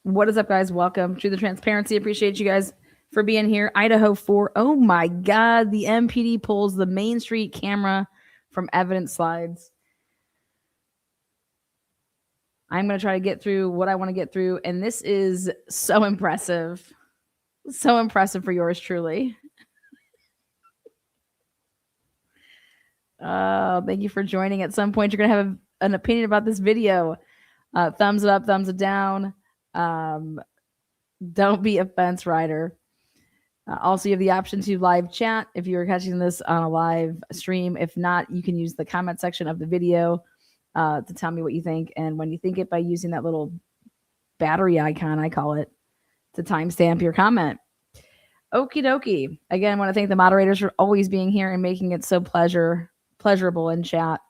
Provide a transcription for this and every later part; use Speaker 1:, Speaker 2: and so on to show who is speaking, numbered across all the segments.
Speaker 1: What is up, guys? Welcome to the transparency. Appreciate you guys for being here. Idaho4. Oh my God. The MPD pulls the Main Street camera from evidence slides. I'm going to try to get through what I want to get through. And this is so impressive. So impressive for yours truly. Thank you for joining. At some point, you're going to have an opinion about this video. Thumbs it up, thumbs it down. Don't be a fence rider. Also, you have the option to live chat if you're catching this on a live stream. If not, you can use the comment section of the video to tell me what you think. And when you think it, by using that little battery icon, I call it, to timestamp your comment. Okie dokie. Again, I want to thank the moderators for always being here and making it so pleasurable in chat.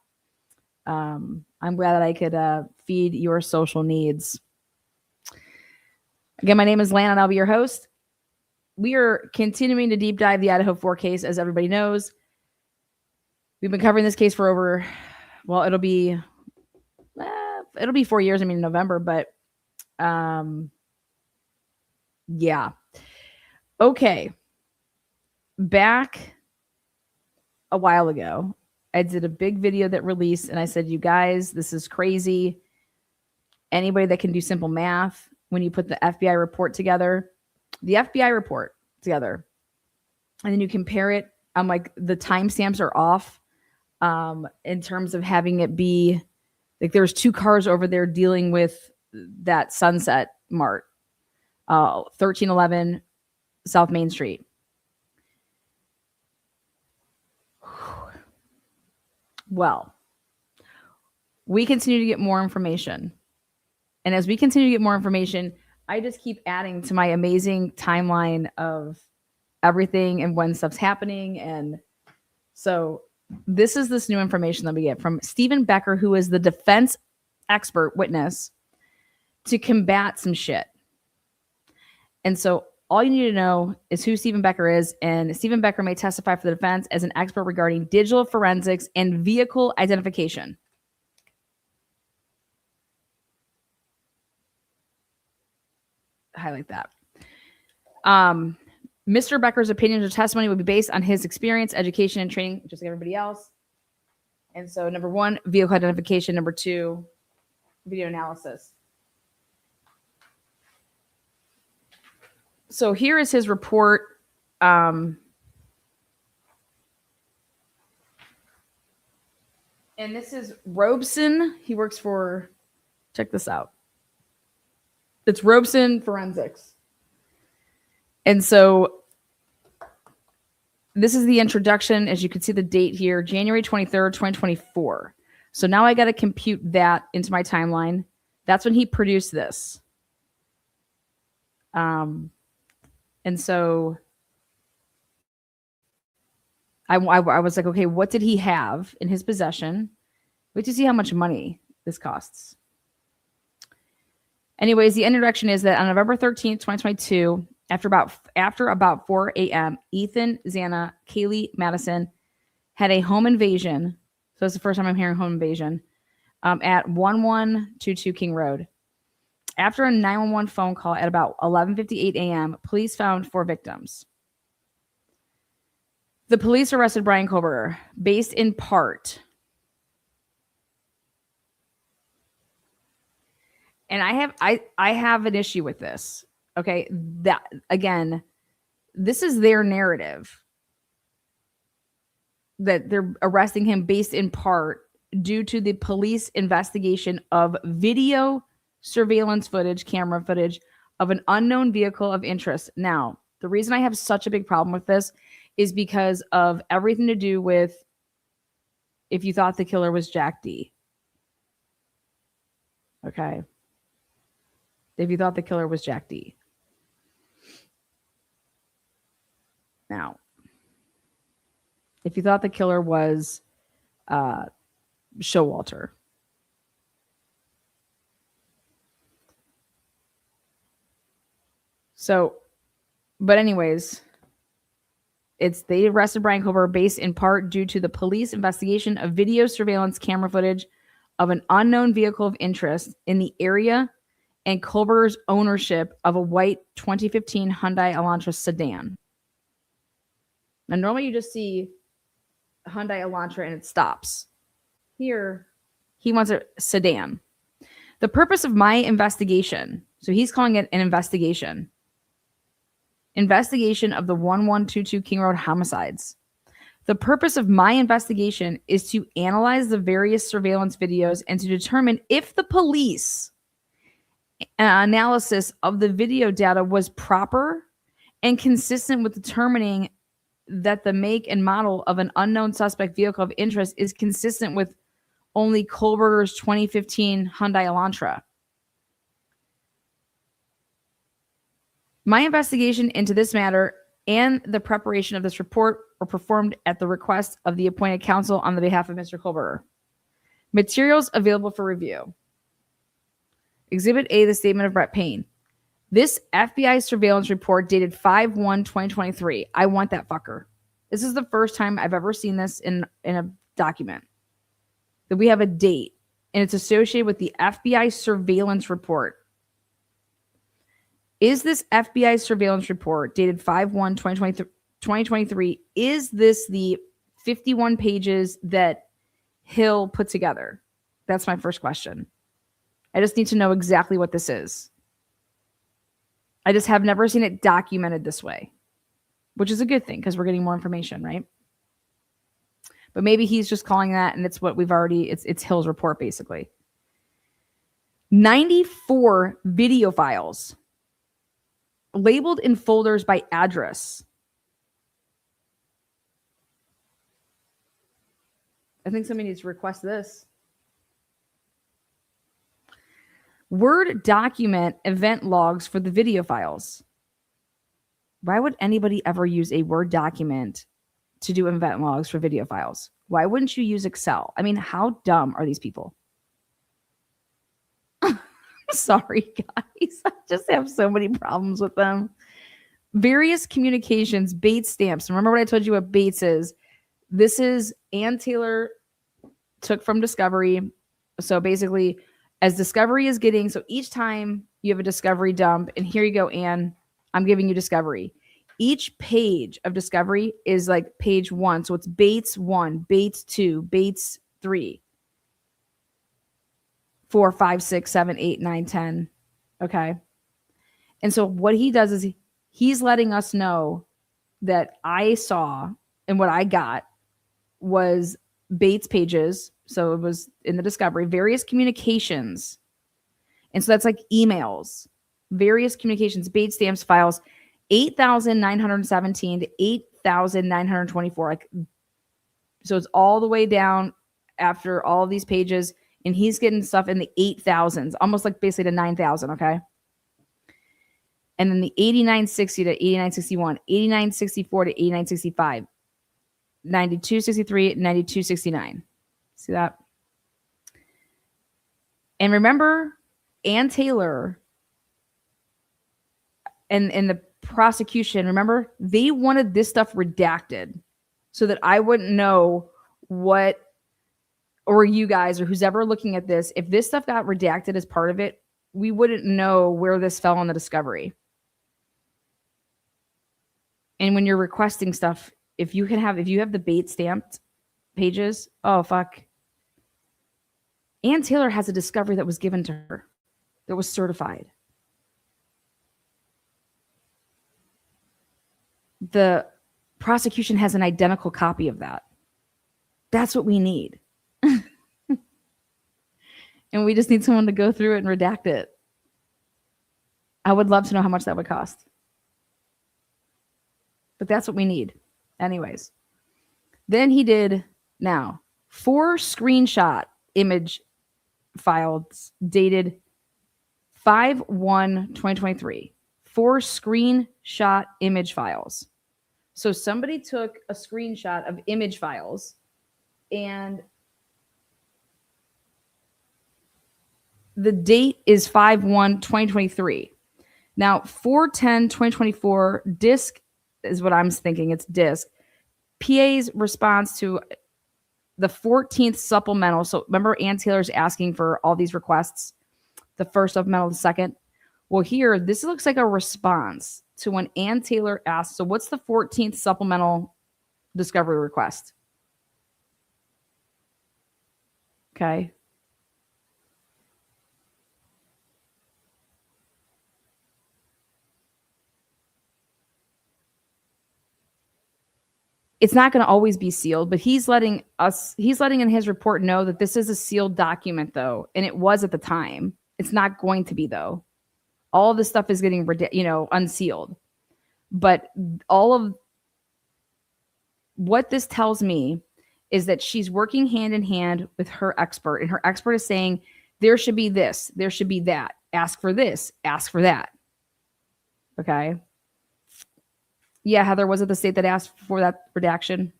Speaker 1: I'm glad that I could feed your social needs. Again, my name is Lana, and I'll be your host. We are continuing to deep dive the Idaho4 case, as everybody knows. We've been covering this case for over, well, it'll be 4 years. I mean, in November, but yeah. Okay. Back a while ago, I did a big video that released, and I said, you guys, this is crazy. Anybody that can do simple math, when you put the FBI report together, and then you compare it, I'm like, the timestamps are off in terms of having it be like there's two cars over there dealing with that Sunset Mart, 1311 South Main Street. Well, we continue to get more information. And as we continue to get more information, I just keep adding to my amazing timeline of everything and when stuff's happening. And so this is this new information that we get from Stephen Becker, who is the defense expert witness to combat some shit. And so all you need to know is who Stephen Becker is. And Stephen Becker may testify for the defense as an expert regarding digital forensics and vehicle identification. Highlight that. Mr. Becker's opinions or testimony would be based on his experience, education, and training, just like everybody else. And so, number one, vehicle identification. Number two, video analysis. So here is his report. And this is Robeson. He works for, check this out. It's Robeson Forensics. And so this is the introduction. As you can see the date here, January 23rd, 2024. So now I got to compute that into my timeline. That's when he produced this. And so I was like, okay, what did he have in his possession? Wait to see how much money this costs. Anyways, the introduction is that on November 13th, 2022, after about 4 a.m., Ethan, Xana, Kaylee, Madison had a home invasion. So it's the first time I'm hearing home invasion at 1122 King Road. After a 911 phone call at about 11:58 a.m., police found 4 victims. The police arrested Brian Koberger, based in part. And I have an issue with this. Okay, that again, this is their narrative that they're arresting him based in part due to the police investigation of video surveillance footage, camera footage of an unknown vehicle of interest. Now, the reason I have such a big problem with this is because of everything to do with if you thought the killer was Jack D. Okay. If you thought the killer was Jack D. Now, if you thought the killer was Showalter. So, but anyways, they arrested Brian Koberger based in part due to the police investigation of video surveillance camera footage of an unknown vehicle of interest in the area and Kohlberger's ownership of a white 2015 Hyundai Elantra sedan. Now, normally you just see Hyundai Elantra and it stops. Here, he wants a sedan. The purpose of my investigation, so he's calling it an investigation of the 1122 King Road homicides. The purpose of my investigation is to analyze the various surveillance videos and to determine if the police analysis of the video data was proper and consistent with determining that the make and model of an unknown suspect vehicle of interest is consistent with only Kohlberger's 2015 Hyundai Elantra. My investigation into this matter and the preparation of this report were performed at the request of the appointed counsel on the behalf of Mr. Kohlberger. Materials available for review. Exhibit A, the statement of Brett Payne. This FBI surveillance report dated 5/1/2023. I want that fucker. This is the first time I've ever seen this in a document. That we have a date, and it's associated with the FBI surveillance report. Is this FBI surveillance report dated 5/1/2023, is this the 51 pages that Hill put together? That's my first question. I just need to know exactly what this is. I just have never seen it documented this way, which is a good thing because we're getting more information, right? But maybe he's just calling that, and it's what we've already, it's Hill's report basically. 94 video files labeled in folders by address. I think somebody needs to request this. Word document event logs for the video files. Why would anybody ever use a Word document to do event logs for video files? Why wouldn't you use Excel? I mean, how dumb are these people? Sorry, guys. I just have so many problems with them. Various communications, Bates stamps. Remember what I told you what Bates is? This is Ann Taylor took from Discovery. So basically, as Discovery is getting, so each time you have a Discovery dump, and here you go, Ann, I'm giving you Discovery. Each page of Discovery is like page 1. So it's Bates 1, Bates 2, Bates 3, 4, 5, 6, 7, 8, 9, 10. Okay. And so what he does is he's letting us know that I saw and what I got was Bates pages. So it was in the Discovery, various communications. And so that's like emails, various communications, Bates stamps, files, 8,917 to 8,924. Like, so it's all the way down after all of these pages. And he's getting stuff in the 8,000s, almost like basically to 9,000, okay? And then the 8960 to 8961, 8964 to 8965, 9263, 9269. See that? And remember, Ann Taylor and the prosecution, remember, they wanted this stuff redacted so that I wouldn't know what, or you guys or who's ever looking at this, if this stuff got redacted as part of it, we wouldn't know where this fell on the Discovery. And when you're requesting stuff, if you have the Bates stamped pages, oh fuck. Ann Taylor has a Discovery that was given to her that was certified. The prosecution has an identical copy of that. That's what we need. And we just need someone to go through it and redact it. I would love to know how much that would cost. But that's what we need. Anyways. Then he did, now, 4 screenshot image files dated 5/1/2023. 4 screenshot image files. So somebody took a screenshot of image files and the date is 5/1/2023. Now, 4/10/2024 disc is what I'm thinking. It's disc. PA's response to the 14th supplemental. So remember, Ann Taylor's asking for all these requests. The first supplemental, the second. Well, here, this looks like a response to when Ann Taylor asked, so what's the 14th supplemental discovery request? Okay. It's not going to always be sealed, but he's letting in his report know that this is a sealed document, though. And it was at the time. It's not going to be, though. All of this stuff is getting, unsealed. But all of what this tells me is that she's working hand in hand with her expert. And her expert is saying, there should be this, there should be that. Ask for this, ask for that. Okay. Yeah, Heather, was it the state that asked for that redaction?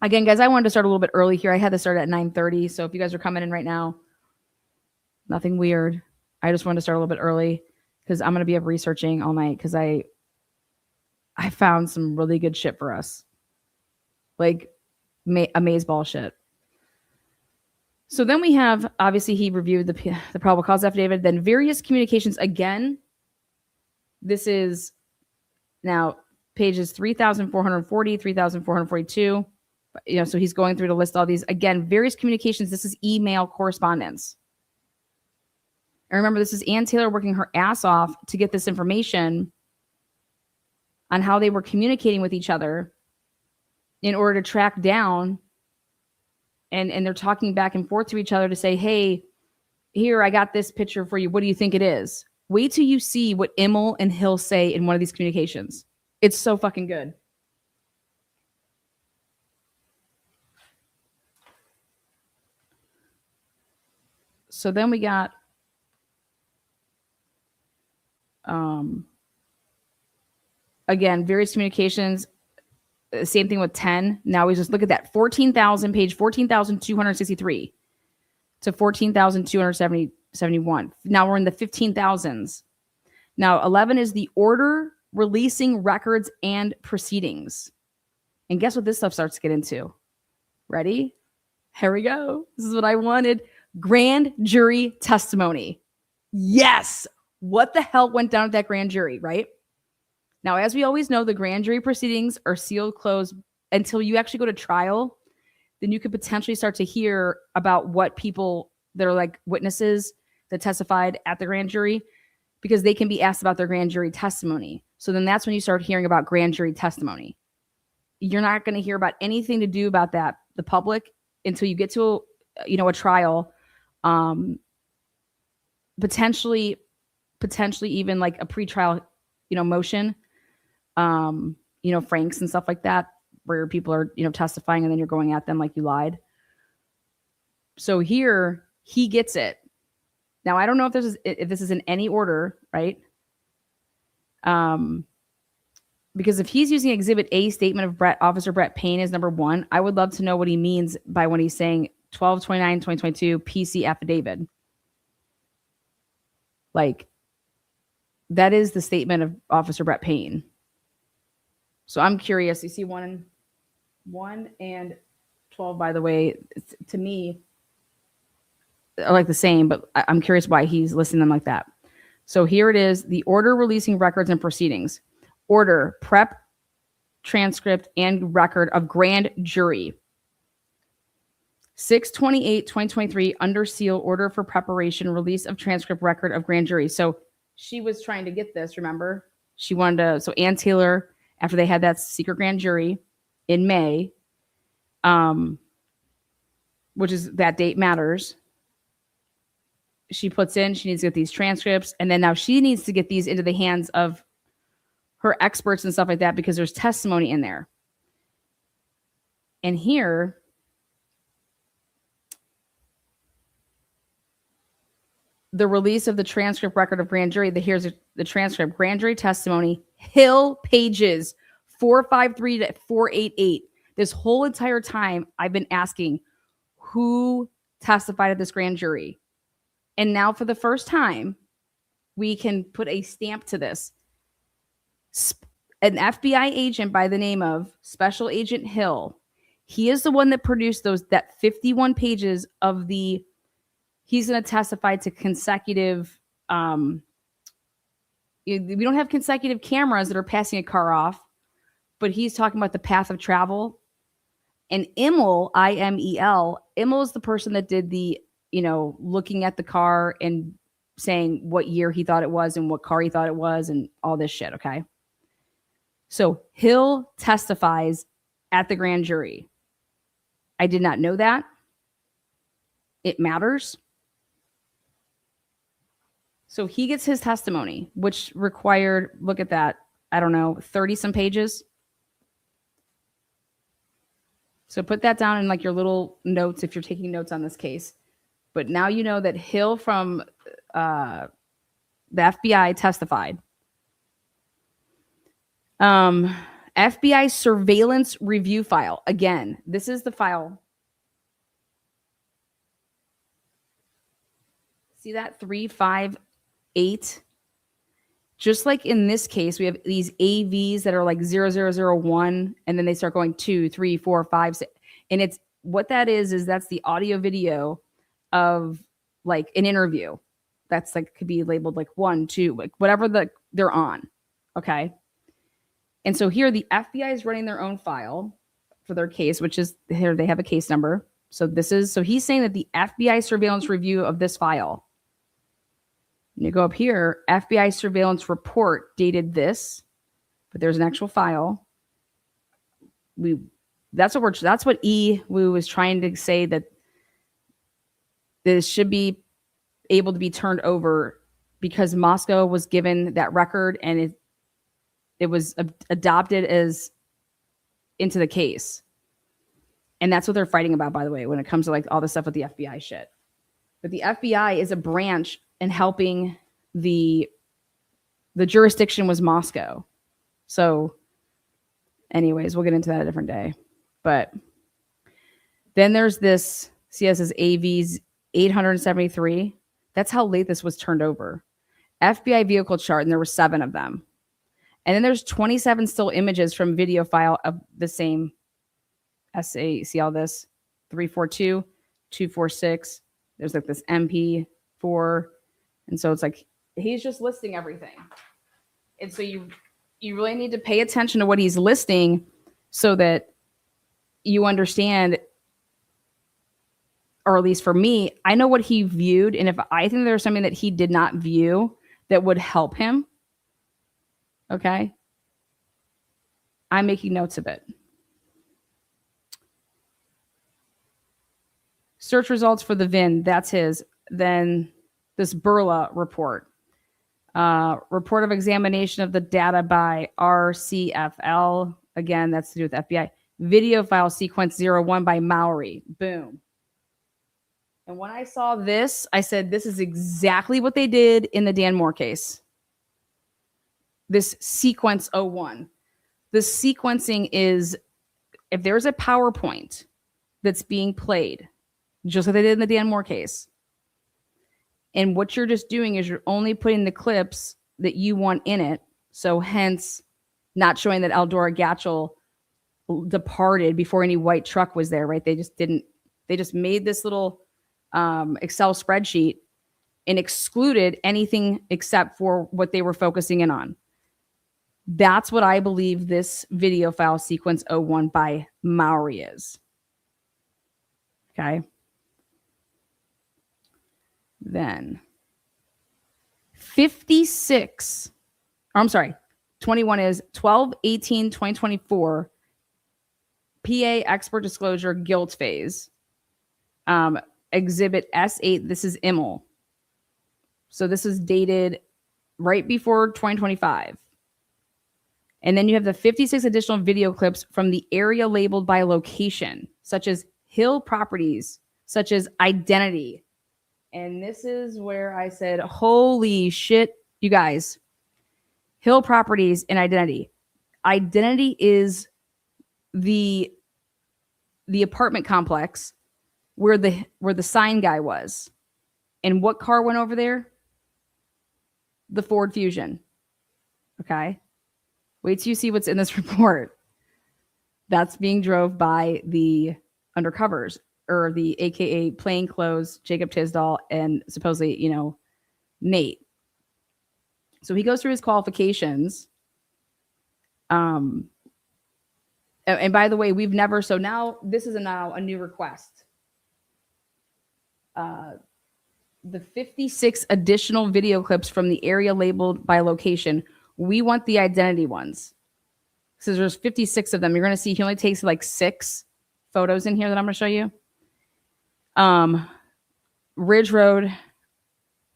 Speaker 1: Again, guys, I wanted to start a little bit early here. I had to start at 9:30. So if you guys are coming in right now, nothing weird. I just wanted to start a little bit early because I'm going to be up researching all night because I found some really good shit for us. Like amazeballs shit. So then we have, obviously, he reviewed the probable cause affidavit, then various communications. Again, this is now pages 3,440, 3,442. So he's going through to list all these. Again, various communications. This is email correspondence. And remember, this is Ann Taylor working her ass off to get this information on how they were communicating with each other in order to track down. And they're talking back and forth to each other to say, hey, here, I got this picture for you. What do you think it is? Wait till you see what Immel and Hill say in one of these communications. It's so fucking good. So then we got again, various communications. Same thing with 10. Now we just look at that 14,000, page 14,263 to 14,271. Now we're in the 15,000s. Now 11 is the order releasing records and proceedings. And guess what this stuff starts to get into? Ready? Here we go. This is what I wanted. Grand jury testimony. Yes. What the hell went down at that grand jury, right? Now, as we always know, the grand jury proceedings are sealed closed until you actually go to trial. Then you could potentially start to hear about what people that are like witnesses that testified at the grand jury, because they can be asked about their grand jury testimony. So then that's when you start hearing about grand jury testimony. You're not going to hear about anything to do about that, the public, until you get to a trial, potentially even like a pretrial, motion, Franks and stuff like that, where people are, testifying and then you're going at them like you lied. So here he gets it. Now, I don't know if this is in any order, right? Because if he's using Exhibit A, statement of Officer Brett Payne as number 1, I would love to know what he means by when he's saying 12/29/2022 PC affidavit. Like, that is the statement of Officer Brett Payne. So I'm curious. You see 1 and 12, by the way, to me, are like the same, but I'm curious why he's listing them like that. So here it is, the order releasing records and proceedings. Order, prep, transcript, and record of grand jury. 6/28/2023, under seal, order for preparation, release of transcript, record of grand jury. So she was trying to get this, remember? She wanted to, so Ann Taylor, after they had that secret grand jury in May, which is that date matters, she puts in, she needs to get these transcripts, and then now she needs to get these into the hands of her experts and stuff like that, because there's testimony in there. And here, the release of the transcript, record of grand jury, here's the transcript, grand jury testimony, Hill, pages 453 to 488. This whole entire time, I've been asking who testified at this grand jury. And now for the first time, we can put a stamp to this. An FBI agent by the name of Special Agent Hill, he is the one that produced that 51 pages of the He's going to testify to consecutive. We don't have consecutive cameras that are passing a car off, but he's talking about the path of travel. And Immel, I-M-E-L, Immel is the person that did the, looking at the car and saying what year he thought it was and what car he thought it was and all this shit, okay? So Hill testifies at the grand jury. I did not know that. It matters. So he gets his testimony, which required, look at that, 30 some pages. So put that down in like your little notes if you're taking notes on this case. But now you know that Hill from the FBI testified. FBI surveillance review file. Again, this is the file. See that 358? Just like in this case, we have these AVs that are like 0001, and then they start going 2, 3, 4, 5, 6. And it's what that is that's the audio video of like an interview. That's like could be labeled like 1, 2, like whatever they're on. Okay. And so here the FBI is running their own file for their case, which is here they have a case number. So he's saying that the FBI surveillance review of this file. You go up here, FBI surveillance report dated this, but there's an actual file. That's what we was trying to say, that this should be able to be turned over because Moscow was given that record and it was adopted as into the case. And that's what they're fighting about, by the way, when it comes to like all the stuff with the FBI shit. But the FBI is a branch and helping the jurisdiction was Moscow. So anyways, we'll get into that a different day. But then there's this CS AVs 873. That's how late this was turned over. FBI vehicle chart, and there were 7 of them. And then there's 27 still images from video file of the same SA. See all this? 342, 246. There's like this MP4. And so it's like, he's just listing everything. And so you really need to pay attention to what he's listing so that you understand, or at least for me, I know what he viewed. And if I think there's something that he did not view that would help him, okay, I'm making notes of it. Search results for the VIN, that's his. Then this Burla report. Report of examination of the data by RCFL. Again, that's to do with FBI. Video file sequence 01 by Mowry. Boom. And when I saw this, I said, this is exactly what they did in the Dan Moore case. This sequence 01. The sequencing is, if there's a PowerPoint that's being played, just like they did in the Dan Moore case, and what you're just doing is you're only putting the clips that you want in it. So hence not showing that Eldora Gatchel departed before any white truck was there, right? They just made this little Excel spreadsheet and excluded anything except for what they were focusing in on. That's what I believe this video file sequence 01 by Mowry is. Okay. Then 56, or I'm sorry, 21 is 12/18/2024 PA expert disclosure guilt phase. Exhibit S8, this is Immel. So this is dated right before 2025. And then you have the 56 additional video clips from the area labeled by location, such as Hill properties, such as identity. And this is where I said, holy shit, you guys. Hill properties and identity. Identity is the apartment complex where the sign guy was. And what car went over there? The Ford Fusion. Okay. Wait till you see what's in this report. That's being drove by the undercovers. or the AKA plainclothes Jacob Tisdall and supposedly, Nate. So he goes through his qualifications. And by the way, so now this is now a new request. The 56 additional video clips from the area labeled by location. We want the identity ones. So there's 56 of them. You're going to see he only takes like 6 photos in here that I'm going to show you. Ridge Road,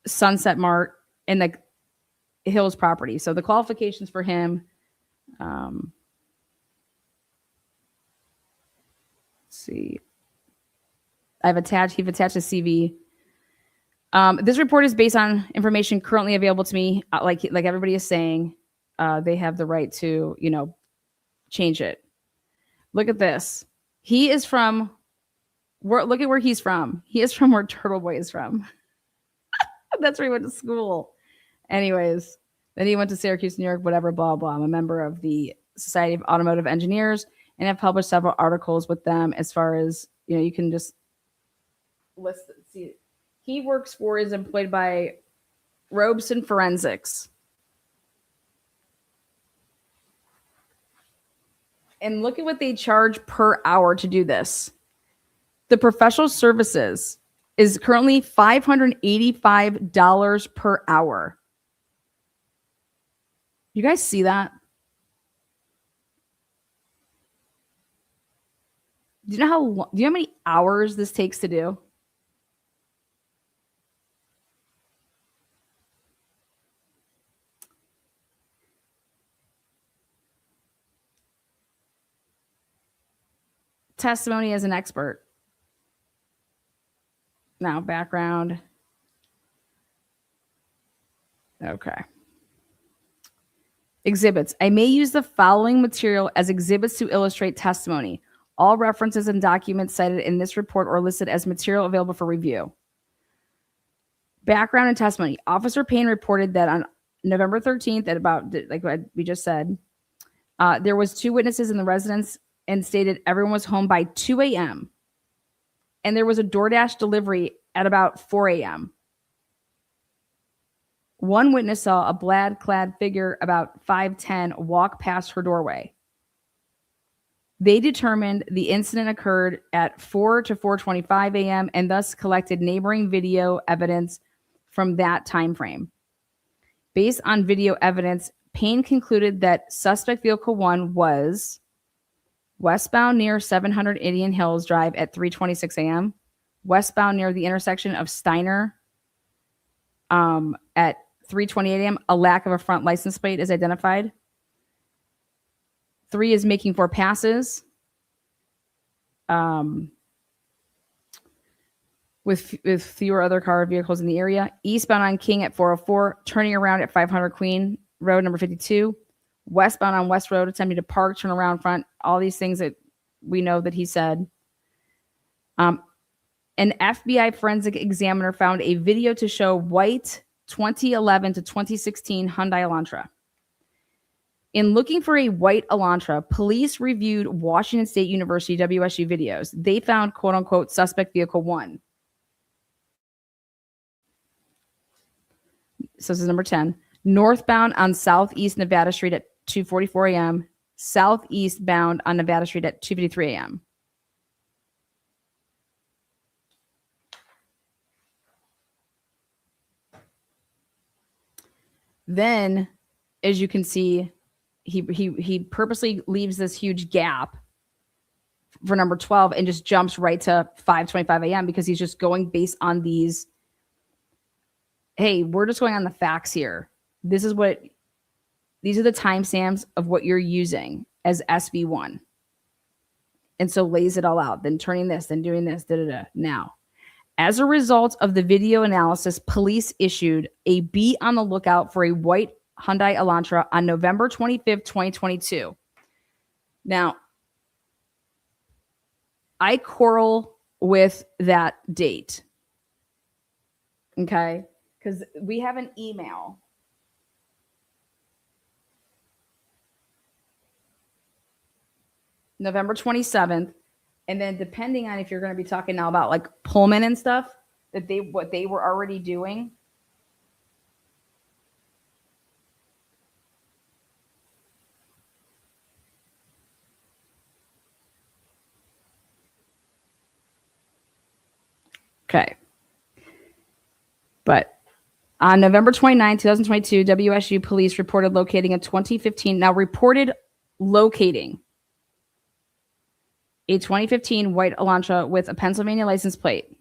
Speaker 1: Sunset Mart, and the Hills property. So the qualifications for him. Let's see. He's attached a CV. This report is based on information currently available to me. Like everybody is saying, they have the right to, change it. Look at this. He is from. Look at where he's from. He is from where Turtle Boy is from. That's where he went to school. Anyways, then he went to Syracuse, New York, whatever, blah, blah. I'm a member of the Society of Automotive Engineers and have published several articles with them as far as, you can just list, see. He is employed by Robeson Forensics. And look at what they charge per hour to do this. The professional services is currently $585 per hour. You guys see that? Do you know how many hours this takes to do? Testimony as an expert. Now, background. Okay. Exhibits. I may use the following material as exhibits to illustrate testimony. All references and documents cited in this report are listed as material available for review. Background and testimony. Officer Payne reported that on November 13th at about, like what we just said, there was 2 witnesses in the residence and stated everyone was home by 2 a.m. And there was a DoorDash delivery at about 4 a.m. One witness saw a plaid-clad figure about 5'10" walk past her doorway. They determined the incident occurred at 4 to 4:25 a.m. and thus collected neighboring video evidence from that time frame. Based on video evidence, Payne concluded that suspect vehicle 1 was westbound near 700 Indian Hills Drive at 3:26 a.m., westbound near the intersection of Steiner at 3:28 a.m. A lack of a front license plate is identified. 3 is making 4 passes with fewer other car vehicles in the area. Eastbound on King at 404, turning around at 500 Queen Road, number 52. Westbound on West Road, attempting to park, turn around front. All these things that we know that he said. An FBI forensic examiner found a video to show white 2011 to 2016 Hyundai Elantra. In looking for a white Elantra, police reviewed Washington State University WSU videos. They found quote unquote suspect vehicle 1. So this is number 10. Northbound on Southeast Nevada Street at 2:44 a.m. Southeast bound on Nevada Street at 2:53 a.m. Then, as you can see, he purposely leaves this huge gap for number 12 and just jumps right to 5:25 a.m. because he's just going based on these. Hey, we're just going on the facts here. These are the timestamps of what you're using as SB1. And so lays it all out, then turning this, then doing this, Now, as a result of the video analysis, police issued a be on the lookout for a white Hyundai Elantra on November 25th, 2022. Now, I quarrel with that date. Okay? Because we have an email. November 27th And then depending on if you're going to be talking now about like Pullman and stuff, what they were already doing. Okay. But on November 29, 2022, WSU police reported locating a 2015, now reported locating a 2015 White Elantra with a Pennsylvania license plate.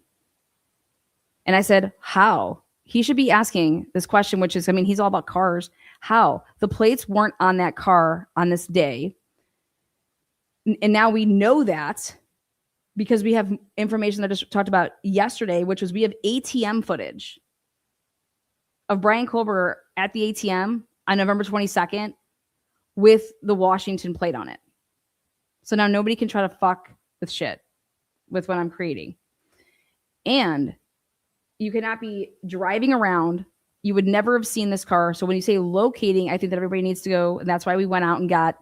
Speaker 1: And I said, how? He should be asking this question, which is, I mean, he's all about cars. How? The plates weren't on that car on this day. And now we know that because we have information that I just talked about yesterday, which was we have ATM footage of Brian Kohlberger at the ATM on November 22nd with the Washington plate on it. So now nobody can try to fuck with shit with what I'm creating. And you cannot be driving around. You would never have seen this car. So when you say locating, I think that everybody needs to go. And that's why we went out and got,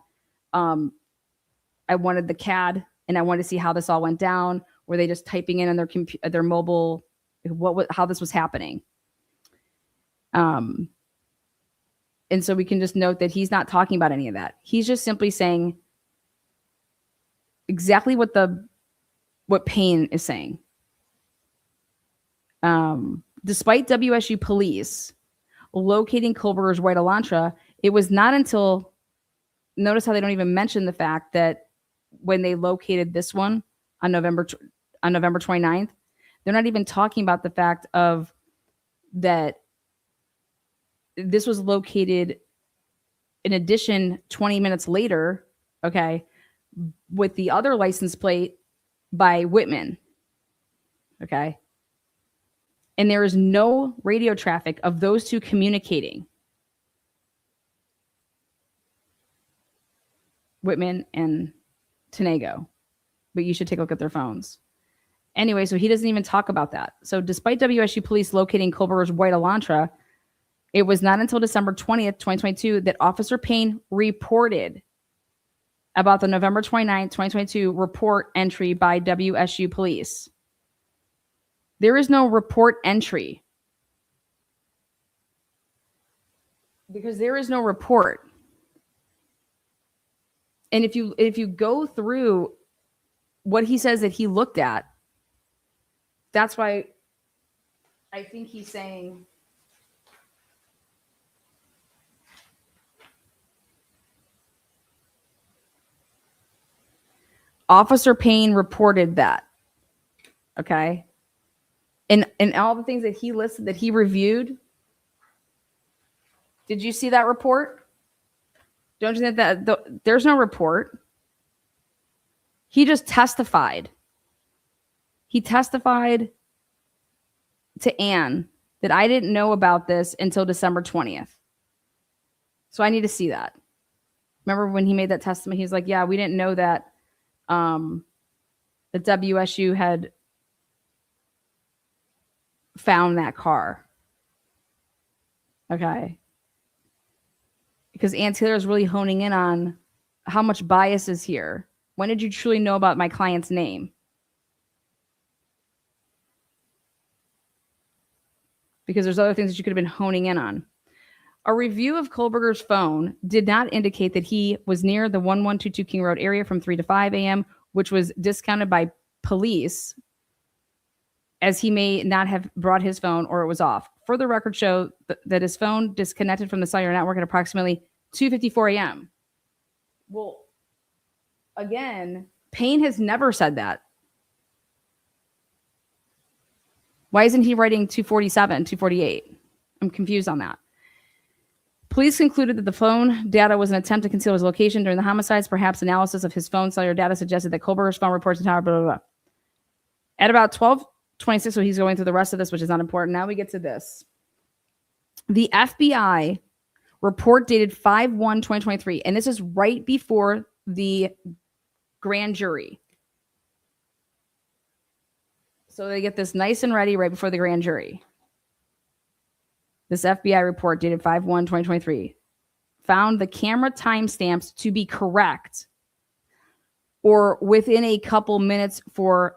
Speaker 1: I wanted the CAD and I wanted to see how this all went down. Were they just typing in on their mobile, how this was happening? And so we can just note that he's not talking about any of that. He's just simply saying exactly what Payne is saying. Despite WSU police locating Kohlberger's White Elantra, it was not until, notice how they don't even mention the fact that when they located this one on November 29th, they're not even talking about the fact of that this was located in addition 20 minutes later, okay, with the other license plate by Whitman, okay? And there is no radio traffic of those two communicating. Whitman and Tenego. But you should take a look at their phones. Anyway, so he doesn't even talk about that. So despite WSU police locating Kohlberger's White Elantra, it was not until December 20th, 2022 that Officer Payne reported about the November 29th, 2022 report entry by WSU police. There is no report entry because there is no report. And if you go through what he says that he looked at, that's why I think he's saying Officer Payne reported that. Okay. And all the things that he listed, that he reviewed. Did you see that report? Don't you think that there's no report? He just testified. He testified to Anne that I didn't know about this until December 20th. So I need to see that. Remember when he made that testimony? He's like, yeah, we didn't know that the WSU had found that car. Okay. Because Ann Taylor is really honing in on how much bias is here. When did you truly know about my client's name? Because there's other things that you could have been honing in on. A review of Kohlberger's phone did not indicate that he was near the 1122 King Road area from 3 to 5 a.m., which was discounted by police, as he may not have brought his phone or it was off. Further records show that his phone disconnected from the cellular network at approximately 2:54 a.m. Well, again, Payne has never said that. Why isn't he writing 247, 248? I'm confused on that. Police concluded that the phone data was an attempt to conceal his location during the homicides. Perhaps analysis of his phone cellular data suggested that Kohlberger's phone reports and blah, blah, blah. At about 12:26, so he's going through the rest of this, which is not important. Now we get to this. The FBI report dated 5/1/2023, and this is right before the grand jury. So they get this nice and ready right before the grand jury. This FBI report dated 5/1/2023 found the camera timestamps to be correct, or within a couple minutes for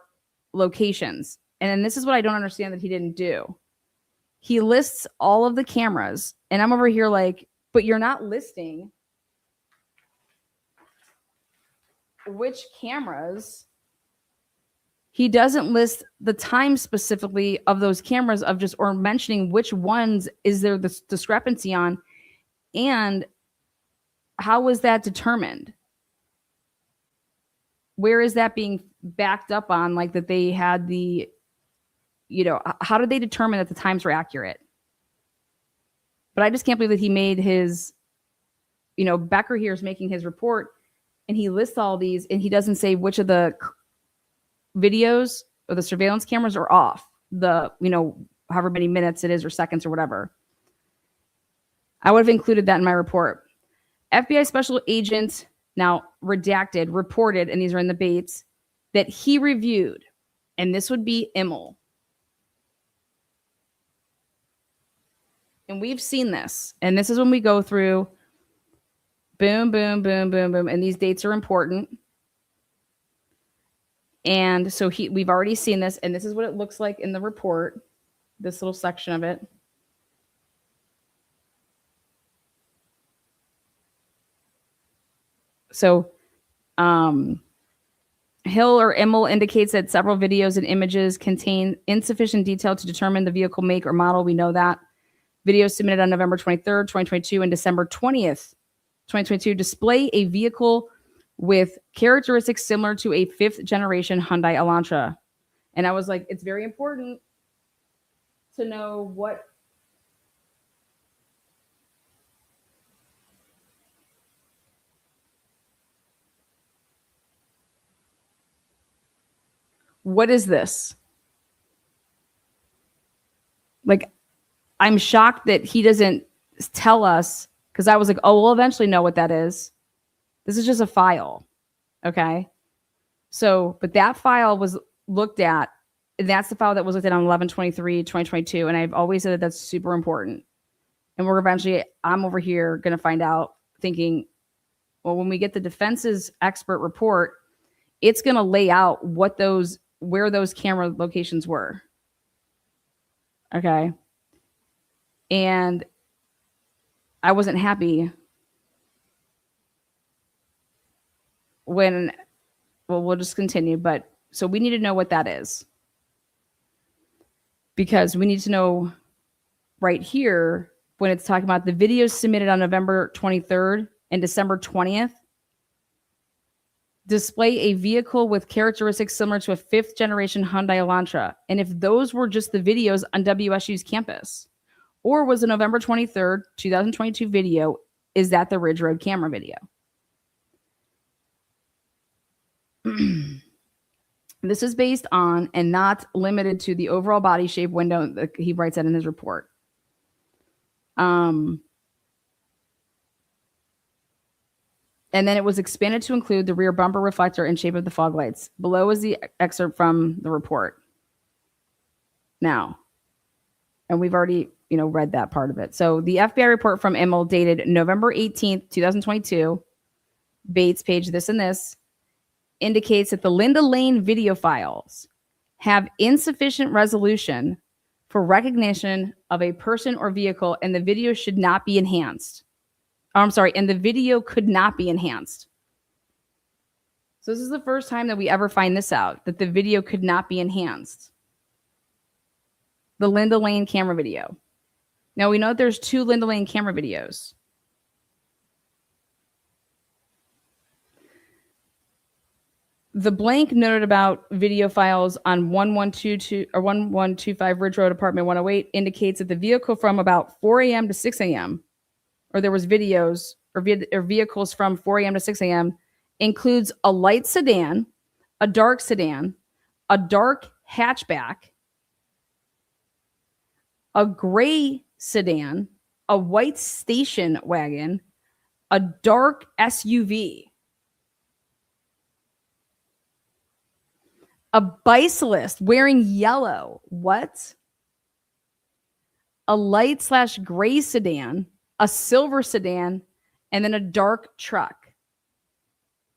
Speaker 1: locations. And then this is what I don't understand that he didn't do. He lists all of the cameras, and I'm over here like, but you're not listing which cameras. He doesn't list the time specifically of those cameras of just, or mentioning which ones is there this discrepancy on, and how was that determined? Where is that being backed up on? Like that they had the, how did they determine that the times were accurate? But I just can't believe that he made his, Becker here is making his report and he lists all these and he doesn't say which of the videos or the surveillance cameras are off, the, however many minutes it is or seconds or whatever. I would have included that in my report. FBI special agent, now redacted, reported, and these are in the Bates, that he reviewed, and this would be Immel. And we've seen this, and this is when we go through boom, boom, boom, boom, boom, and these dates are important. And so we've already seen this, and this is what it looks like in the report, this little section of it. So Hill or Immel indicates that several videos and images contain insufficient detail to determine the vehicle make or model. We know that. Videos submitted on November 23rd, 2022 and December 20th, 2022 display a vehicle with characteristics similar to a 5th generation Hyundai Elantra. And I was like, it's very important to know what is this? Like, I'm shocked that he doesn't tell us, because I was like, oh, we'll eventually know what that is. This is just a file. Okay. So, but that file was looked at, and that's the file that was looked at on 11/23/2022. And I've always said that that's super important. And I'm over here going to find out, thinking, well, when we get the defense's expert report, it's going to lay out where those camera locations were. Okay. And I wasn't happy when, well, we'll just continue. But so we need to know what that is, because we need to know right here when it's talking about the videos submitted on November 23rd and December 20th display a vehicle with characteristics similar to a 5th generation Hyundai Elantra. And if those were just the videos on WSU's campus, or was the November 23rd, 2022 video, is that the Ridge Road camera video? This is based on and not limited to the overall body shape window that he writes that in his report. And then it was expanded to include the rear bumper reflector and shape of the fog lights. Below is the excerpt from the report. Now, and we've already, read that part of it. So the FBI report from Immel dated November 18th, 2022, Bates page this and this, indicates that the Linda Lane video files have insufficient resolution for recognition of a person or vehicle, and the video should not be enhanced. And the video could not be enhanced. So this is the first time that we ever find this out, that the video could not be enhanced. The Linda Lane camera video. Now we know that there's 2 Linda Lane camera videos. The blank noted about video files on 1122 or 1125 Ridge Road, apartment 108, indicates that the vehicle from about 4 a.m. to 6 a.m., or there was videos or vehicles from 4 a.m. to 6 a.m., includes a light sedan, a dark hatchback, a gray sedan, a white station wagon, a dark SUV, a bicyclist wearing yellow. What? A light/gray sedan, a silver sedan, and then a dark truck.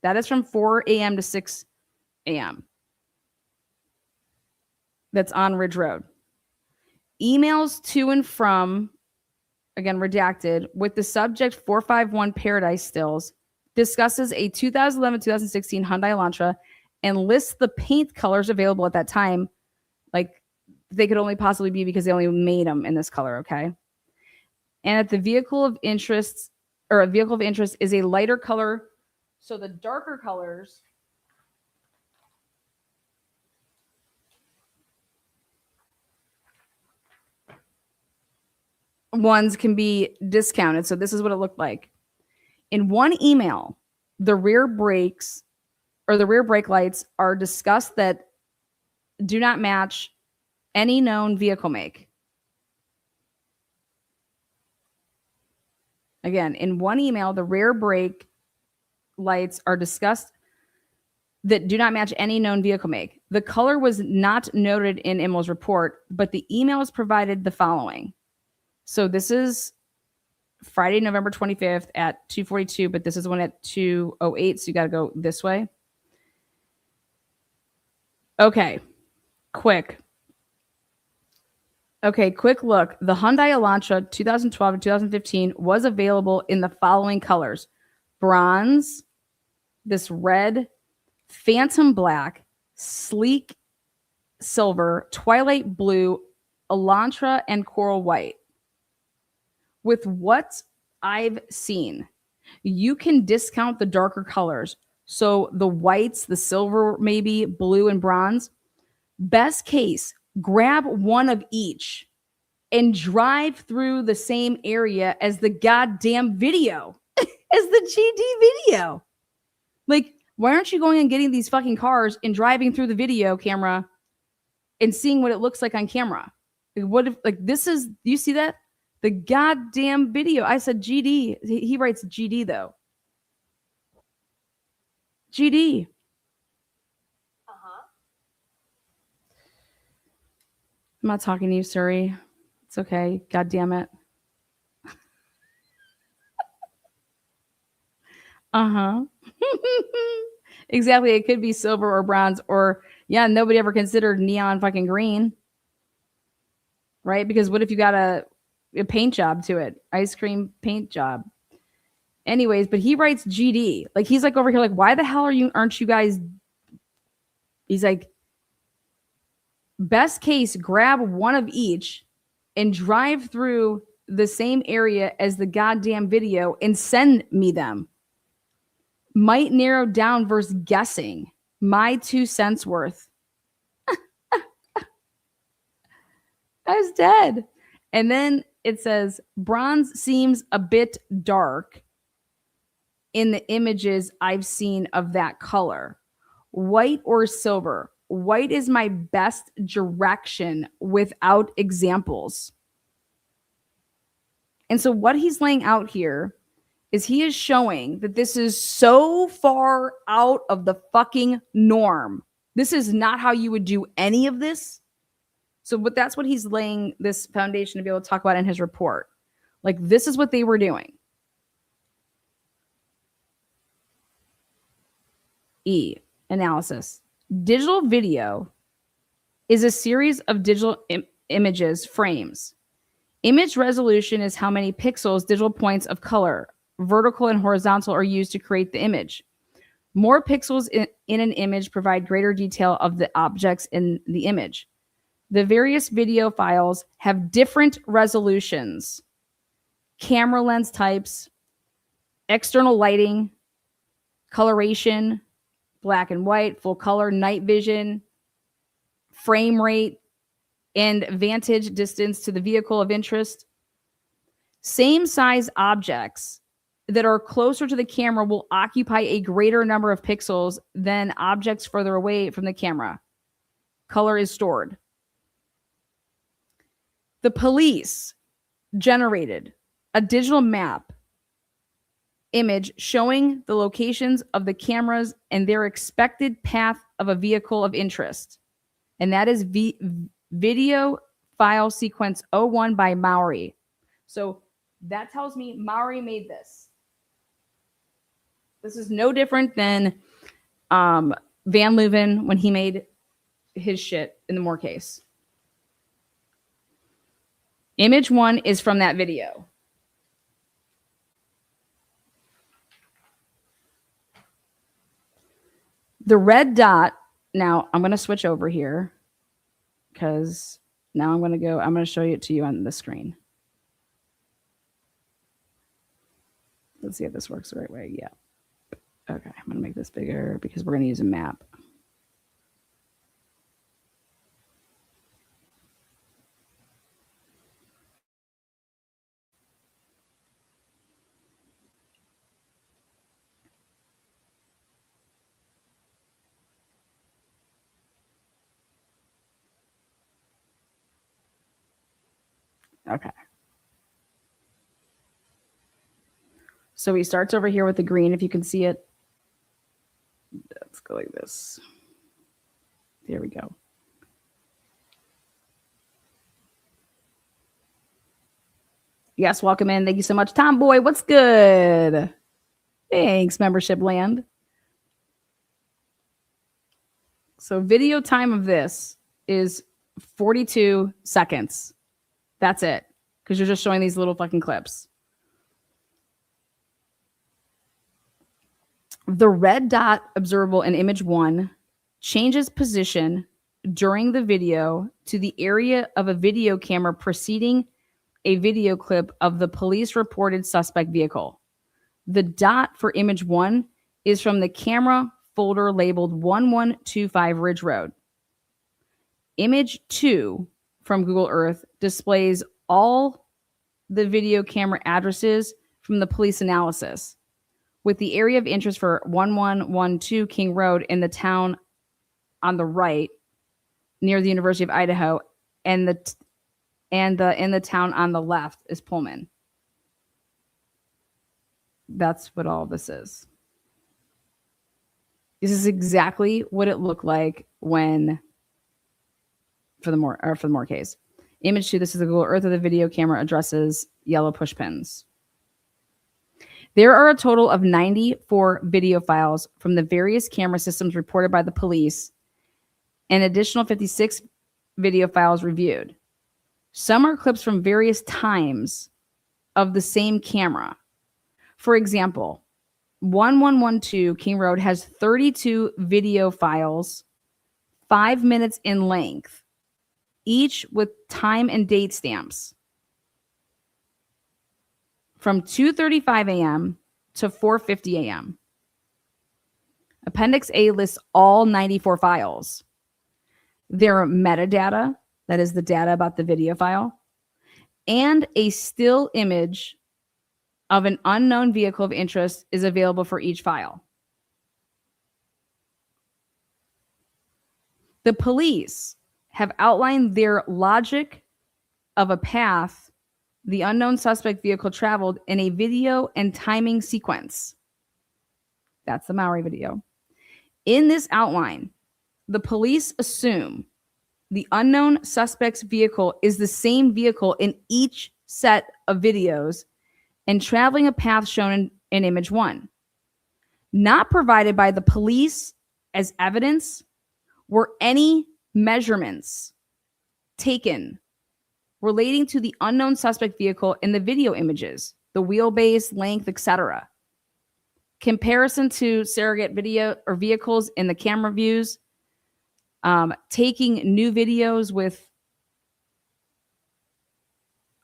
Speaker 1: That is from 4 a.m. to 6 a.m. That's on Ridge Road. Emails to and from, again, redacted, with the subject 451 Paradise Stills, discusses a 2011-2016 Hyundai Elantra and lists the paint colors available at that time. Like, they could only possibly be because they only made them in this color, okay? And at the vehicle of interest, or a vehicle of interest is a lighter color. So the darker colors ones can be discounted. So this is what it looked like. In one email, the rear brakes or the rear brake lights are discussed that do not match any known vehicle make. Again, in one email, the rear brake lights are discussed that do not match any known vehicle make. The color was not noted in Immel's report, but the emails provided the following. So this is Friday, November 25th at 2:42, but this is one at 2:08, so you got to go this way. Okay, quick look. The Hyundai Elantra 2012 and 2015 was available in the following colors: bronze, this red, phantom black, sleek silver, twilight blue, Elantra, and coral white. With what I've seen, you can discount the darker colors. So the whites, the silver, maybe blue and bronze. Best case, grab one of each and drive through the same area as the goddamn video, as the GD video. Like, why aren't you going and getting these fucking cars and driving through the video camera and seeing what it looks like on camera? Like, what if, like, this is, you see that? The goddamn video. I said GD. He writes GD though. GD. I'm not talking to you, Suri. It's okay. God damn it. Exactly. It could be silver or bronze, or yeah, nobody ever considered neon fucking green. Right? Because what if you got a paint job to it? Ice cream paint job. Anyways, but he writes GD. Like, he's like over here, like, why the hell aren't you guys? He's like, best case, grab one of each and drive through the same area as the goddamn video and send me them. Might narrow down versus guessing. My 2 cents worth. I was dead. And then it says, bronze seems a bit dark in the images I've seen of that color. White or silver. White is my best direction without examples. And so what he's laying out here is he is showing that this is so far out of the fucking norm. This is not how you would do any of this. So that's what he's laying this foundation to be able to talk about in his report. Like, this is what they were doing. E, analysis. Digital video is a series of digital images, frames. Image resolution is how many pixels, digital points of color, vertical and horizontal, are used to create the image. More pixels in an image provide greater detail of the objects in the image. The various video files have different resolutions, camera lens types, external lighting, coloration, black and white, full color, night vision, frame rate, and vantage distance to the vehicle of interest. Same size objects that are closer to the camera will occupy a greater number of pixels than objects further away from the camera. Color is stored. The police generated a digital map image showing the locations of the cameras and their expected path of a vehicle of interest. And that is video file sequence 01 by Maury. So that tells me Maury made this. This is no different than Van Leuven when he made his shit in the Moore case. Image 1 is from that video. The red dot, now I'm going to switch over here because now I'm going to show it to you on the screen. Let's see if this works the right way. Yeah. Okay, I'm going to make this bigger because we're going to use a map. Okay. So he starts over here with the green, if you can see it. Let's go like this. There we go. Yes, welcome in. Thank you so much. Tomboy, what's good? Thanks, membership land. So video time of this is 42 seconds. That's it. Because you're just showing these little fucking clips. The red dot observable in image 1 changes position during the video to the area of a video camera preceding a video clip of the police reported suspect vehicle. The dot for image 1 is from the camera folder labeled 1125 Ridge Road. Image 2 from Google Earth displays all the video camera addresses from the police analysis, with the area of interest for 1112 King Road in the town on the right near the University of Idaho, and in the town on the left is Pullman. That's what all this is. This is exactly what it looked like when for the Moore case. Image 2, this is the Google Earth of the video camera addresses, yellow push pins. There are a total of 94 video files from the various camera systems reported by the police, and additional 56 video files reviewed. Some are clips from various times of the same camera. For example, 1112 King Road has 32 video files, 5 minutes in length, each with time and date stamps. From 2:35 a.m. to 4:50 a.m. Appendix A lists all 94 files. Their metadata, that is the data about the video file, and a still image of an unknown vehicle of interest is available for each file. The police have outlined their logic of a path the unknown suspect vehicle traveled in a video and timing sequence. That's the Maori video. In this outline, the police assume the unknown suspect's vehicle is the same vehicle in each set of videos and traveling a path shown in image 1. Not provided by the police as evidence were any measurements taken relating to the unknown suspect vehicle in the video images, the wheelbase, length, etc. Comparison to surrogate video or vehicles in the camera views, taking new videos with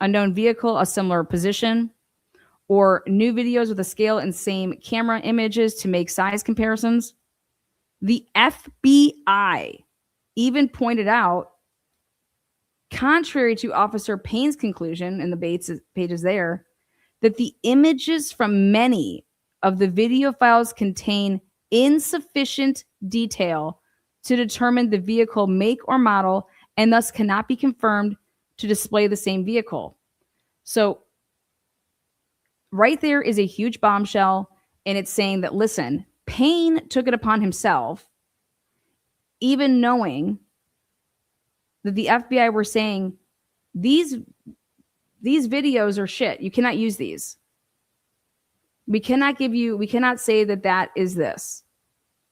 Speaker 1: unknown vehicle, a similar position, or new videos with a scale and same camera images to make size comparisons. The FBI even pointed out, contrary to Officer Payne's conclusion in the Bates pages there, that the images from many of the video files contain insufficient detail to determine the vehicle make or model and thus cannot be confirmed to display the same vehicle. So right there is a huge bombshell, and it's saying that, listen, Payne took it upon himself, even knowing that the FBI were saying these videos are shit. You cannot use these. We cannot say that that is this.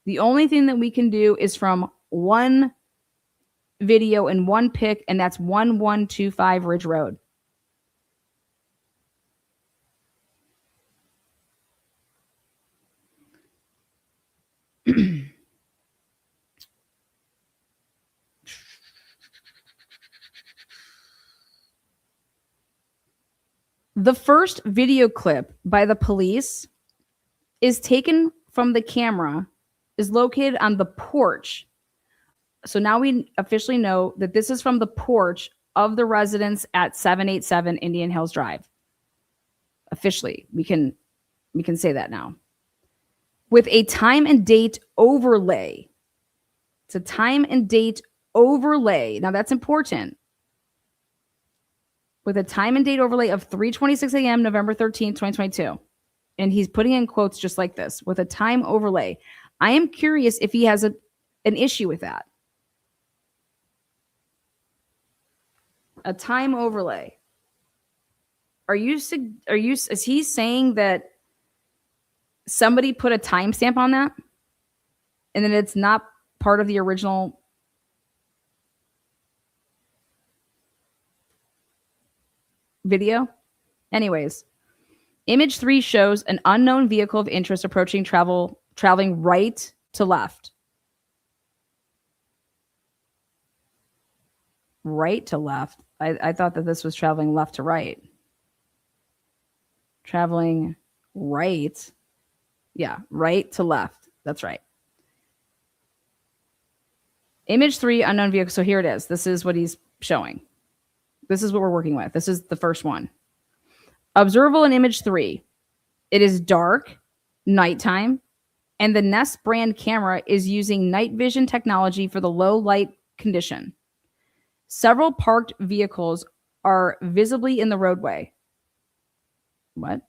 Speaker 1: The only thing that we can do is from one video and one pic, and that's 1125 Ridge Road. The first video clip by the police is taken from the camera, is located on the porch. So now we officially know that this is from the porch of the residence at 787 Indian Hills Drive. Officially, we can say that now. With a time and date overlay. It's a time and date overlay. Now that's important. With a time and date overlay of 3:26 a.m. November 13th, 2022. And he's putting in quotes just like this, with a time overlay. I am curious if he has an issue with that. A time overlay. Is he saying that somebody put a timestamp on that and then it's not part of the original video? Anyways, image 3 shows an unknown vehicle of interest approaching traveling right to left. Right to left. I thought that this was traveling left to right. Traveling right. Yeah, right to left. That's right. Image 3, unknown vehicle. So here it is. This is what he's showing. This is what we're working with. This is the first one. Observable in image 3. It is dark, nighttime, and the Nest brand camera is using night vision technology for the low light condition. Several parked vehicles are visibly in the roadway. What?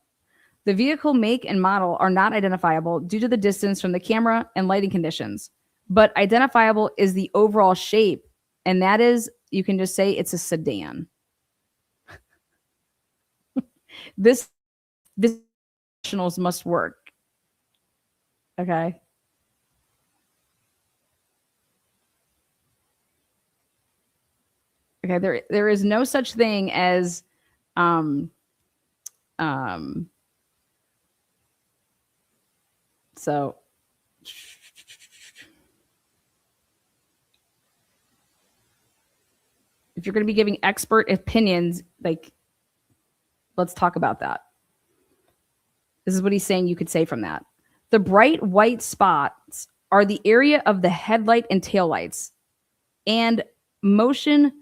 Speaker 1: The vehicle make and model are not identifiable due to the distance from the camera and lighting conditions, but identifiable is the overall shape, and that is, you can just say it's a sedan. This professionals must work. Okay. Okay, there is no such thing as so if you're going to be giving expert opinions, like, let's talk about that. This is what he's saying you could say from that. The bright white spots are the area of the headlight and taillights, and motion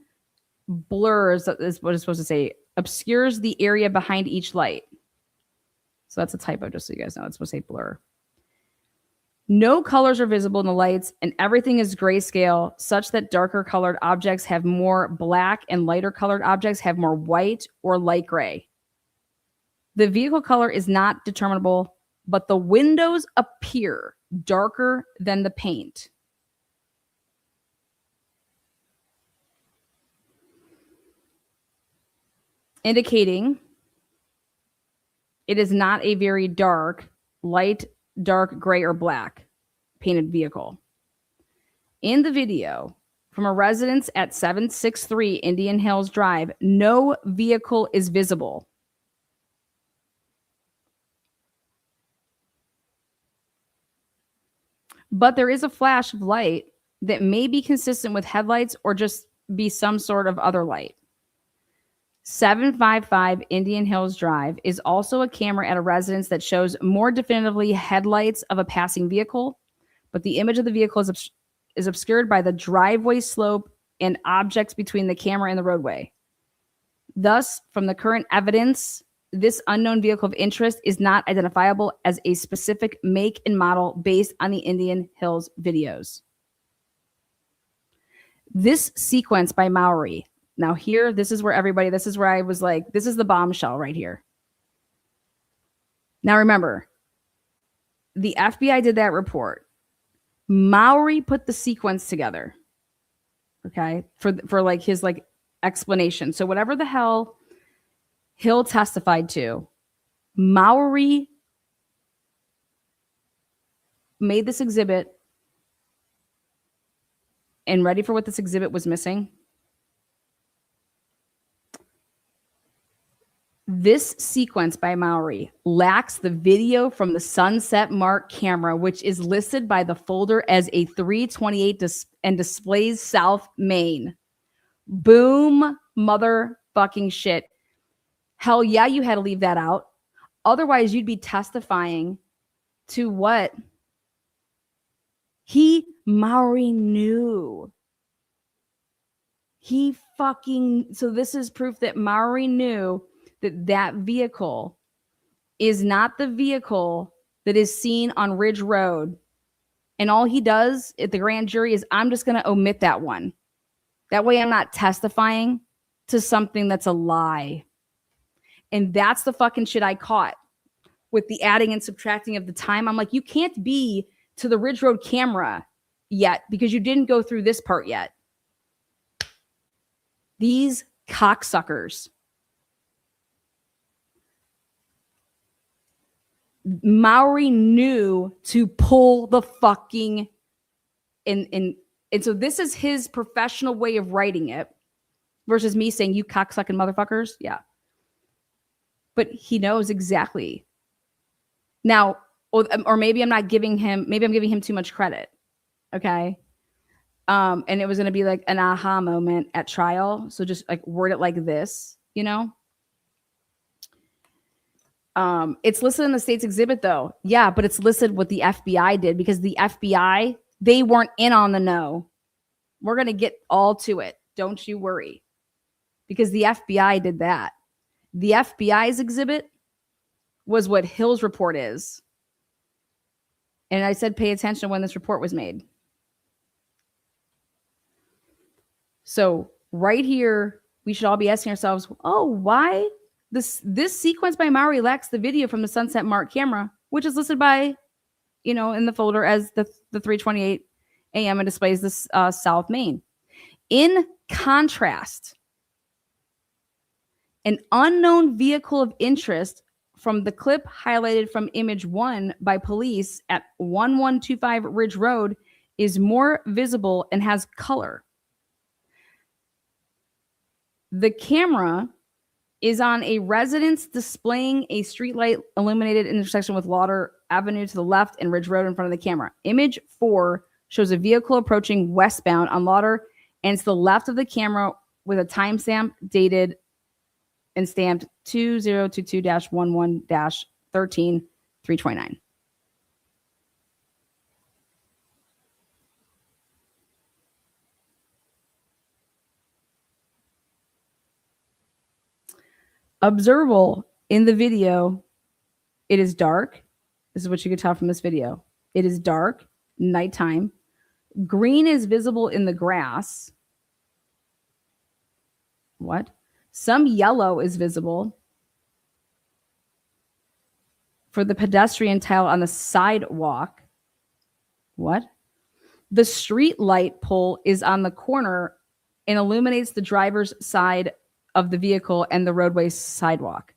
Speaker 1: blurs, is what it's supposed to say, obscures the area behind each light. So that's a typo, just so you guys know. It's supposed to say blur. No colors are visible in the lights, and everything is grayscale, such that darker colored objects have more black and lighter colored objects have more white or light gray. The vehicle color is not determinable, but the windows appear darker than the paint. Indicating it is not a very dark, light, dark gray or black painted vehicle. In the video from a residence at 763 Indian Hills Drive, no vehicle is visible. But there is a flash of light that may be consistent with headlights or just be some sort of other light. 755 Indian Hills Drive is also a camera at a residence that shows more definitively headlights of a passing vehicle, but the image of the vehicle is obscured by the driveway slope and objects between the camera and the roadway. Thus, from the current evidence, this unknown vehicle of interest is not identifiable as a specific make and model based on the Indian Hills videos. This sequence by Mowry. Now here, this is where I was like, this is the bombshell right here. Now remember, the FBI did that report. Mowry put the sequence together. Okay, for like his like explanation. So whatever the hell Hill testified to, Mowry made this exhibit and ready for what this exhibit was missing? This sequence by Mowry lacks the video from the Sunset Mark camera, which is listed by the folder as a 328 and displays South Main. Boom, motherfucking shit. Hell yeah, you had to leave that out. Otherwise, you'd be testifying to what? Mowry knew. So this is proof that Mowry knew that vehicle is not the vehicle that is seen on Ridge Road. And all he does at the grand jury is, I'm just going to omit that one. That way I'm not testifying to something that's a lie. And that's the fucking shit I caught with the adding and subtracting of the time. I'm like, you can't be to the Ridge Road camera yet because you didn't go through this part yet. These cocksuckers. Mowry knew to pull the fucking and so this is his professional way of writing it versus me saying, you cocksucking motherfuckers. Yeah. But he knows exactly. Now, or maybe I'm giving him too much credit. Okay. And it was going to be like an aha moment at trial. So just like word it like this, you know? It's listed in the state's exhibit though. Yeah, but it's listed what the FBI did because the FBI, they weren't in on the know. We're going to get all to it. Don't you worry. Because the FBI did that. The FBI's exhibit was what Hill's report is. And I said, pay attention when this report was made. So right here, we should all be asking ourselves, oh, why this sequence by Mowry lacks the video from the Sunset Mark camera, which is listed by, in the folder as the 3:28 a.m. and displays this South Main. In contrast, an unknown vehicle of interest from the clip highlighted from image 1 by police at 1125 Ridge Road is more visible and has color. The camera is on a residence displaying a streetlight illuminated intersection with Lauder Avenue to the left and Ridge Road in front of the camera. Image 4 shows a vehicle approaching westbound on Lauder and to the left of the camera with a timestamp dated and stamped 2022-11-13-329. Observable in the video, it is dark. This is what you can tell from this video. It is dark, nighttime. Green is visible in the grass. What? Some yellow is visible for the pedestrian tile on the sidewalk. What? The street light pole is on the corner and illuminates the driver's side of the vehicle and the roadway sidewalk.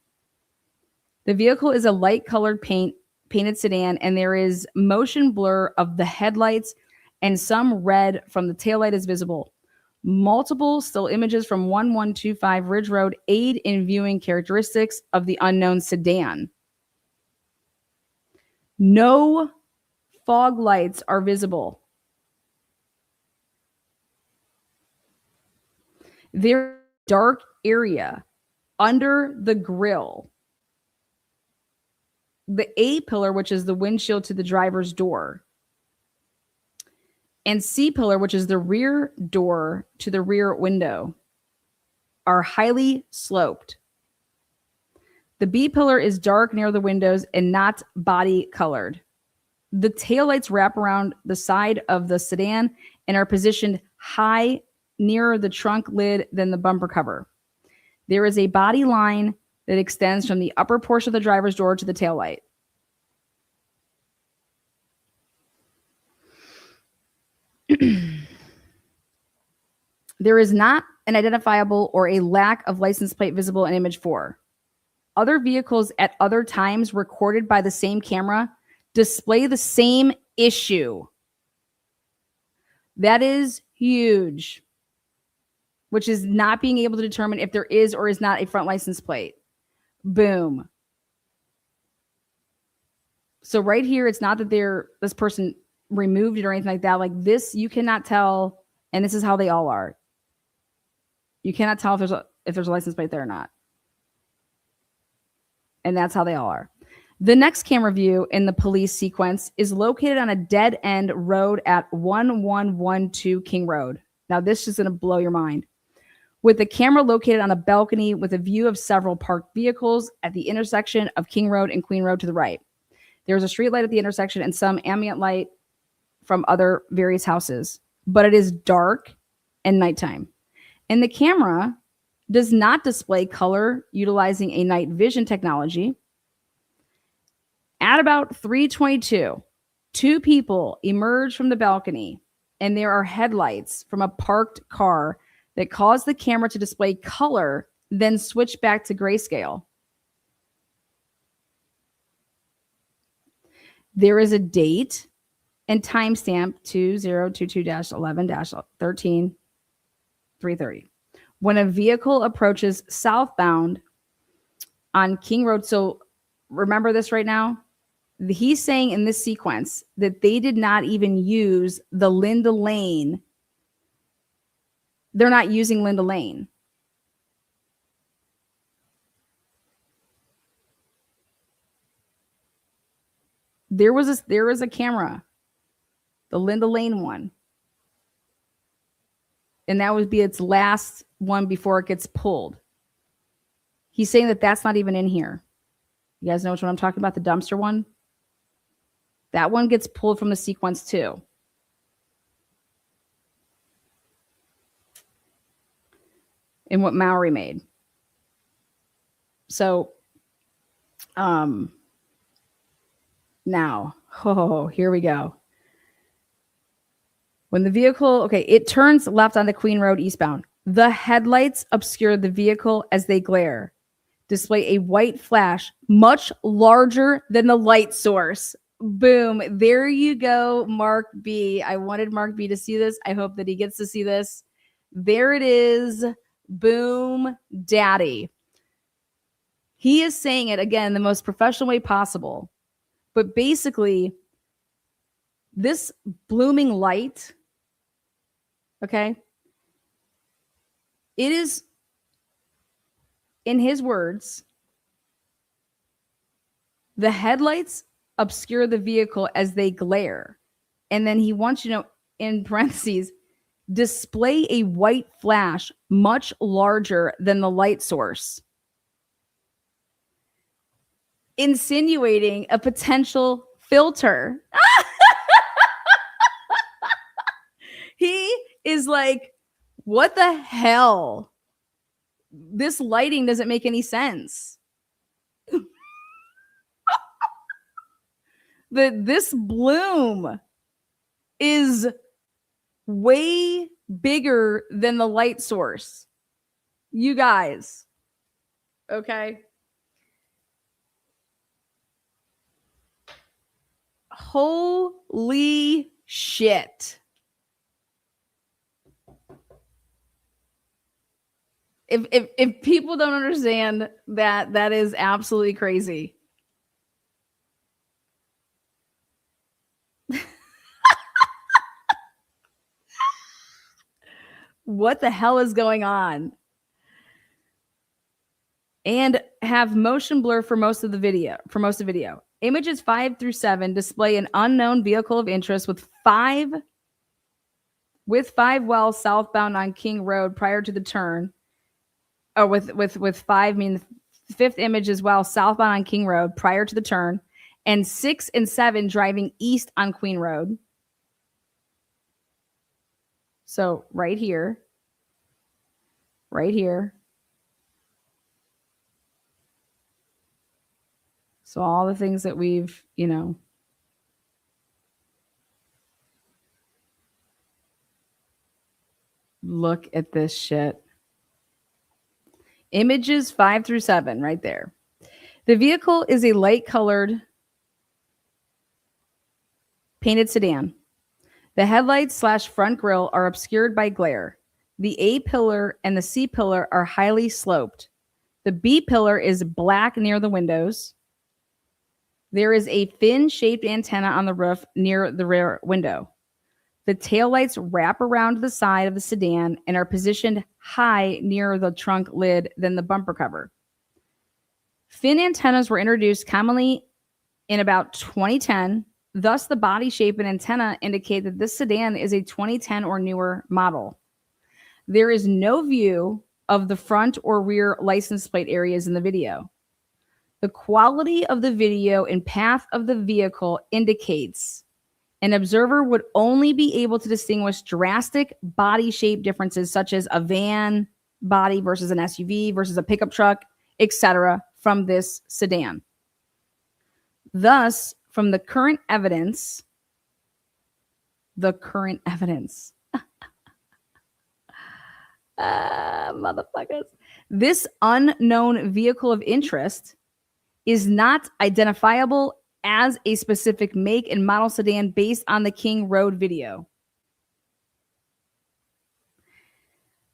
Speaker 1: The vehicle is a light-colored painted sedan, and there is motion blur of the headlights and some red from the taillight is visible. Multiple still images from 1125 Ridge Road aid in viewing characteristics of the unknown sedan. No fog lights are visible. There's a dark area under the grille. The A pillar, which is the windshield to the driver's door, and C pillar, which is the rear door to the rear window, are highly sloped. The B pillar is dark near the windows and not body colored. The taillights wrap around the side of the sedan and are positioned high nearer the trunk lid than the bumper cover. There is a body line that extends from the upper portion of the driver's door to the taillight. There is not an identifiable or a lack of license plate visible in image 4. Other vehicles at other times recorded by the same camera display the same issue. That is huge, which is not being able to determine if there is or is not a front license plate. Boom. So right here, it's not that this person removed it or anything like that. Like this, you cannot tell, and this is how they all are. You cannot tell if there's a license plate there or not. And that's how they all are. The next camera view in the police sequence is located on a dead-end road at 1112 King Road. Now, this is going to blow your mind. With the camera located on a balcony with a view of several parked vehicles at the intersection of King Road and Queen Road to the right. There's a street light at the intersection and some ambient light from other various houses, but it is dark and nighttime. And the camera does not display color utilizing a night vision technology. At about 3:22, two people emerge from the balcony, and there are headlights from a parked car that cause the camera to display color, then switch back to grayscale. There is a date and timestamp 2022-11-13-330 when a vehicle approaches southbound on King Road. So remember this right now. He's saying in this sequence that they did not even use the Linda Lane. They're not using Linda Lane. There was a camera, the Linda Lane one. And that would be its last one before it gets pulled. He's saying that that's not even in here. You guys know which one I'm talking about? The dumpster one? That one gets pulled from the sequence too. And what Maury made. So, now, here we go. When the vehicle, it turns left onto Queen Road eastbound. The headlights obscure the vehicle as they glare, display a white flash much larger than the light source. Boom. There you go, Mark B. I wanted Mark B to see this. I hope that he gets to see this. There it is. Boom, daddy. He is saying it, again, the most professional way possible. But basically, this blooming light, it is, in his words, the headlights obscure the vehicle as they glare. And then he wants you to know, in parentheses, display a white flash much larger than the light source, insinuating a potential filter. He is like, what the hell? This lighting doesn't make any sense. This bloom is way bigger than the light source. You guys. Okay. Holy shit. If people don't understand that, that is absolutely crazy. What the hell is going on? And have motion blur for most of the video. Images 5 through 7 display an unknown vehicle of interest with five wells southbound on King Road prior to the turn. Or with five, meaning the fifth image as well, southbound on King Road prior to the turn, and 6 and 7 driving east on Queen Road. So right here. So all the things that we've, look at this shit. Images 5 through 7 right there. The vehicle is a light colored Painted sedan. The headlights / front grille are obscured by glare. The A pillar and the C pillar are highly sloped. The B pillar is black near the windows. There is a fin-shaped antenna on the roof near the rear window. The taillights wrap around the side of the sedan and are positioned high near the trunk lid than the bumper cover. Fin antennas were introduced commonly in about 2010. Thus, the body shape and antenna indicate that this sedan is a 2010 or newer model. There is no view of the front or rear license plate areas in the video. The quality of the video and path of the vehicle indicates an observer would only be able to distinguish drastic body shape differences, such as a van body versus an SUV versus a pickup truck, etc., from this sedan. Thus, from the current evidence, motherfuckers, this unknown vehicle of interest is not identifiable as a specific make and model sedan based on the King Road video.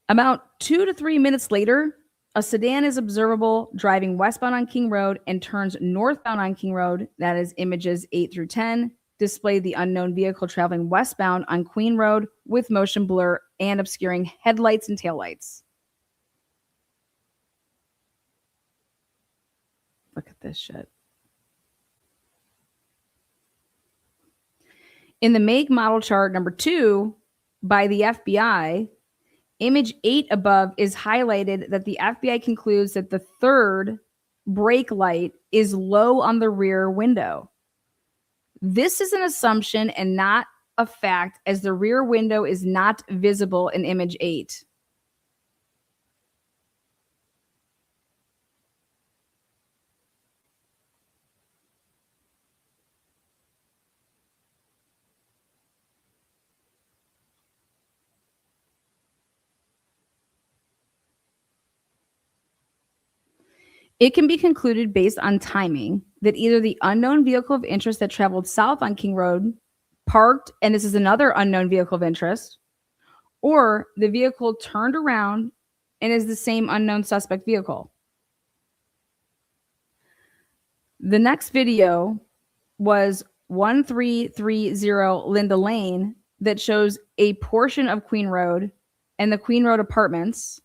Speaker 1: About 2 to 3 minutes later, a sedan is observable driving westbound on King Road and turns northbound on King Road. That is images 8 through 10. Display the unknown vehicle traveling westbound on Queen Road with motion blur and obscuring headlights and taillights. Look at this shit. In the make model chart number 2 by the FBI, image 8 above is highlighted that the FBI concludes that the third brake light is low on the rear window. This is an assumption and not a fact, as the rear window is not visible in image 8. It can be concluded based on timing that either the unknown vehicle of interest that traveled south on King Road parked, and this is another unknown vehicle of interest, or the vehicle turned around and is the same unknown suspect vehicle. The next video was 1330 Linda Lane that shows a portion of Queen Road and the Queen Road apartments.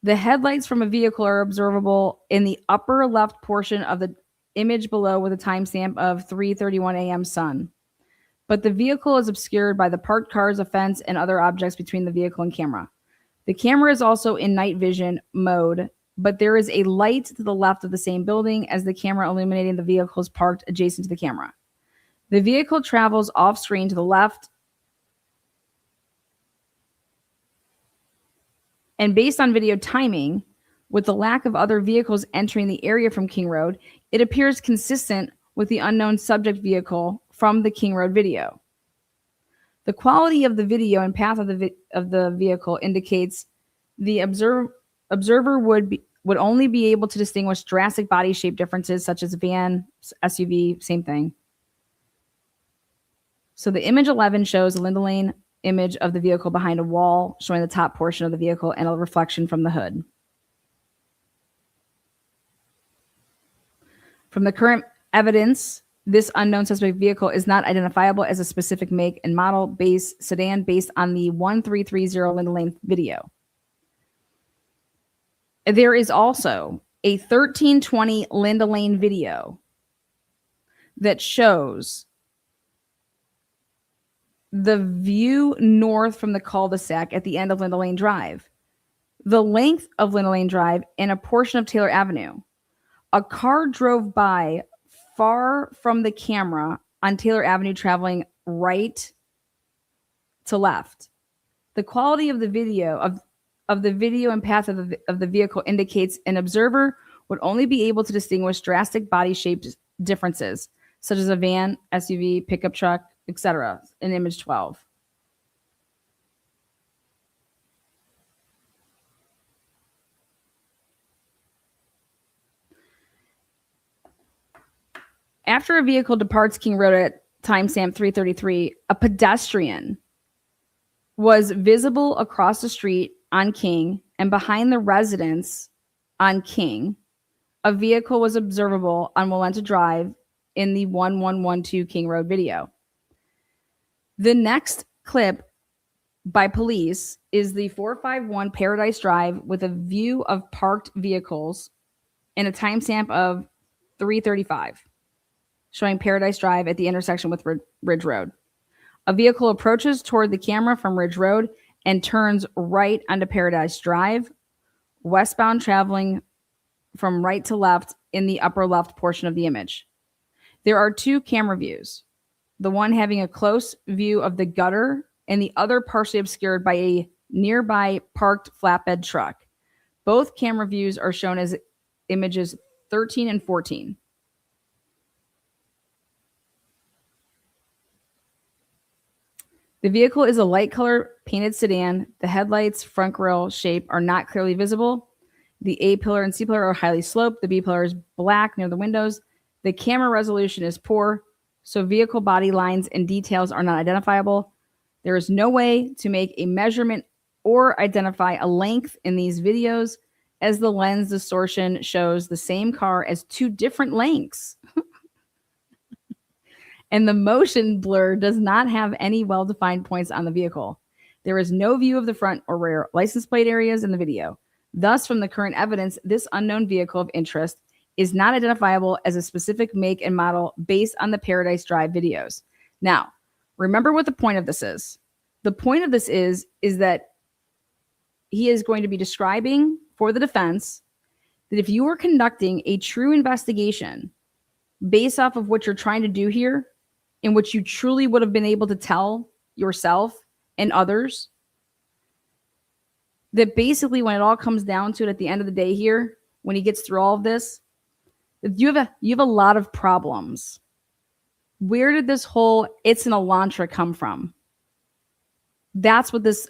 Speaker 1: The headlights from a vehicle are observable in the upper left portion of the image below with a timestamp of 3:31 a.m. sun. But the vehicle is obscured by the parked cars, a fence, and other objects between the vehicle and camera. The camera is also in night vision mode, but there is a light to the left of the same building as the camera illuminating the vehicles parked adjacent to the camera. The vehicle travels off screen to the left, and based on video timing, with the lack of other vehicles entering the area from King Road, it appears consistent with the unknown subject vehicle from the King Road video. The quality of the video and path of the vehicle indicates the observer would only be able to distinguish drastic body shape differences, such as a van, SUV, same thing. So the image 11 shows a Linda Lane image of the vehicle behind a wall, showing the top portion of the vehicle and a reflection from the hood. From the current evidence, this unknown suspect vehicle is not identifiable as a specific make and model base sedan based on the 1330 Linda Lane video. There is also a 1320 Linda Lane video that shows the view north from the cul-de-sac at the end of Linda Lane Drive, the length of Linda Lane Drive, and a portion of Taylor Avenue. A car drove by far from the camera on Taylor Avenue, traveling right to left. The quality of the video of the video and path of the vehicle indicates an observer would only be able to distinguish drastic body shape differences, such as a van, SUV, pickup truck, etc. in image 12. After a vehicle departs King Road at timestamp 333, a pedestrian was visible across the street on King, and behind the residence on King, a vehicle was observable on Walenta Drive in the 1112 King Road video. The next clip by police is the 451 Paradise Drive with a view of parked vehicles and a timestamp of 335, showing Paradise Drive at the intersection with Ridge Road. A vehicle approaches toward the camera from Ridge Road and turns right onto Paradise Drive, westbound, traveling from right to left in the upper left portion of the image. There are two camera views, the one having a close view of the gutter and the other partially obscured by a nearby parked flatbed truck. Both camera views are shown as images 13 and 14. The vehicle is a light color painted sedan. The headlights, front grille shape are not clearly visible. The A pillar and C pillar are highly sloped. The B pillar is black near the windows. The camera resolution is poor, so vehicle body lines and details are not identifiable. There is no way to make a measurement or identify a length in these videos, as the lens distortion shows the same car as two different lengths. And the motion blur does not have any well-defined points on the vehicle. There is no view of the front or rear license plate areas in the video. Thus, from the current evidence, this unknown vehicle of interest is not identifiable as a specific make and model based on the Paradise Drive videos. Now, remember what the point of this is. The point of this is that he is going to be describing for the defense that if you were conducting a true investigation based off of what you're trying to do here, in which you truly would have been able to tell yourself and others, that basically when it all comes down to it at the end of the day here, when he gets through all of this, you have a lot of problems. Where did this whole "it's an Elantra" come from? That's what this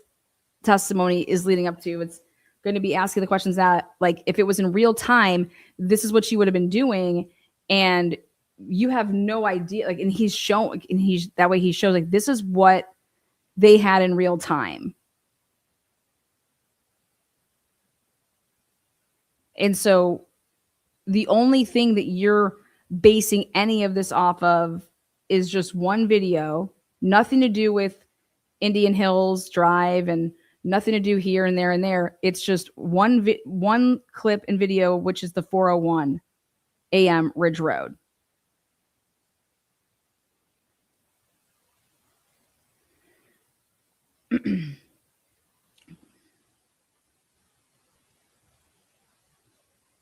Speaker 1: testimony is leading up to. It's going to be asking the questions that, like, if it was in real time, this is what she would have been doing, and you have no idea. Like, and he's shown, and he's that way he shows like this is what they had in real time. And so the only thing that you're basing any of this off of is just one video, nothing to do with Indian Hills Drive and nothing to do here and there and there. It's just one clip and video, which is the 401 AM Ridge Road.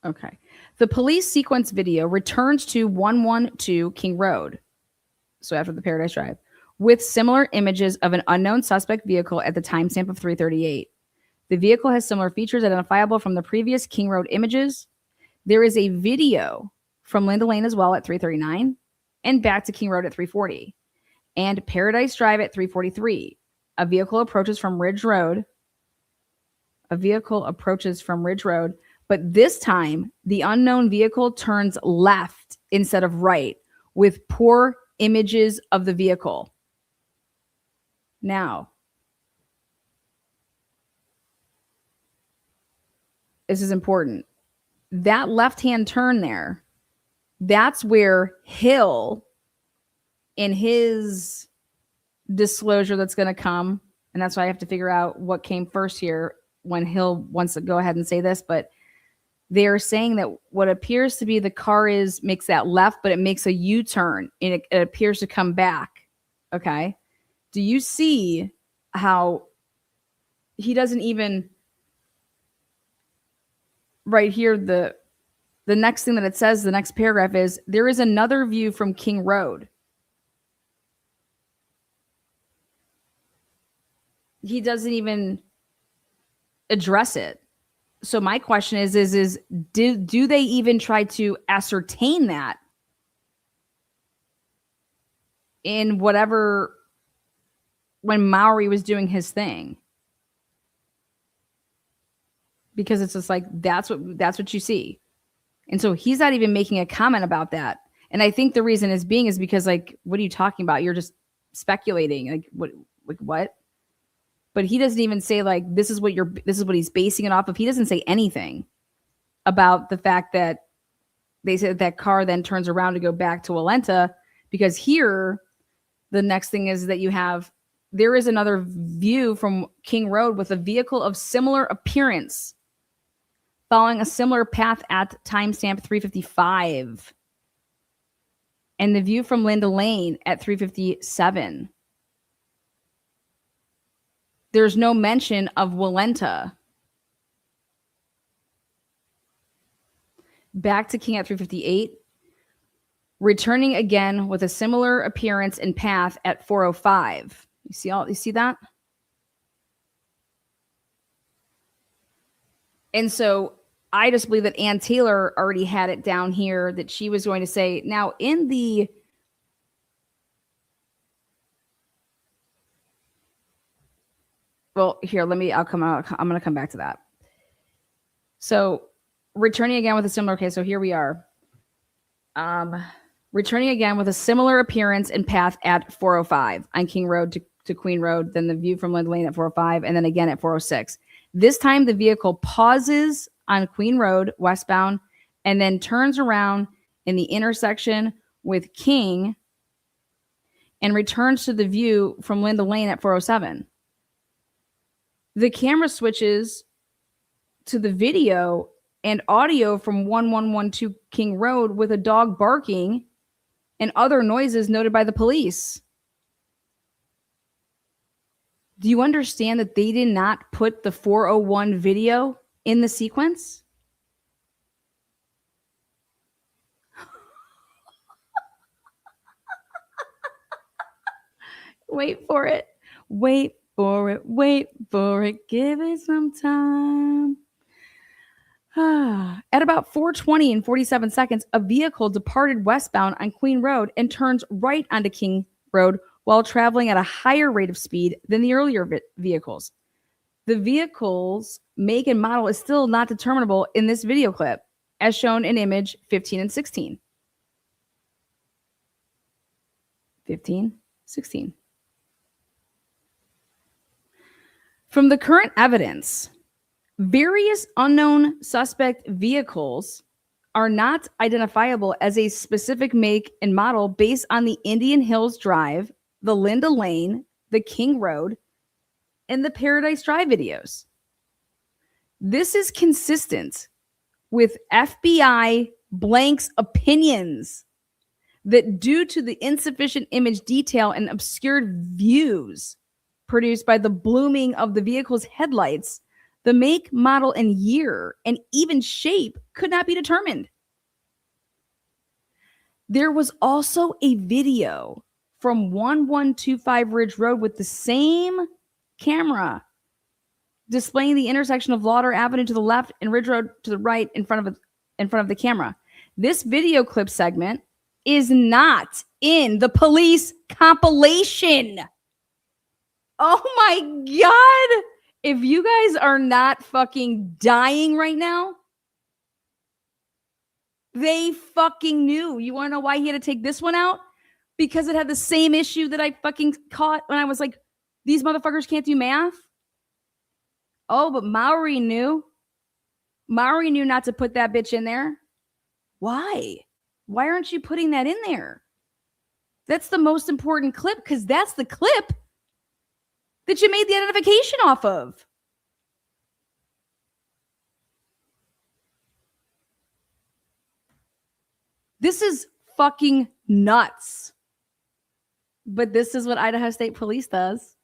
Speaker 1: Okay. The police sequence video returns to 112 King Road, so after the Paradise Drive, with similar images of an unknown suspect vehicle at the timestamp of 338. The vehicle has similar features identifiable from the previous King Road images. There is a video from Linda Lane as well at 339 and back to King Road at 340 and Paradise Drive at 343. A vehicle approaches from Ridge Road. But this time, the unknown vehicle turns left instead of right with poor images of the vehicle. Now, this is important. That left-hand turn there, that's where Hill, in his disclosure that's going to come, and that's why I have to figure out what came first here when Hill wants to go ahead and say this, but they're saying that what appears to be the car makes that left, but it makes a U-turn and it appears to come back. Okay. Do you see how he doesn't even right here, the next thing that it says, the next paragraph is, there is another view from King Road. He doesn't even address it. So my question is do they even try to ascertain that in whatever, when Maury was doing his thing? Because it's just like, that's what you see. And so he's not even making a comment about that. And I think the reason is because like, what are you talking about? You're just speculating. Like what? But he doesn't even say like, this is what he's basing it off of. He doesn't say anything about the fact that they said that car then turns around to go back to Walenta, because here, the next thing is that there is another view from King Road with a vehicle of similar appearance following a similar path at timestamp 355. And the view from Linda Lane at 357. There's no mention of Walenta. Back to King at 358. Returning again with a similar appearance and path at 405. You see that? And so I just believe that Ann Taylor already had it down here that she was going to say, now in the well, here, I'm going to come back to that. So returning again with a similar, okay, so here we are. Returning again with a similar appearance and path at 405 on King Road to Queen Road, then the view from Linda Lane at 405, and then again at 406. This time the vehicle pauses on Queen Road westbound and then turns around in the intersection with King and returns to the view from Linda Lane at 407. The camera switches to the video and audio from 1112 King Road with a dog barking and other noises noted by the police. Do you understand that they did not put the 401 video in the sequence? Wait for it. Wait for it. Wait for it. Give it some time. At about 4:20 and 47 seconds, a vehicle departed westbound on Queen Road and turns right onto King Road while traveling at a higher rate of speed than the earlier vehicles. The vehicle's make and model is still not determinable in this video clip, as shown in image 15 and 16. 15, 16. From the current evidence, various unknown suspect vehicles are not identifiable as a specific make and model based on the Indian Hills Drive, the Linda Lane, the King Road, and the Paradise Drive videos. This is consistent with FBI Blank's opinions that due to the insufficient image detail and obscured views produced by the blooming of the vehicle's headlights, the make, model, and year, and even shape could not be determined. There was also a video from 1125 Ridge Road with the same camera displaying the intersection of Lauder Avenue to the left and Ridge Road to the right in front of the camera. This video clip segment is not in the police compilation. Oh my God. If you guys are not fucking dying right now, they fucking knew. You want to know why he had to take this one out? Because it had the same issue that I fucking caught when I was like, these motherfuckers can't do math. Oh, but Maury knew. Maury knew not to put that bitch in there. Why? Why aren't you putting that in there? That's the most important clip, because that's the clip that you made the identification off of. This is fucking nuts. But this is what Idaho State Police does.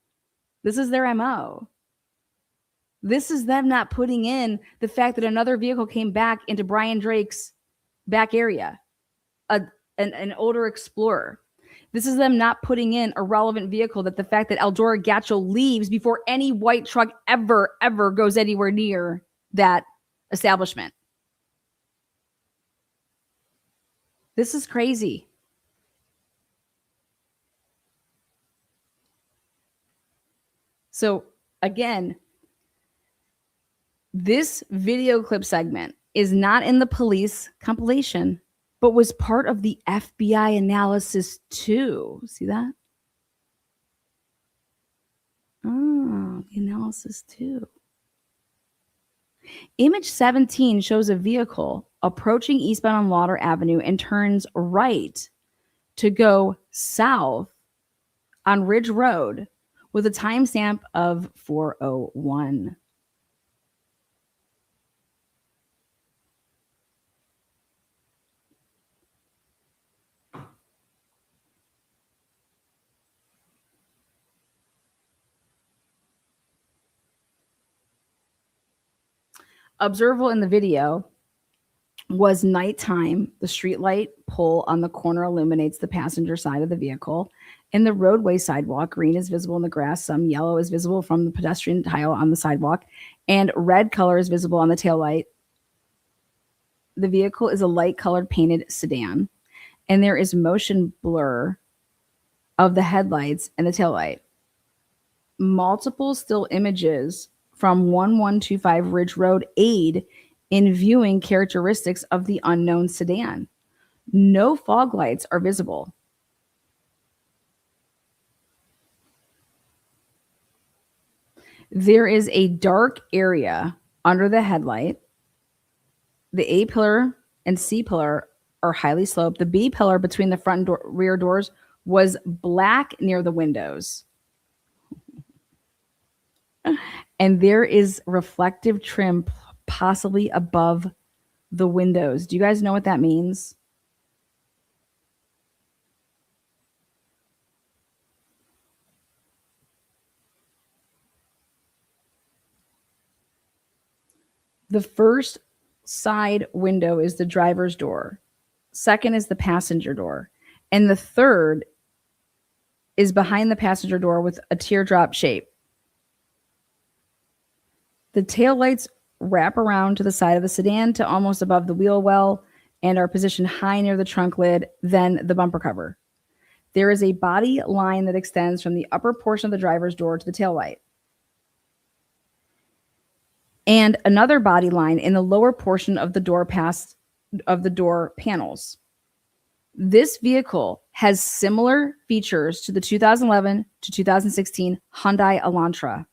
Speaker 1: This is their MO. This is them not putting in the fact that another vehicle came back into Brian Drake's back area, an older Explorer. This is them not putting in a relevant vehicle, that the fact that Eldora Gacho leaves before any white truck ever goes anywhere near that establishment. This is crazy. So again, this video clip segment is not in the police compilation. but was part of the FBI analysis too. See that? Oh, the analysis too. Image 17 shows a vehicle approaching eastbound on Lauder Avenue and turns right to go south on Ridge Road with a timestamp of 4:01. Observable in the video was nighttime. The streetlight pole on the corner illuminates the passenger side of the vehicle. In the roadway sidewalk, green is visible in the grass. Some yellow is visible from the pedestrian tile on the sidewalk, and red color is visible on the taillight. The vehicle is a light-colored painted sedan, and there is motion blur of the headlights and the taillight. Multiple still images from 1125 Ridge Road aid in viewing characteristics of the unknown sedan. No fog lights are visible. There is a dark area under the headlight. The A pillar and C pillar are highly sloped. The B pillar between the front and rear doors was black near the windows. And there is reflective trim possibly above the windows. Do you guys know what that means? The first side window is the driver's door. Second is the passenger door. And the third is behind the passenger door with a teardrop shape. The taillights wrap around to the side of the sedan to almost above the wheel well and are positioned high near the trunk lid, then the bumper cover. There is a body line that extends from the upper portion of the driver's door to the taillight, and another body line in the lower portion of the door panels. This vehicle has similar features to the 2011 to 2016 Hyundai Elantra.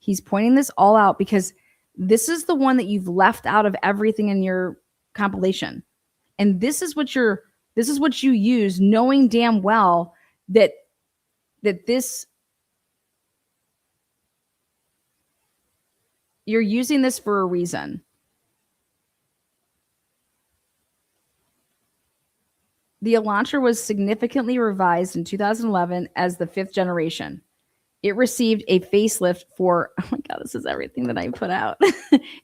Speaker 1: He's pointing this all out because this is the one that you've left out of everything in your compilation. And this is what you use, knowing damn well that this, you're using this for a reason. The Elantra was significantly revised in 2011 as the 5th generation. It received a facelift for, oh my God, this is everything that I put out.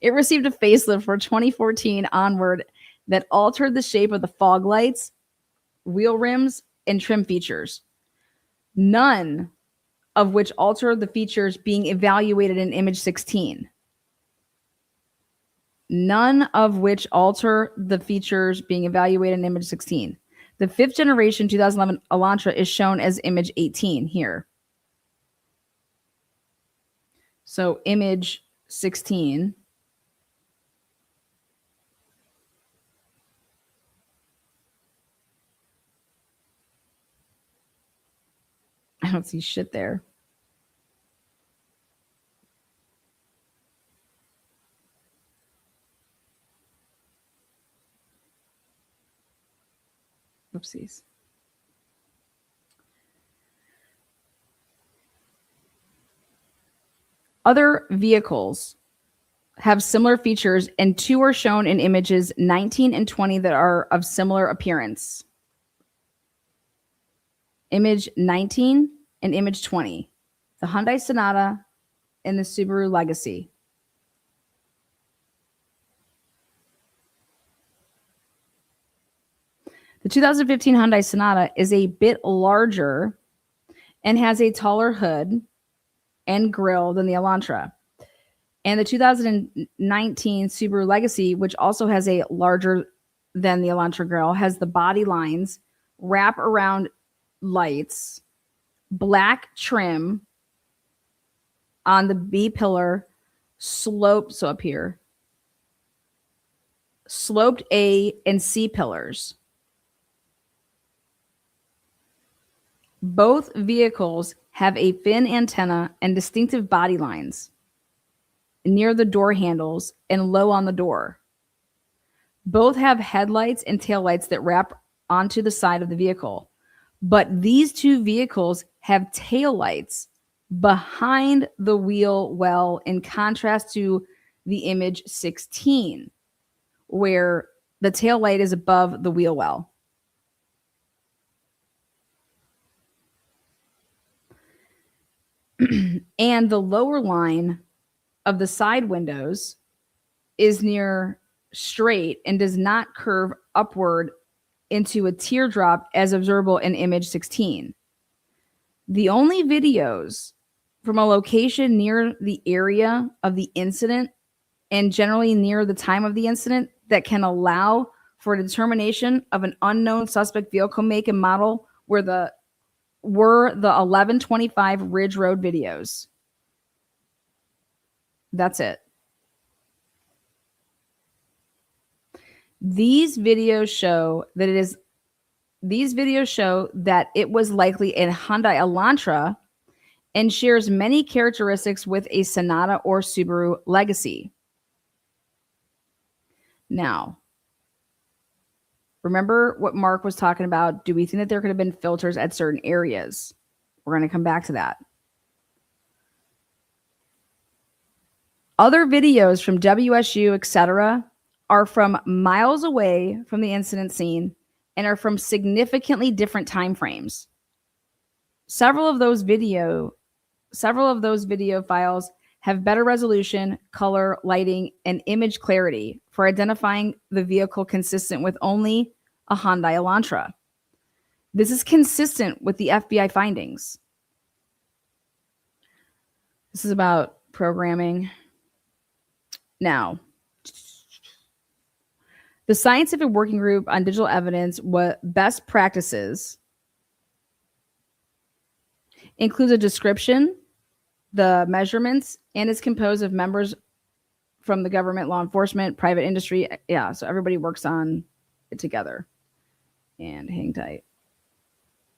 Speaker 1: It received a facelift for 2014 onward that altered the shape of the fog lights, wheel rims, and trim features. None of which altered the features being evaluated in image 16. None of which alter the features being evaluated in image 16. The 5th generation 2011 Elantra is shown as image 18 here. So image 16. I don't see shit there. Oopsies. Other vehicles have similar features, and 2 are shown in images 19 and 20 that are of similar appearance. Image 19 and image 20. The Hyundai Sonata and the Subaru Legacy. The 2015 Hyundai Sonata is a bit larger and has a taller hood and grille than the Elantra. And the 2019 Subaru Legacy, which also has a larger than the Elantra grille, has the body lines, wrap around lights, black trim on the B pillar, slope, so up here, sloped A and C pillars. Both vehicles have a fin antenna and distinctive body lines near the door handles and low on the door. Both have headlights and taillights that wrap onto the side of the vehicle. But these two vehicles have taillights behind the wheel well, in contrast to the image 16, where the taillight is above the wheel well. And the lower line of the side windows is near straight and does not curve upward into a teardrop as observable in image 16. The only videos from a location near the area of the incident and generally near the time of the incident that can allow for a determination of an unknown suspect vehicle make and model were the 1125 Ridge Road videos. That's it. These videos show that it was likely a Hyundai Elantra and shares many characteristics with a Sonata or Subaru Legacy. Now, remember what Mark was talking about? Do we think that there could have been filters at certain areas? We're going to come back to that. Other videos from WSU, etc., are from miles away from the incident scene and are from significantly different time frames. Several of those video files have better resolution, color, lighting, and image clarity for identifying the vehicle consistent with only a Hyundai Elantra. This is consistent with the FBI findings. This is about programming. Now, the Scientific Working Group on Digital Evidence, what best practices includes a description, the measurements, and is composed of members from the government, law enforcement, private industry. Yeah, so everybody works on it together. And hang tight.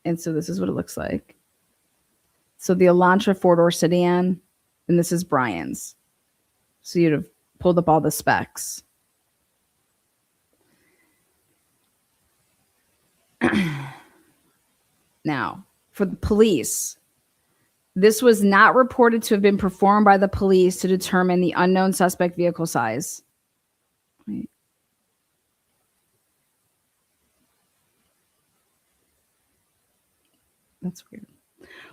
Speaker 1: And so this is what it looks like. So the Elantra four-door sedan, and this is Brian's. So you'd have pulled up all the specs. Now, for the police, this was not reported to have been performed by the police to determine the unknown suspect vehicle size. Wait. That's weird.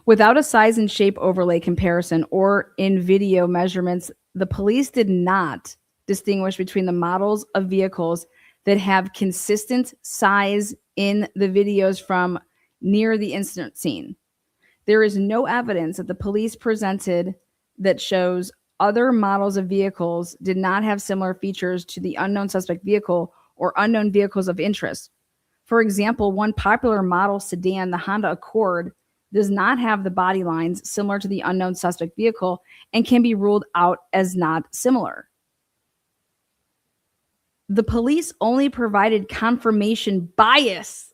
Speaker 1: Without a size and shape overlay comparison or in video measurements, the police did not distinguish between the models of vehicles that have consistent size in the videos from near the incident scene. There is no evidence that the police presented that shows other models of vehicles did not have similar features to the unknown suspect vehicle or unknown vehicles of interest. For example, one popular model sedan, the Honda Accord, does not have the body lines similar to the unknown suspect vehicle and can be ruled out as not similar. The police only provided confirmation bias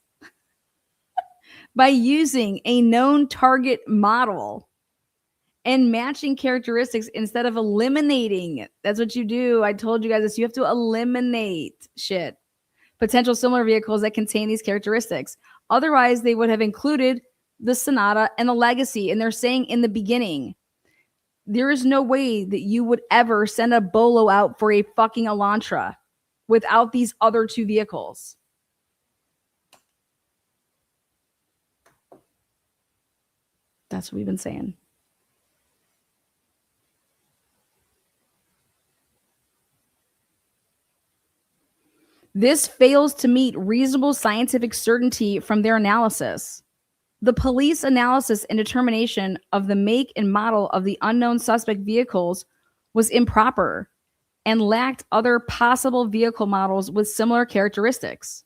Speaker 1: by using a known target model and matching characteristics instead of eliminating it. That's what you do. I told you guys this. You have to eliminate shit. Potential similar vehicles that contain these characteristics. Otherwise, they would have included the Sonata and the Legacy. And they're saying in the beginning, there is no way that you would ever send a bolo out for a fucking Elantra without these other two vehicles. That's what we've been saying. This fails to meet reasonable scientific certainty from their analysis. The police analysis and determination of the make and model of the unknown suspect vehicles was improper and lacked other possible vehicle models with similar characteristics.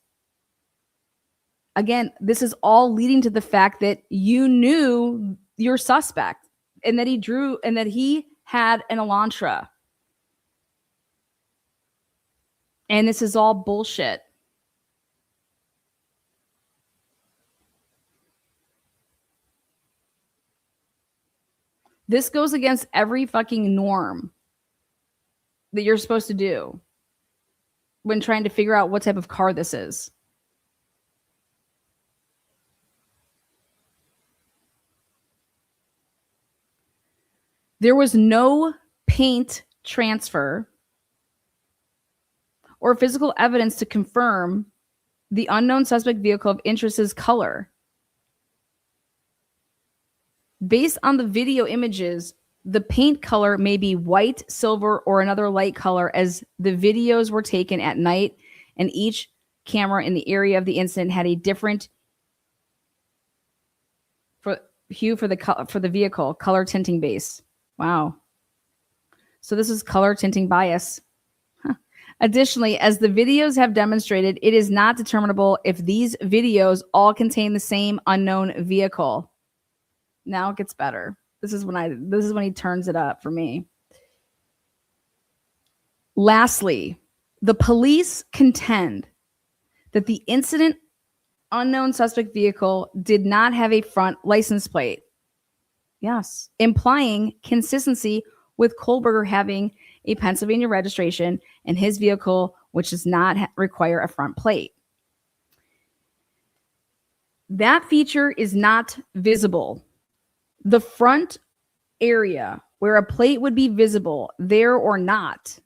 Speaker 1: Again, this is all leading to the fact that you knew your suspect and that he had an Elantra. And this is all bullshit. This goes against every fucking norm that you're supposed to do when trying to figure out what type of car this is. There was no paint transfer or physical evidence to confirm the unknown suspect vehicle of interest's color. Based on the video images, the paint color may be white, silver, or another light color, as the videos were taken at night and each camera in the area of the incident had a different hue for the vehicle, color tinting base. Wow. So this is color tinting bias. Huh. Additionally, as the videos have demonstrated, it is not determinable if these videos all contain the same unknown vehicle. Now it gets better. This is when he turns it up for me. Lastly, the police contend that the incident unknown suspect vehicle did not have a front license plate. Yes, implying consistency with Kohlberger having a Pennsylvania registration and his vehicle, which does not require a front plate. That feature is not visible. The front area where a plate would be visible, there or not,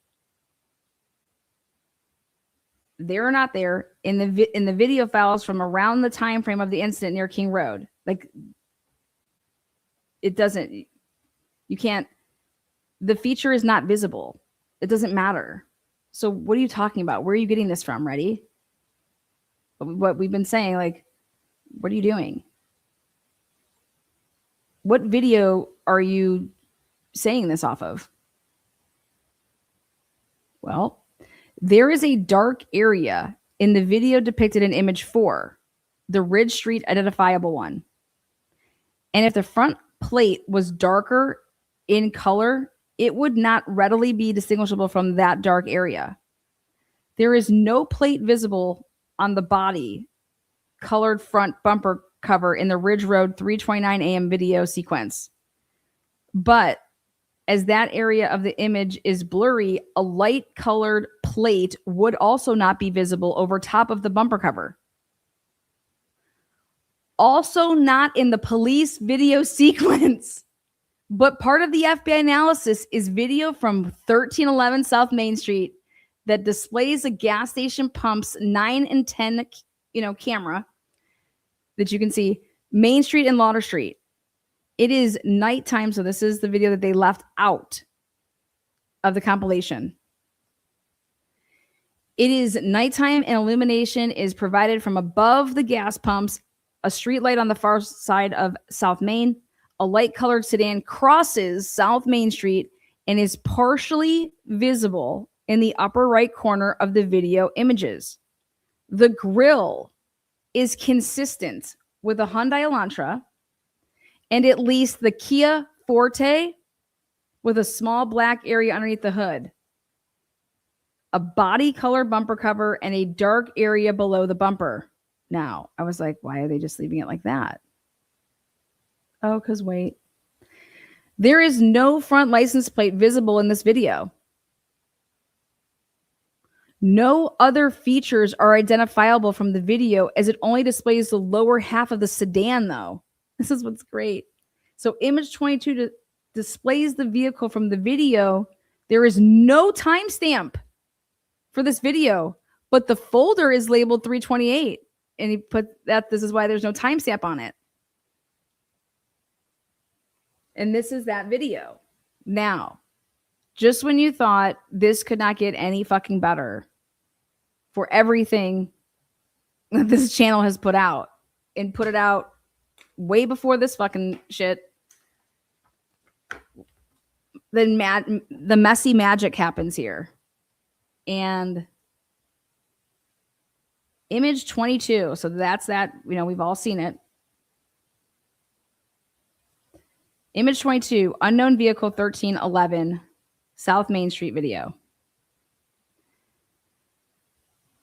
Speaker 1: there or not there, in the video files from around the time frame of the incident near King Road. Like, it doesn't, you can't, the feature is not visible. It doesn't matter. So what are you talking about? Where are you getting this from? Ready? What we've been saying, like, what are you doing? What video are you saying this off of? Well, there is a dark area in the video depicted in image 4, the Ridge Street identifiable one. And if the front plate was darker in color, it would not readily be distinguishable from that dark area. There is no plate visible on the body colored front bumper cover in the Ridge Road 3:29 a.m. video sequence. But as that area of the image is blurry, a light colored plate would also not be visible over top of the bumper cover. Also not in the police video sequence, but part of the FBI analysis is video from 1311 South Main Street that displays a gas station pump's 9 and 10, camera that you can see Main Street and Lauder Street. It is nighttime, so this is the video that they left out of the compilation. It is nighttime and illumination is provided from above the gas pumps, a street light on the far side of South Main. A light-colored sedan crosses South Main Street and is partially visible in the upper right corner of the video images. The grille is consistent with a Hyundai Elantra and at least the Kia Forte with a small black area underneath the hood, a body color bumper cover, and a dark area below the bumper. Now, I was like, why are they just leaving it like that? Oh, because wait. There is no front license plate visible in this video. No other features are identifiable from the video as it only displays the lower half of the sedan, though. This is what's great. So image 22 displays the vehicle from the video. There is no timestamp for this video, but the folder is labeled 328. And he put that, this is why there's no timestamp on it. And this is that video. Now, just when you thought this could not get any fucking better for everything that this channel has put out, and put it out way before this fucking shit, then the messy magic happens here. And image 22, so that's that, we've all seen it. Image 22, unknown vehicle 1311, South Main Street video.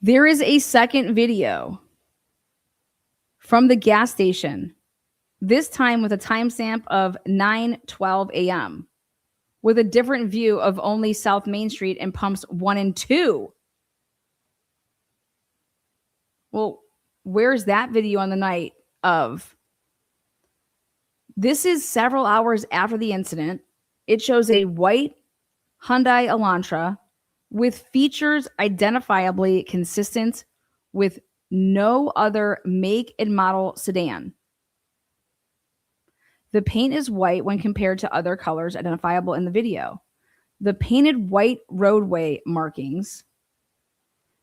Speaker 1: There is a second video from the gas station, this time with a timestamp of 9:12 a.m., with a different view of only South Main Street and pumps 1 and 2. Well, where's that video on the night of? This is several hours after the incident. It shows a white Hyundai Elantra with features identifiably consistent with no other make and model sedan. The paint is white when compared to other colors identifiable in the video. The painted white roadway markings.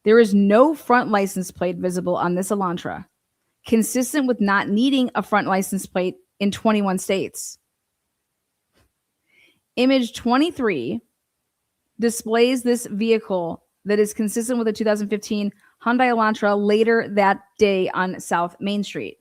Speaker 1: There is no front license plate visible on this Elantra, consistent with not needing a front license plate in 21 states. Image 23 displays this vehicle that is consistent with a 2015 Hyundai Elantra later that day on South Main Street.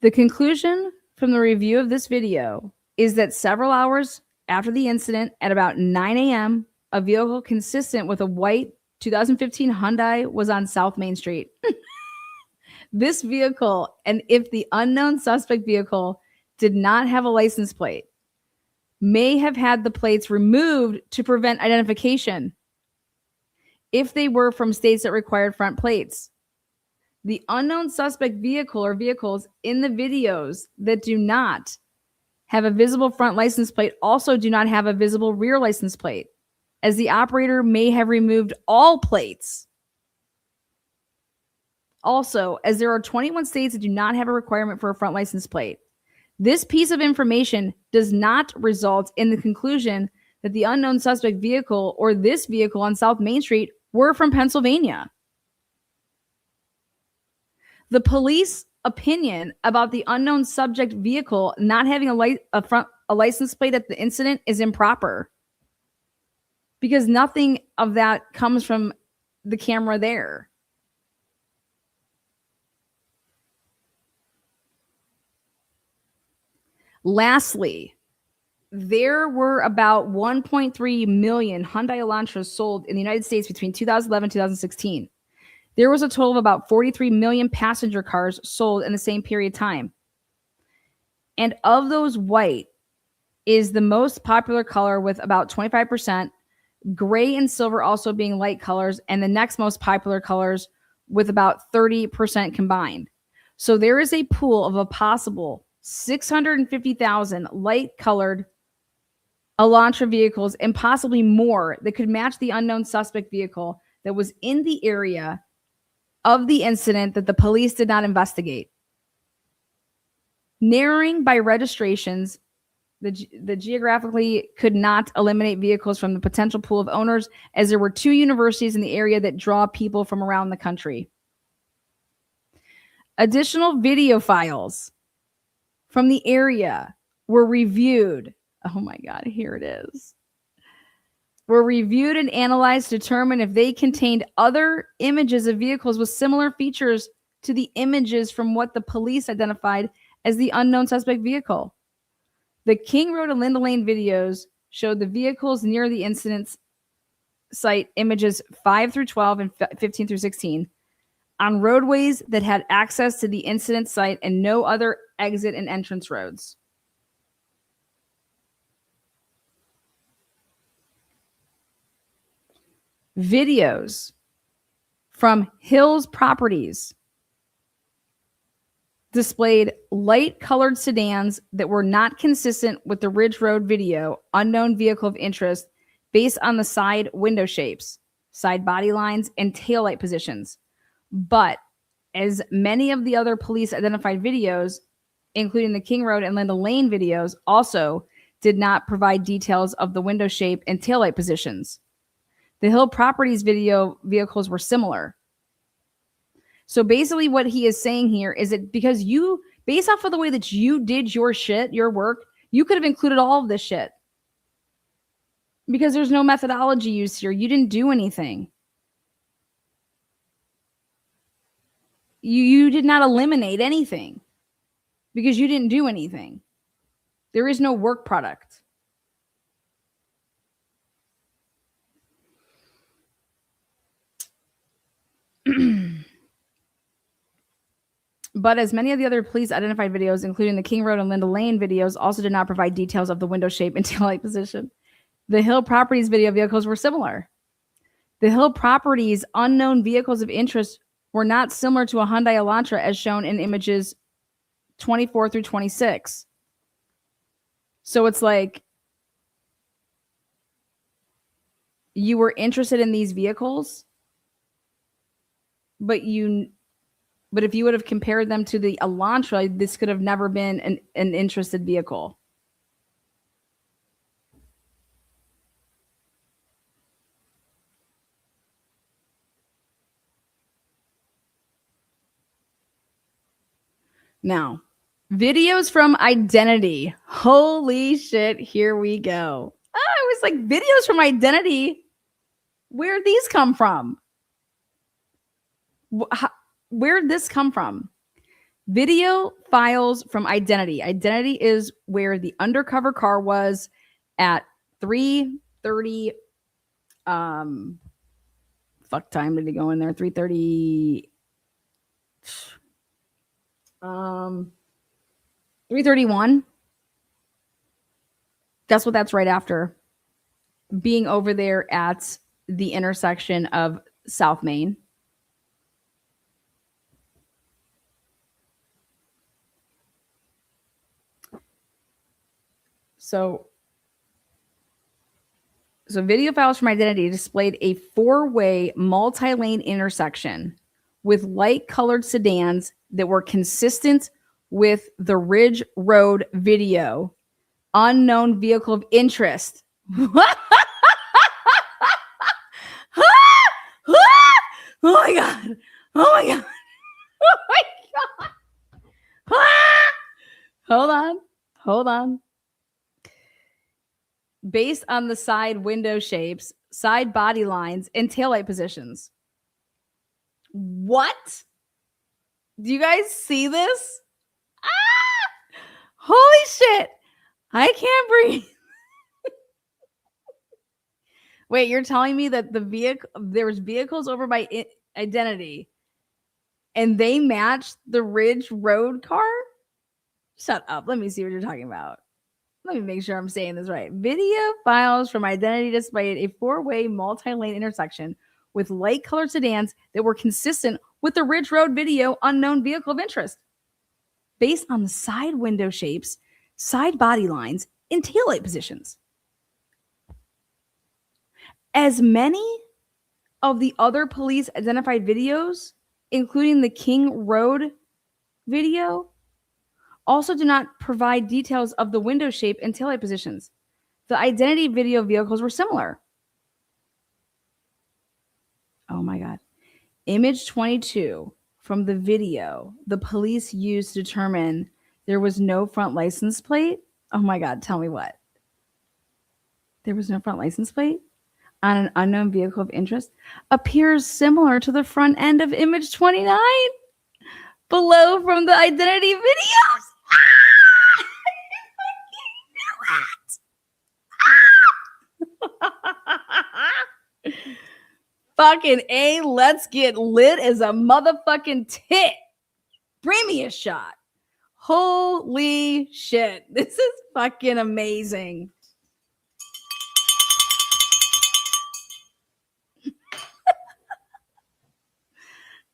Speaker 1: The conclusion from the review of this video is that several hours after the incident at about 9 a.m., a vehicle consistent with a white 2015 Hyundai was on South Main Street. This vehicle, and if the unknown suspect vehicle did not have a license plate, may have had the plates removed to prevent identification if they were from states that required front plates. The unknown suspect vehicle or vehicles in the videos that do not have a visible front license plate also do not have a visible rear license plate, as the operator may have removed all plates. Also, as there are 21 states that do not have a requirement for a front license plate, this piece of information does not result in the conclusion that the unknown suspect vehicle or this vehicle on South Main Street were from Pennsylvania. The police opinion about the unknown subject vehicle not having a license plate at the incident is improper, because nothing of that comes from the camera there. Lastly, there were about 1.3 million Hyundai Elantras sold in the United States between 2011 and 2016. There was a total of about 43 million passenger cars sold in the same period of time. And of those, white is the most popular color with about 25%, gray and silver also being light colors, and the next most popular colors with about 30% combined. So there is a pool of a possible 650,000 light-colored Elantra vehicles and possibly more that could match the unknown suspect vehicle that was in the area of the incident that the police did not investigate. Narrowing by registrations, the geographically could not eliminate vehicles from the potential pool of owners, as there were 2 universities in the area that draw people from around the country. Additional video files from the area were reviewed. Oh my God, here it is. Were reviewed and analyzed to determine if they contained other images of vehicles with similar features to the images from what the police identified as the unknown suspect vehicle. The King Road and Linda Lane videos showed the vehicles near the incident site, images 5 through 12 and 15 through 16, on roadways that had access to the incident site and no other exit and entrance roads. Videos from Hills Properties displayed light-colored sedans that were not consistent with the Ridge Road video, unknown vehicle of interest, based on the side window shapes, side body lines, and taillight positions. But as many of the other police identified videos, including the King Road and Linda Lane videos, also did not provide details of the window shape and taillight positions. The Hill Properties video vehicles were similar. So basically what he is saying here is that because you, based off of the way that you did your shit, your work, you could have included all of this shit. Because there's no methodology used here. You didn't do anything. You did not eliminate anything. because you didn't do anything. There is no work product. But as many of the other police identified videos, including the King Road and Linda Lane videos, also did not provide details of the window shape and taillight position. The Hill Properties video vehicles were similar. The Hill Properties unknown vehicles of interest were not similar to a Hyundai Elantra as shown in images 24 through 26. So it's like you were interested in these vehicles, but if you would have compared them to the Elantra, this could have never been an interested vehicle. Now, videos from Identity. Holy shit, here we go. I was like, videos from Identity? Where'd these come from? Where'd this come from? Video files from Identity. Identity is where the undercover car was at 3:30. Fuck time did he go in there? 3:30. 3:31. Guess what that's right after? Being over there at the intersection of South Main. So video files from Identity displayed a 4-way multi-lane intersection with light-colored sedans that were consistent with the Ridge Road video. Unknown vehicle of interest. Oh my God. Oh my God. Oh my God. Hold on. Based on the side window shapes, side body lines, and taillight positions. What? Do you guys see this? Holy shit. I can't breathe. Wait, you're telling me that there was vehicles over by Identity and they matched the Ridge Road car? Shut up. Let me see what you're talking about. Let me make sure I'm saying this right. Video files from Identity displayed a 4-way multi-lane intersection with light-colored sedans that were consistent with the Ridge Road video unknown vehicle of interest. Based on the side window shapes, side body lines, and taillight positions. As many of the other police identified videos, including the King Road video, also do not provide details of the window shape and taillight positions. The Identity video vehicles were similar. Oh my God. Image 22 from the video the police used to determine there was no front license plate. Oh my God, tell me what? There was no front license plate on an unknown vehicle of interest appears similar to the front end of image 29 below from the Identity videos. Fucking A, let's get lit as a motherfucking tit. Bring me a shot. Holy shit. This is fucking amazing.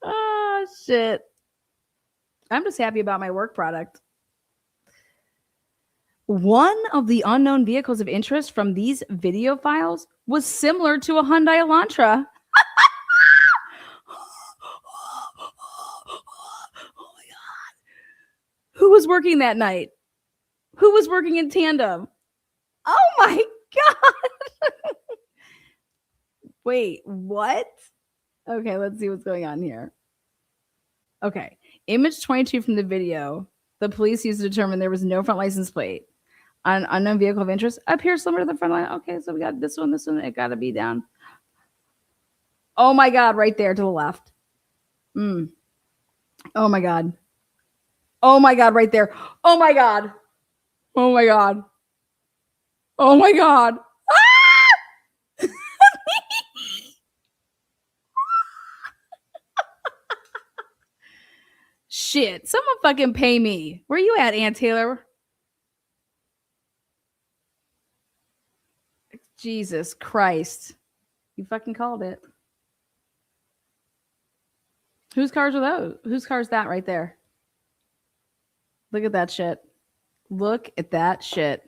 Speaker 1: Oh, shit. I'm just happy about my work product. One of the unknown vehicles of interest from these video files was similar to a Hyundai Elantra. Oh my God. Who was working that night? Who was working in tandem? Oh my God. Wait, what? Okay, let's see what's going on here. Okay, image 22 from the video. The police used to determine there was no front license plate on an unknown vehicle of interest. Appears similar to the front line. Okay, so we got this one. It got to be down. Oh my God, right there to the left. Oh my God. Oh my God, right there. Oh my God. Oh my God. Oh my God. Ah! Shit. Someone fucking pay me. Where you at, Aunt Taylor? Jesus Christ. You fucking called it. Whose cars are those? Whose car's that right there? Look at that shit. Look at that shit.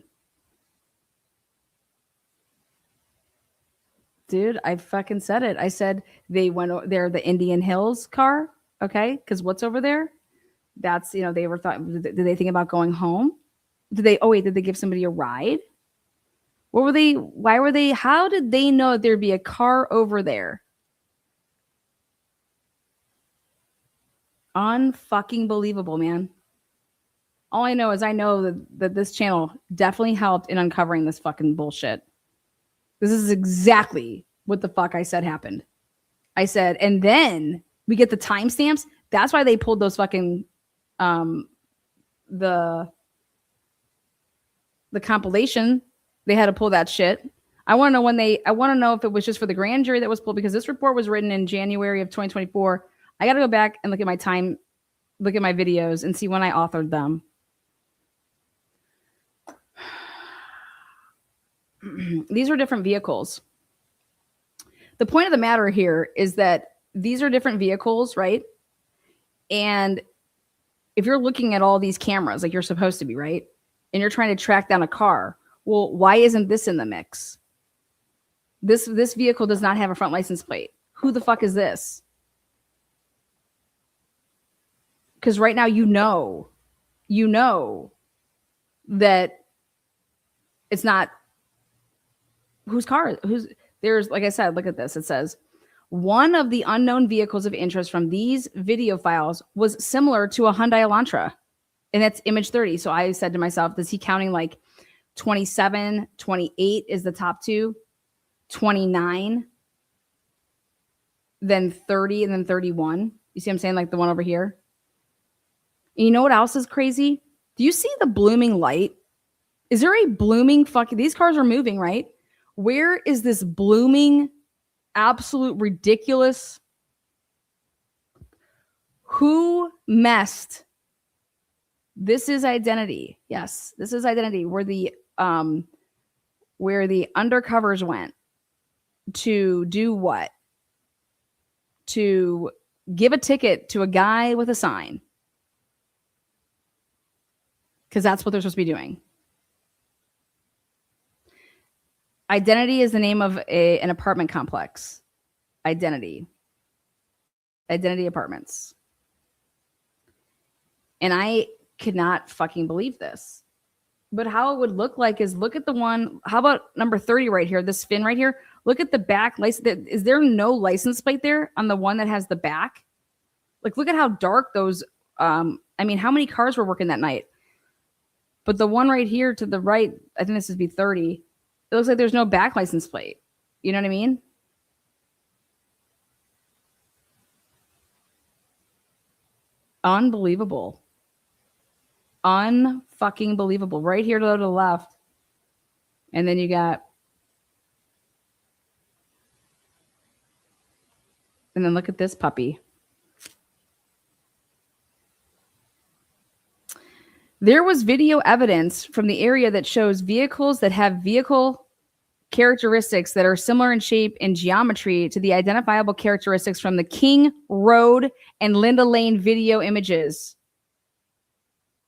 Speaker 1: Dude, I fucking said it. I said they're the Indian Hills car. Okay. Because what's over there? That's, they were thought, did they think about going home? Did they give somebody a ride? How did they know there'd be a car over there? Unfucking believable, man. All I know is that this channel definitely helped in uncovering this fucking bullshit. This is exactly what the fuck I said happened. I said, and then we get the timestamps. That's why they pulled those fucking the compilation. They had to pull that shit. I want to know if it was just for the grand jury that was pulled, because this report was written in January of 2024. I got to go back and look at my videos and see when I authored them. These are different vehicles. The point of the matter here is that these are different vehicles, right? And if you're looking at all these cameras like you're supposed to be, right? And you're trying to track down a car, well, why isn't this in the mix? This vehicle does not have a front license plate. Who the fuck is this? Because right now you know that it's not whose car. There's, like I said, look at this. It says one of the unknown vehicles of interest from these video files was similar to a Hyundai Elantra, and that's image 30. So I said to myself, is he counting like 27, 28 is the top two, 29, then 30, and then 31. You see what I'm saying? Like the one over here. And you know what else is crazy? Do you see the blooming light? Is there a blooming fucking... These cars are moving, right? Where is this blooming, absolute ridiculous... Who messed? This is identity. Yes, this is identity. Where the undercovers went to do what? To give a ticket to a guy with a sign. Because that's what they're supposed to be doing. Identity is the name of an apartment complex. Identity Apartments. And I could not fucking believe this. But how it would look like is, look at the one, how about number 30 right here, this fin right here? Look at the back license. Is there no license plate there on the one that has the back? Like, look at how dark those, how many cars were working that night? But the one right here to the right, I think this would be 30. It looks like there's no back license plate. You know what I mean? Unbelievable. Unfucking believable. Right here to the left. And then you got... And then look at this puppy. There was video evidence from the area that shows vehicles that have vehicle characteristics that are similar in shape and geometry to the identifiable characteristics from the King Road and Linda Lane video images.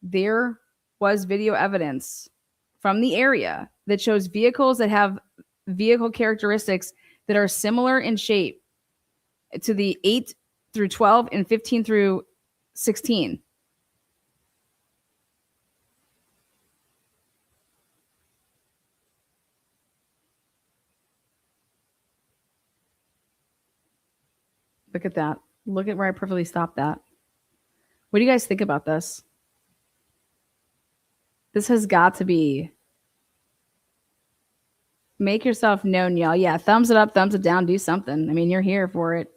Speaker 1: There was video evidence from the area that shows vehicles that have vehicle characteristics that are similar in shape to the 8 through 12 and 15 through 16. Look at that. Look at where I perfectly stopped that. What do you guys think about this? This has got to be... Make yourself known, y'all. Yeah, thumbs it up, thumbs it down, do something. I mean, you're here for it.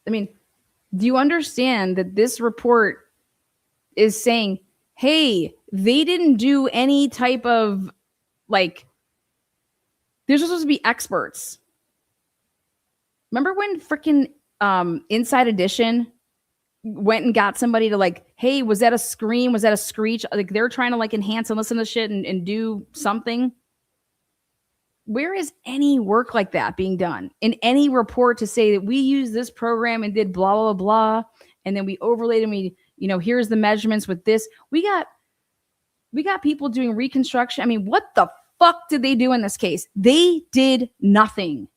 Speaker 1: I mean, Do you understand that this report is saying, hey, they didn't do any type of, like, they're supposed to be experts. Remember when freaking Inside Edition went and got somebody to, like, hey, was that a scream? Was that a screech? Like, they're trying to, like, enhance and listen to shit and do something. Where is any work like that being done in any report to say that we used this program and did blah, blah, blah, and then we overlaid and we, here's the measurements with this. We got people doing reconstruction. I mean, what the fuck did they do in this case? They did nothing.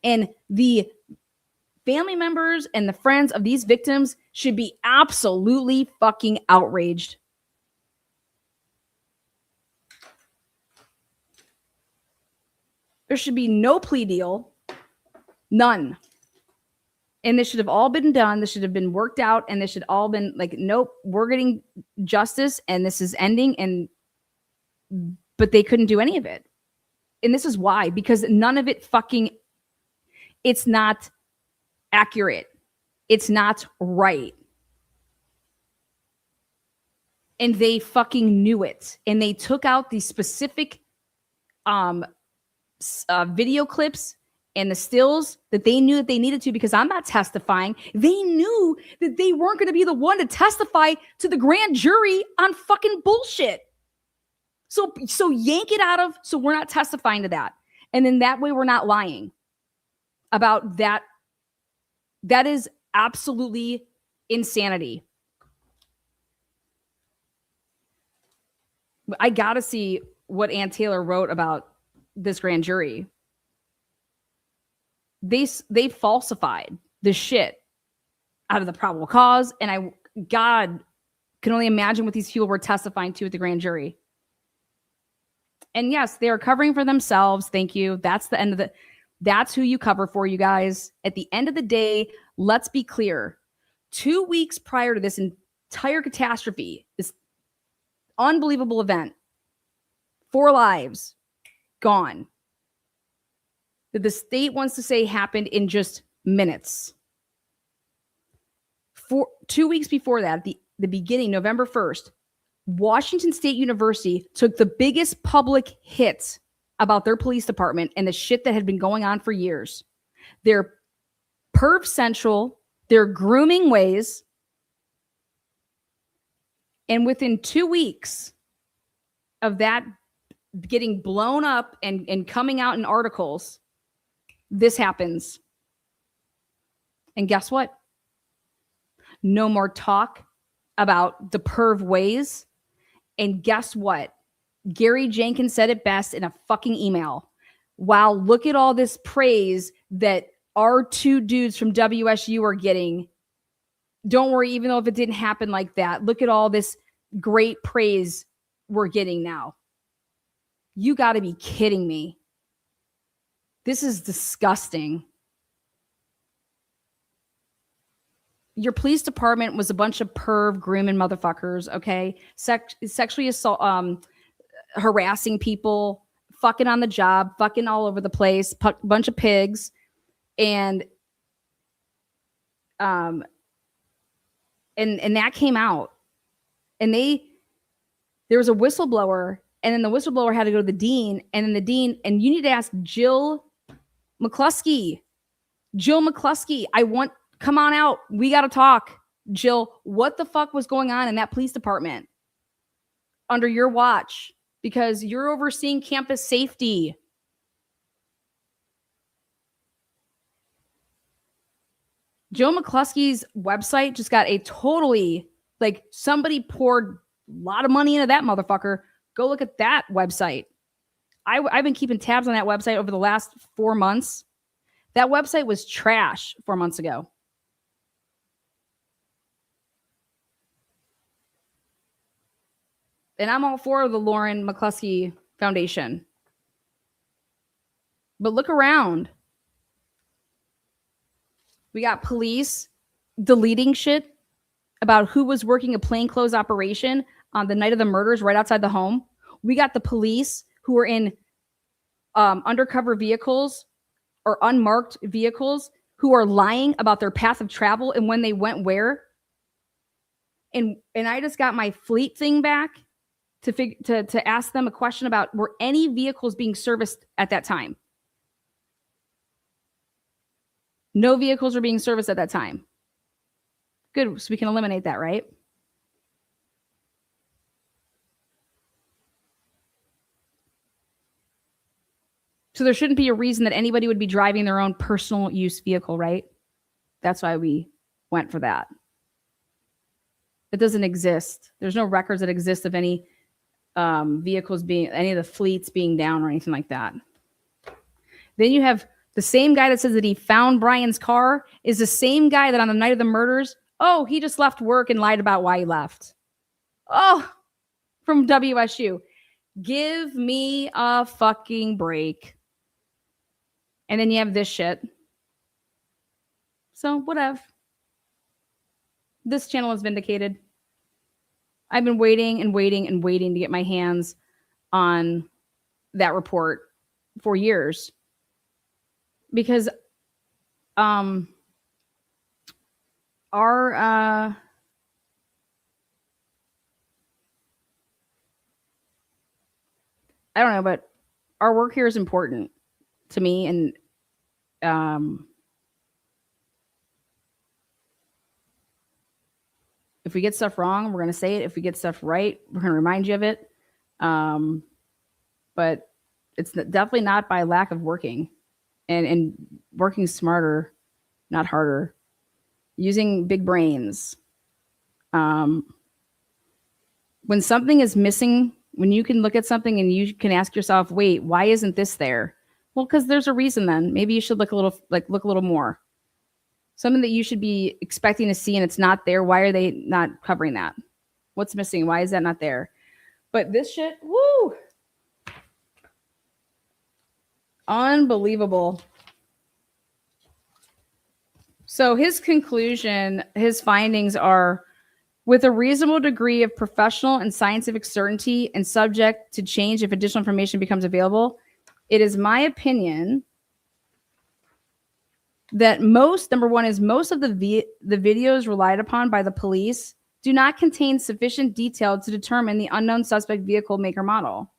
Speaker 1: And the family members and the friends of these victims should be absolutely fucking outraged. There should be no plea deal. None. And this should have all been done. This should have been worked out. And this should all been like, nope, we're getting justice and this is ending. But they couldn't do any of it. And this is why, because none of it it's not accurate. It's not right. And they fucking knew it. And they took out the specific video clips and the stills that they knew that they needed to, because I'm not testifying. They knew that they weren't going to be the one to testify to the grand jury on fucking bullshit. So yank it out of, so we're not testifying to that. And then that way we're not lying about that. That is absolutely insanity. I got to see what Ann Taylor wrote about this grand jury. They falsified the shit out of the probable cause. And God can only imagine what these people were testifying to at the grand jury. And yes, they are covering for themselves. Thank you. That's the end of that's who you cover for, you guys. At the end of the day, let's be clear. 2 weeks prior to this entire catastrophe, this unbelievable event, 4 lives gone, that the state wants to say happened in just minutes. 2 weeks before that, the beginning, November 1st, Washington State University took the biggest public hit about their police department and the shit that had been going on for years. Their perv central, their grooming ways. And within 2 weeks of that getting blown up and coming out in articles, this happens. And guess what? No more talk about the perv ways. And guess what? Gary Jenkins said it best in a fucking email. Wow, look at all this praise that our 2 dudes from WSU are getting. Don't worry, even though if it didn't happen like that, look at all this great praise we're getting now. You got to be kidding me. This is disgusting. Your police department was a bunch of perv, grooming motherfuckers, okay? Sexually assault, harassing people, fucking on the job, fucking all over the place, bunch of pigs. And that came out. And there was a whistleblower, and then the whistleblower had to go to the dean, and then the dean, and you need to ask Jill McCluskey. Come on out. We got to talk. Jill, what the fuck was going on in that police department under your watch? Because you're overseeing campus safety. Joe McCluskey's website just got a totally, like, somebody poured a lot of money into that motherfucker. Go look at that website. I've been keeping tabs on that website over the last 4 months. That website was trash 4 months ago. And I'm all for the Lauren McCluskey Foundation. But look around. We got police deleting shit about who was working a plainclothes operation on the night of the murders right outside the home. We got the police who were in undercover vehicles or unmarked vehicles who are lying about their path of travel and when they went where. And I just got my fleet thing back to ask them a question about, were any vehicles being serviced at that time? No vehicles were being serviced at that time. Good, so we can eliminate that, right? So there shouldn't be a reason that anybody would be driving their own personal use vehicle, right? That's why we went for that. It doesn't exist. There's no records that exist of any vehicles being, any of the fleets being down or anything like that. Then you have the same guy that says that he found Brian's car is the same guy that on the night of the murders, oh, he just left work and lied about why he left. Oh, from WSU. Give me a fucking break. And then you have this shit. So whatever. This channel is vindicated. I've been waiting and waiting and waiting to get my hands on that report for years. Because I don't know, but our work here is important to me. And if we get stuff wrong, we're going to say it. If we get stuff right, we're going to remind you of it. But it's definitely not by lack of working and working smarter, not harder, using big brains. When something is missing, when you can look at something and you can ask yourself, wait, why isn't this there? Well, because there's a reason then. Maybe you should look a little more. Something that you should be expecting to see and it's not there. Why are they not covering that? What's missing? Why is that not there? But this shit, woo! Unbelievable. So his conclusion, his findings are, with a reasonable degree of professional and scientific certainty and subject to change if additional information becomes available, it is my opinion that number one is most of the videos relied upon by the police do not contain sufficient detail to determine the unknown suspect vehicle make or model.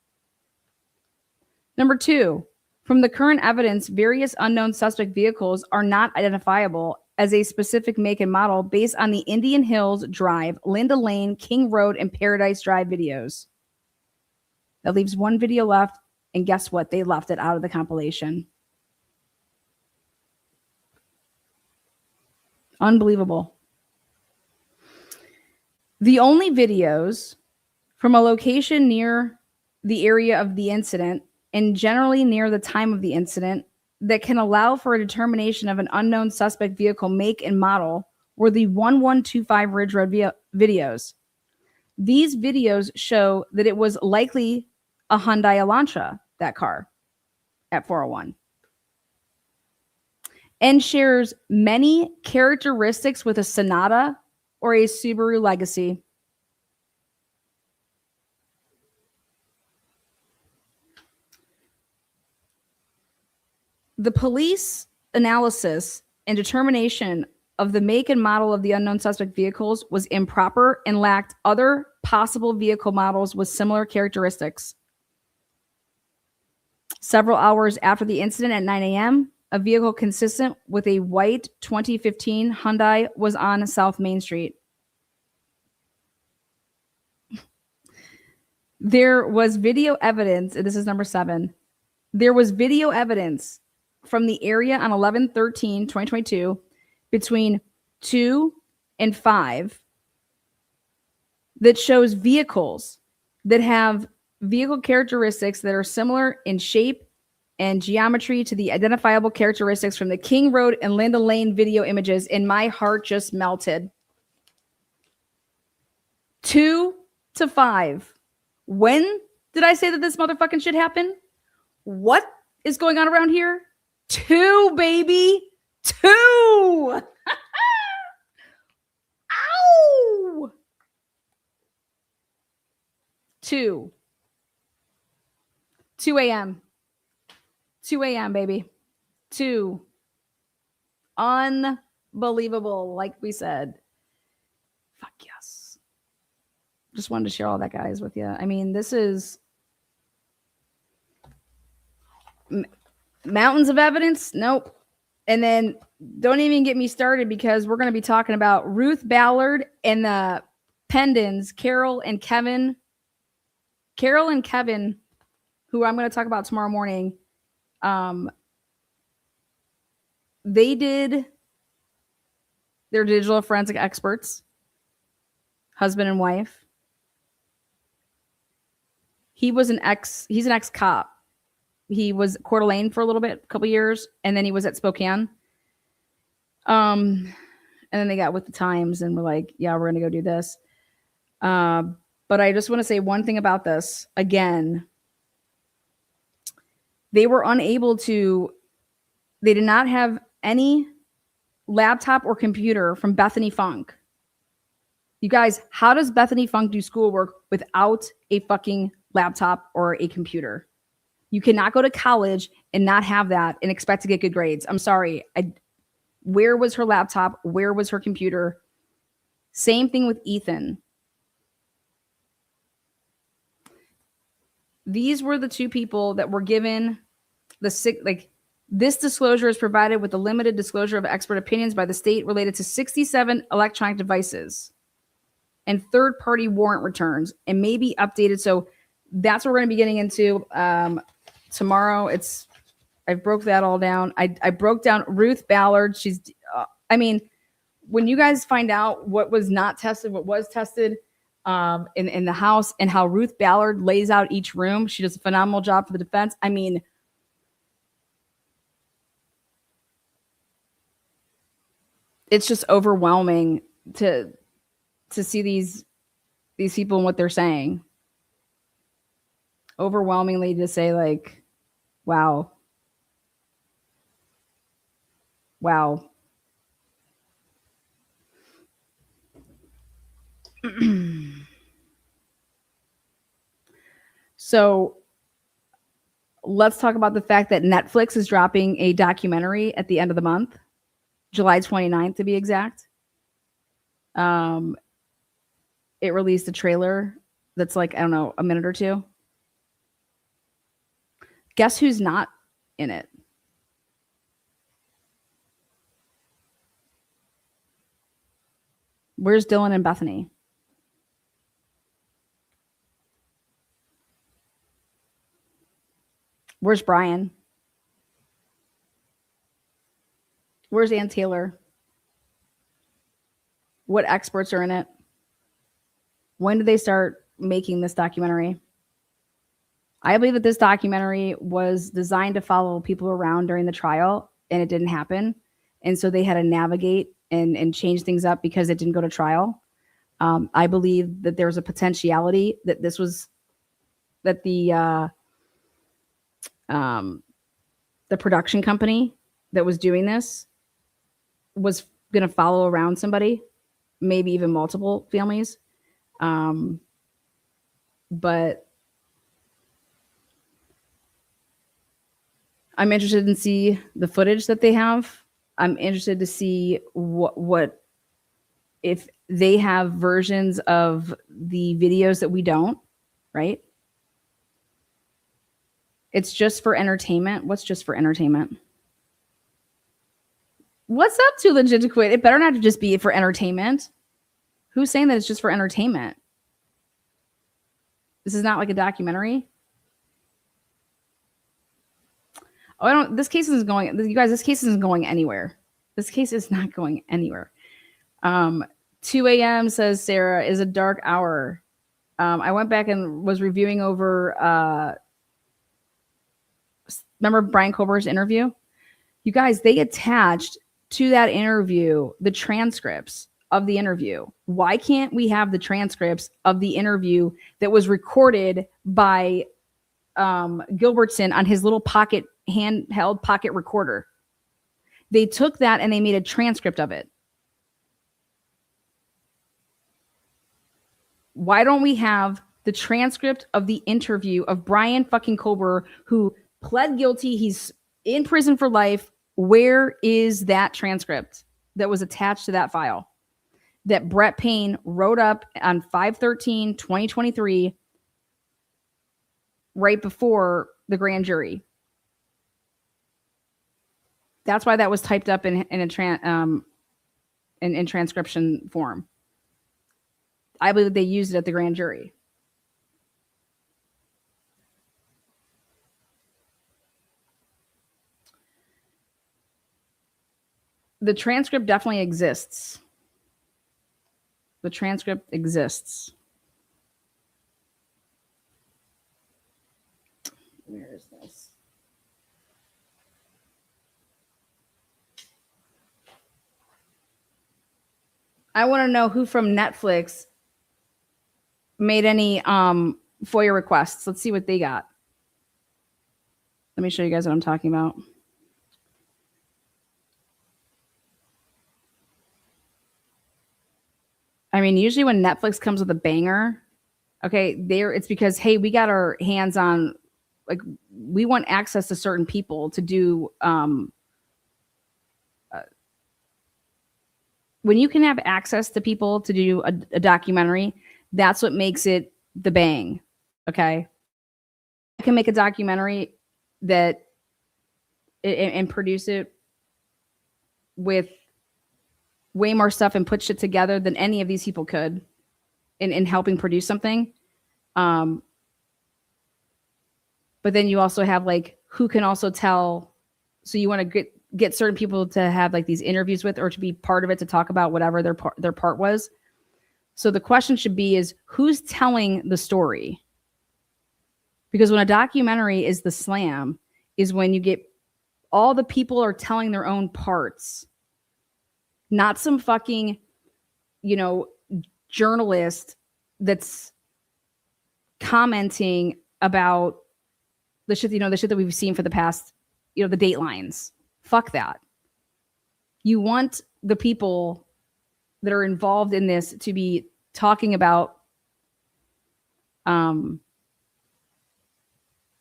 Speaker 1: Number two, from the current evidence, various unknown suspect vehicles are not identifiable as a specific make and model based on the Indian Hills Drive, Linda Lane, King Road, and Paradise Drive videos. That leaves one video left, and guess what? They left it out of the compilation. Unbelievable. The only videos from a location near the area of the incident and generally near the time of the incident that can allow for a determination of an unknown suspect vehicle make and model were the 1125 Ridge Road videos. These videos show that it was likely a Hyundai Elantra, that car, at 401. And shares many characteristics with a Sonata or a Subaru Legacy. The police analysis and determination of the make and model of the unknown suspect vehicles was improper and lacked other possible vehicle models with similar characteristics. Several hours after the incident at 9 a.m., a vehicle consistent with a white 2015 Hyundai was on South Main Street. There was video evidence, and this is number 7. There was video evidence from the area on 11/13/2022 between 2 and 5 that shows vehicles that have vehicle characteristics that are similar in shape and geometry to the identifiable characteristics from the King Road and Linda Lane video images, and my heart just melted. 2 to 5. When did I say that this motherfucking shit happened? What is going on around here? 2, baby. 2. Ow. 2 a.m. 2 a.m., baby. 2. Unbelievable. Like we said, fuck yes. Just wanted to share all that, guys, with you. I mean, this is mountains of evidence. Nope. And then don't even get me started because we're going to be talking about Ruth Ballard and the Pendens, Carol and Kevin. Carol and Kevin, who I'm going to talk about tomorrow morning. They did, they're digital forensic experts, husband and wife. He's an ex-cop. He was Coeur d'Alene for a little bit, a couple years, and then he was at Spokane. And then they got with the times and were like, yeah, we're going to go do this. But I just want to say one thing about this. Again, they were unable to, they did not have any laptop or computer from Bethany Funk. You guys, how does Bethany Funk do schoolwork without a fucking laptop or a computer? You cannot go to college and not have that and expect to get good grades. I'm sorry. Where was her laptop? Where was her computer? Same thing with Ethan. These were the two people that were given this disclosure is provided with the limited disclosure of expert opinions by the state related to 67 electronic devices and third-party warrant returns and may be updated. So that's what we're going to be getting into tomorrow. I broke that all down. I broke down Ruth Ballard. She's, when you guys find out what was not tested, what was tested in the house, and how Ruth Ballard lays out each room, she does a phenomenal job for the defense. I mean, it's just overwhelming to see these people and what they're saying. Overwhelmingly to say like, wow. So let's talk about the fact that Netflix is dropping a documentary at the end of the month, July 29th to be exact. It released a trailer that's like, I don't know, a minute or two. Guess who's not in it? Where's Dylan and Bethany? Where's Brian? Where's Ann Taylor? What experts are in it? When did they start making this documentary? I believe that this documentary was designed to follow people around during the trial, and it didn't happen. And so they had to navigate and change things up because it didn't go to trial. I believe that there's a potentiality that the production company that was doing this was going to follow around somebody, maybe even multiple families. But I'm interested to see the footage that they have. I'm interested to see what if they have versions of the videos that we don't, right? It's just for entertainment. What's just for entertainment? What's up, Too Legit to Quit? It better not just be for entertainment. Who's saying that it's just for entertainment? This is not like a documentary. Oh, this case isn't going, you guys, this case isn't going anywhere. This case is not going anywhere. 2 a.m. says Sarah is a dark hour. I went back and was reviewing over, remember Brian Kober's interview? You guys, they attached to that interview the transcripts of the interview. Why can't we have the transcripts of the interview that was recorded by Gilbertson on his little handheld pocket recorder? They took that and they made a transcript of it. Why don't we have the transcript of the interview of Brian fucking Kober, who pled guilty? He's in prison for life, Where is that transcript that was attached to that file that Brett Payne wrote up on 5/13/2023 right before the grand jury? That's why that was typed up in transcription form. I believe they used it at the grand jury. The transcript definitely exists. The transcript exists. Where is this? I want to know who from Netflix made any FOIA requests. Let's see what they got. Let me show you guys what I'm talking about. I mean, usually when Netflix comes with a banger, okay, it's because, hey, we got our hands on, like, we want access to certain people to do, when you can have access to people to do a documentary, that's what makes it the bang, okay? I can make a documentary that and produce it with way more stuff and put shit together than any of these people could in helping produce something. But then you also have like who can also tell. So you want to get certain people to have like these interviews with or to be part of it to talk about whatever their part was. So the question should be is who's telling the story? Because when a documentary is the slam is when you get all the people are telling their own parts. Not some fucking, journalist that's commenting about the shit, the shit that we've seen for the past, the datelines. Fuck that. You want the people that are involved in this to be talking about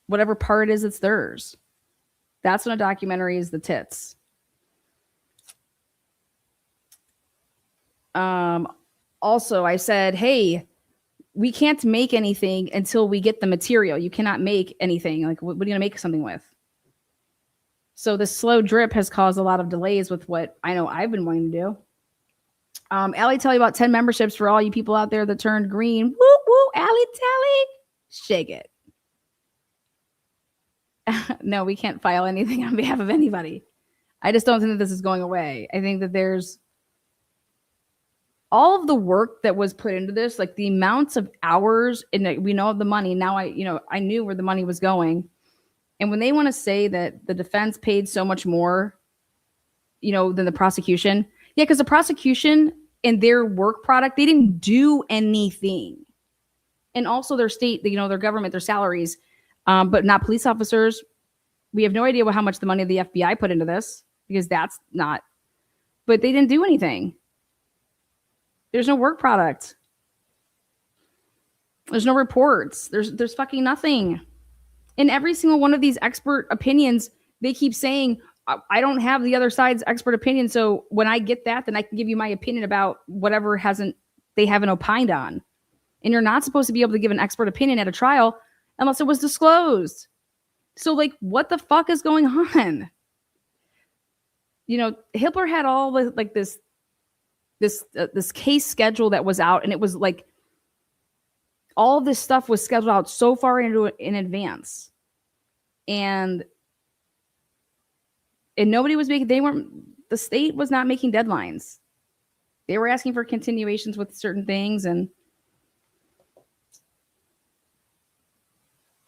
Speaker 1: whatever part it is that's theirs. That's when a documentary is the tits. Also, I said, hey, we can't make anything until we get the material. You cannot make anything. Like, what are you going to make something with? So the slow drip has caused a lot of delays with what I know I've been wanting to do. Allie, tell you about 10 memberships for all you people out there that turned green. Woo, woo, Allie, Telly. Shake it. No, we can't file anything on behalf of anybody. I just don't think that this is going away. I think that there's all of the work that was put into this, like the amounts of hours, and we know the money. Now I knew where the money was going. And when they want to say that the defense paid so much more, than the prosecution. Yeah, because the prosecution and their work product, they didn't do anything. And also their state, their government, their salaries, but not police officers. We have no idea how much the money of the FBI put into this because that's not, but they didn't do anything. There's no work product. There's no reports. There's fucking nothing. In every single one of these expert opinions, they keep saying, I don't have the other side's expert opinion. So when I get that, then I can give you my opinion about whatever they haven't opined on. And you're not supposed to be able to give an expert opinion at a trial unless it was disclosed. So like, what the fuck is going on? Hitler had all like this case schedule that was out, and it was like all of this stuff was scheduled out so far in advance, and nobody was the state was not making deadlines. They were asking for continuations with certain things, and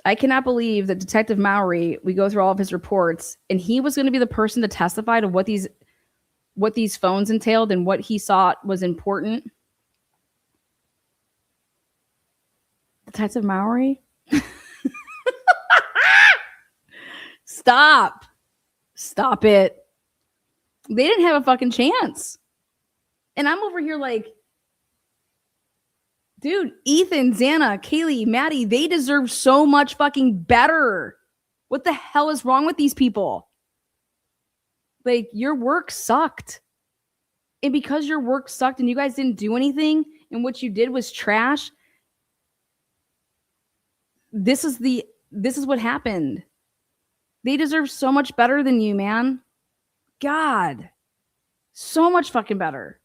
Speaker 1: I cannot believe that Detective Mowry, we go through all of his reports, and he was going to be the person to testify to what these phones entailed and what he saw was important. Detective Mowry? Stop it. They didn't have a fucking chance. And I'm over here like, dude, Ethan, Xana, Kaylee, Maddie, they deserve so much fucking better. What the hell is wrong with these people? Like, your work sucked. And because your work sucked and you guys didn't do anything and what you did was trash, this is what happened. They deserve so much better than you, man. God. So much fucking better.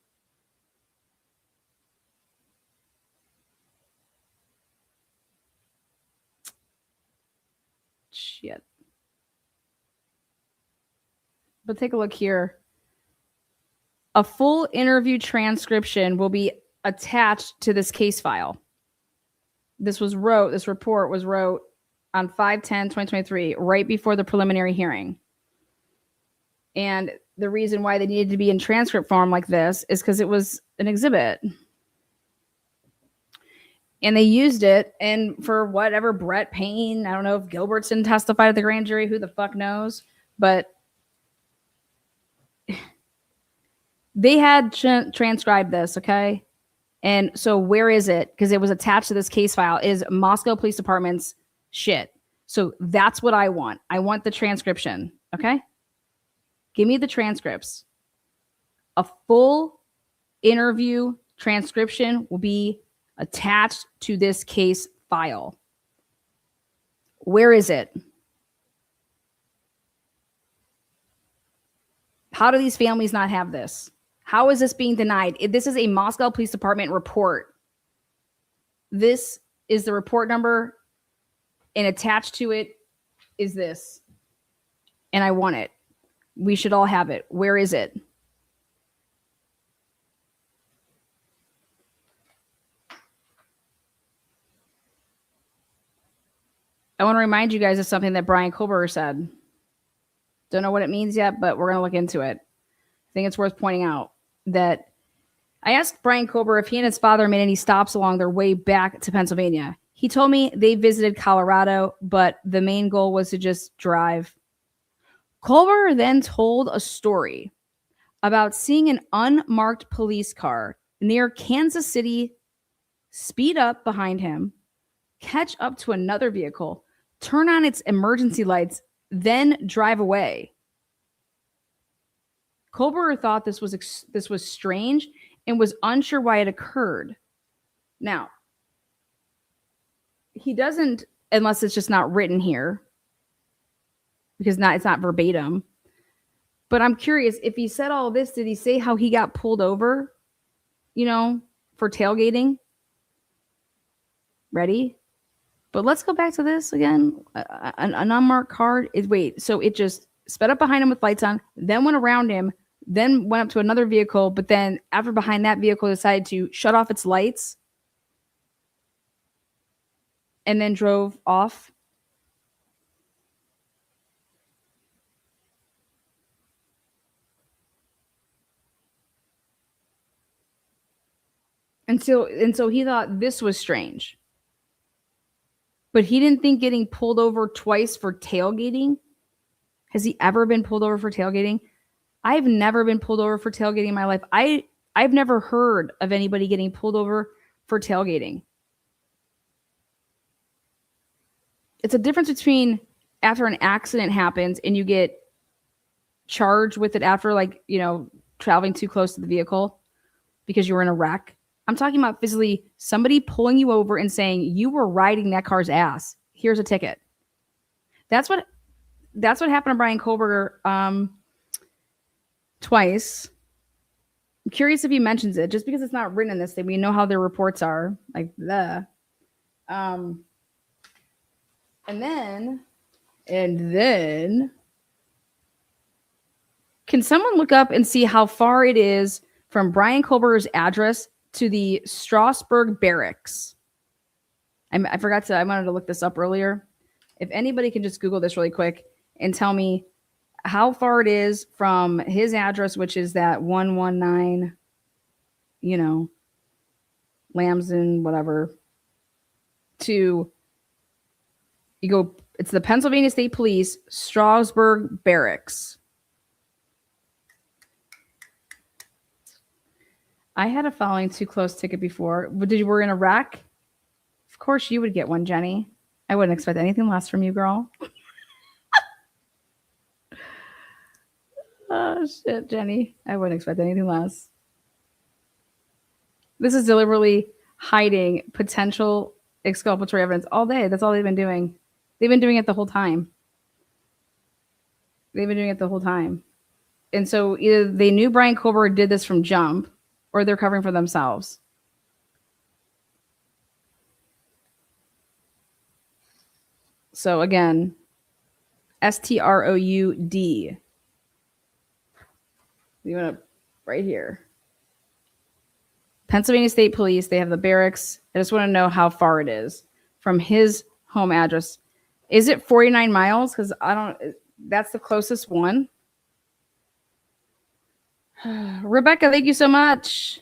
Speaker 1: Shit. But take a look here. A full interview transcription will be attached to this case file. This report was wrote on 5/10/2023, right before the preliminary hearing. And the reason why they needed to be in transcript form like this is because it was an exhibit. And they used it, and for whatever Brett Payne, I don't know if Gilbertson testified at the grand jury, who the fuck knows, but they had transcribed this, okay? And so where is it? Because it was attached to this case file, is Moscow Police Department's shit. So that's what I want. I want the transcription, okay? Give me the transcripts. A full interview transcription will be attached to this case file. Where is it? How do these families not have this? How is this being denied? This is a Moscow Police Department report. This is the report number, and attached to it is this. And I want it. We should all have it. Where is it? I want to remind you guys of something that Brian Kober said. Don't know what it means yet, but we're going to look into it. I think it's worth pointing out that I asked Brian Kober if he and his father made any stops along their way back to Pennsylvania. He told me they visited Colorado, but the main goal was to just drive. Kober then told a story about seeing an unmarked police car near Kansas City speed up behind him, catch up to another vehicle, turn on its emergency lights, then drive away. Kober thought this was strange and was unsure why it occurred. Now, he doesn't, unless it's just not written here, because it's not verbatim. But I'm curious, if he said all this, did he say how he got pulled over, for tailgating? Ready? But let's go back to this again. An unmarked car. So it just sped up behind him with lights on, then went around him, then went up to another vehicle, but then after behind that vehicle decided to shut off its lights and then drove off. And so he thought this was strange. But he didn't think getting pulled over twice for tailgating. Has he ever been pulled over for tailgating? I've never been pulled over for tailgating in my life. I've never heard of anybody getting pulled over for tailgating. It's a difference between after an accident happens and you get charged with it after, traveling too close to the vehicle because you were in a wreck. I'm talking about physically somebody pulling you over and saying you were riding that car's ass. Here's a ticket. That's what happened to Brian Kober twice. I'm curious if he mentions it, just because it's not written in this thing. We know how their reports are, like the. And then, can someone look up and see how far it is from Brian Kober's address to the Strasburg barracks? I wanted to look this up earlier. If anybody can just Google this really quick and tell me how far it is from his address, which is that 119, Lambson, whatever, to, it's the Pennsylvania State Police, Strasburg barracks. I had a following too close ticket before. You were in a wreck? Of course you would get one, Jenny. I wouldn't expect anything less from you, girl. Shit, Jenny. I wouldn't expect anything less. This is deliberately hiding potential exculpatory evidence all day. That's all they've been doing. They've been doing it the whole time. And so either they knew Brian Kober did this from jump, or they're covering for themselves. So again, STROUD. You want to right here. Pennsylvania State Police, they have the barracks. I just want to know how far it is from his home address. Is it 49 miles? Because that's the closest one. Rebecca, thank you so much.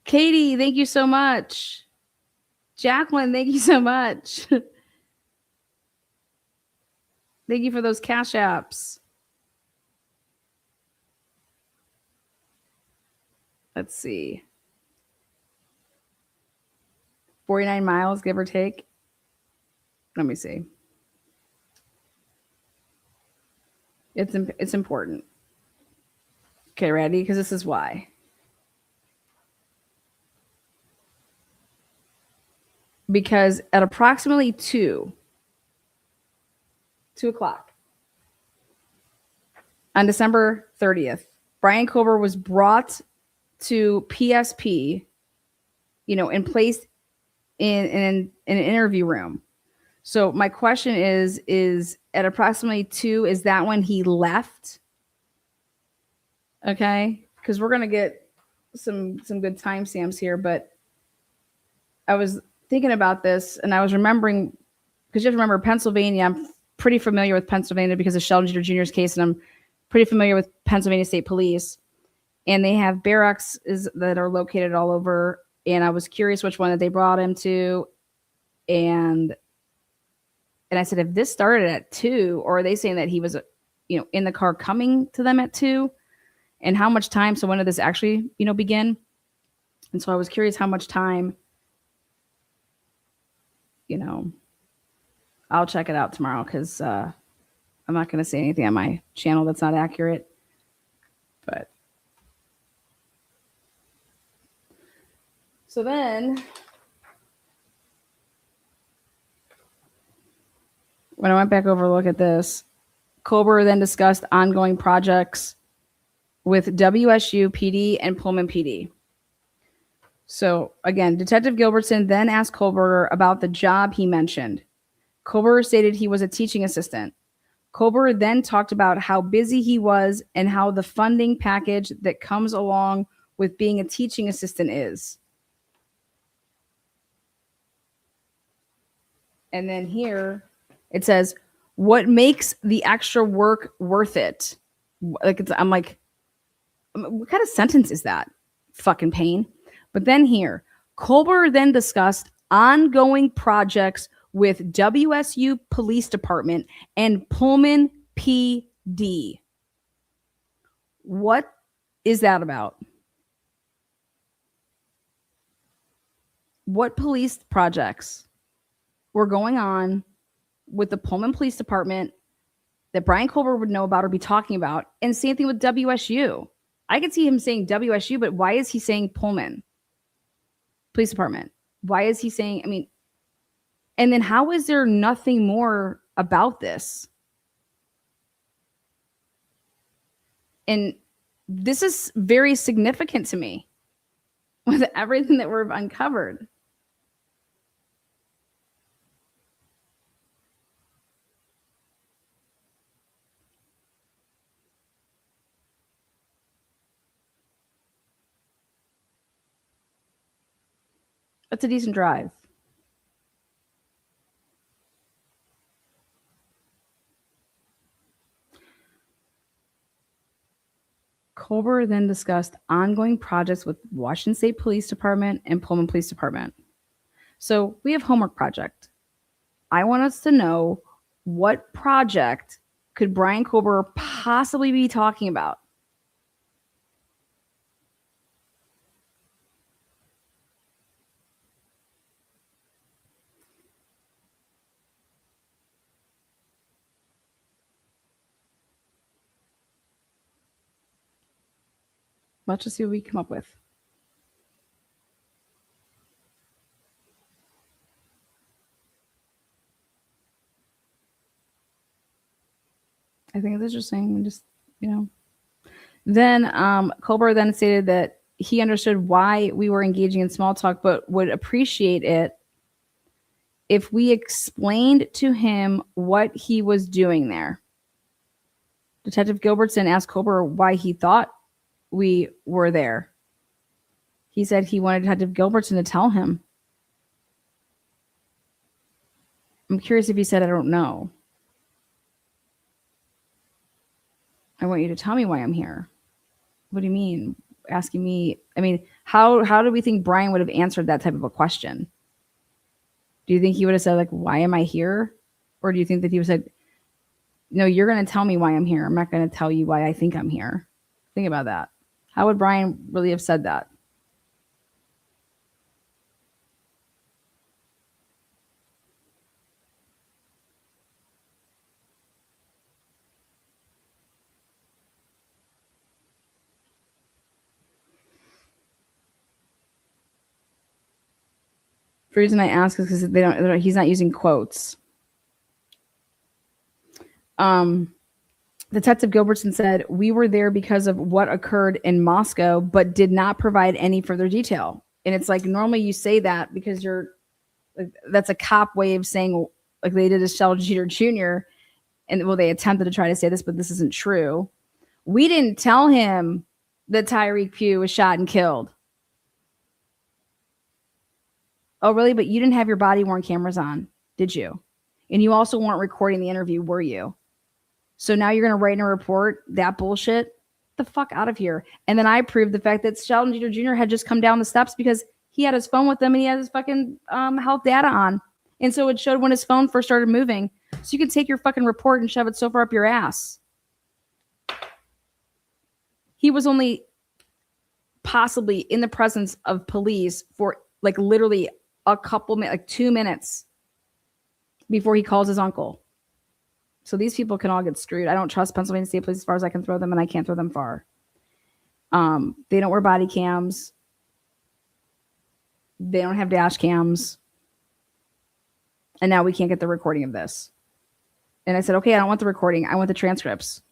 Speaker 1: Katie, thank you so much. Jacqueline, thank you so much. Thank you for those cash apps. Let's see. 49 miles, give or take. Let me see. It's important. Okay, ready? Because this is why. Because at approximately 2 o'clock on December 30th, Brian Kober was brought to PSP, and placed in an interview room. So my question is at approximately 2, is that when he left? Okay, because we're gonna get some good timestamps here, but I was thinking about this and I was remembering, because you have to remember Pennsylvania. I'm pretty familiar with Pennsylvania because of Sheldon Jeter Jr.'s case, and I'm pretty familiar with Pennsylvania State Police, and they have barracks that are located all over. And I was curious which one that they brought him to, and I said, if this started at 2, or are they saying that he was, in the car coming to them at 2, and how much time? So when did this actually, begin? And so I was curious how much time. I'll check it out tomorrow, because I'm not going to say anything on my channel that's not accurate. But so then, when I went back over to look at this, Kober then discussed ongoing projects with WSU PD and Pullman PD. So again, Detective Gilbertson then asked Kober about the job he mentioned. Kober stated he was a teaching assistant. Kober then talked about how busy he was and how the funding package that comes along with being a teaching assistant is. And then here it says, what makes the extra work worth it? I'm like, what kind of sentence is that? Fucking pain. But then here, Kober then discussed ongoing projects with WSU Police Department and Pullman PD. What is that about? What police projects were going on with the Pullman Police Department that Brian Kober would know about or be talking about? And same thing with WSU. I could see him saying WSU, but why is he saying Pullman Police Department? Why is he saying, and then how is there nothing more about this? And this is very significant to me with everything that we've uncovered. That's a decent drive. Kober then discussed ongoing projects with Washington State Police Department and Pullman Police Department. So we have homework project. I want us to know, what project could Brian Kober possibly be talking about? Let's just see what we come up with. I think it's interesting. Just, Then Colbert then stated that he understood why we were engaging in small talk, but would appreciate it if we explained to him what he was doing there. Detective Gilbertson asked Colbert why he thought we were there. He said he wanted Detective Gilbertson to tell him. I'm curious if he said, I don't know. I want you to tell me why I'm here. What do you mean? Asking me? I mean, how do we think Brian would have answered that type of a question? Do you think he would have said, like, why am I here? Or do you think that he would have said, no, you're going to tell me why I'm here. I'm not going to tell you why I think I'm here. Think about that. How would Brian really have said that? The reason I ask is because he's not using quotes. Detective Gilbertson said, we were there because of what occurred in Moscow, but did not provide any further detail. And it's like, normally you say that because that's a cop way of saying, like they did to Sheldon Jeter Jr. And well, they attempted to try to say this, but this isn't true. We didn't tell him that Tyreek Pugh was shot and killed. Oh, really? But you didn't have your body-worn cameras on, did you? And you also weren't recording the interview, were you? So now you're going to write in a report that bullshit? Get the fuck out of here. And then I proved the fact that Sheldon Jeter Jr. had just come down the steps because he had his phone with him and he had his fucking health data on. And so it showed when his phone first started moving. So you can take your fucking report and shove it so far up your ass. He was only possibly in the presence of police for like literally a couple minutes, like 2 minutes before he calls his uncle. So these people can all get screwed. I don't trust Pennsylvania State Police as far as I can throw them, and I can't throw them far. They don't wear body cams. They don't have dash cams. And now we can't get the recording of this. And I said, okay, I don't want the recording. I want the transcripts.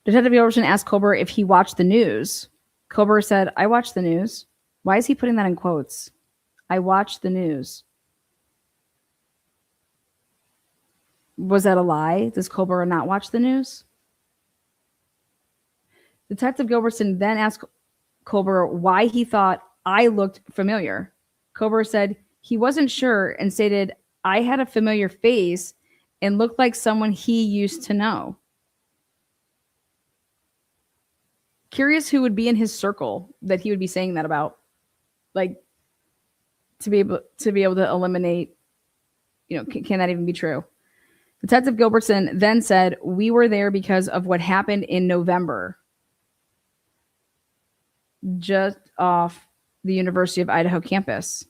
Speaker 1: Detective Gilbertson asked Colbert if he watched the news. Colbert said, I watched the news. Why is he putting that in quotes? I watched the news. Was that a lie? Does Colbert not watch the news? Detective Gilbertson then asked Colbert why he thought I looked familiar. Colbert said he wasn't sure and stated, I had a familiar face and looked like someone he used to know. Curious who would be in his circle that he would be saying that about. Like, to be able to eliminate, can that even be true? Detective Gilbertson then said, we were there because of what happened in November, just off the University of Idaho campus.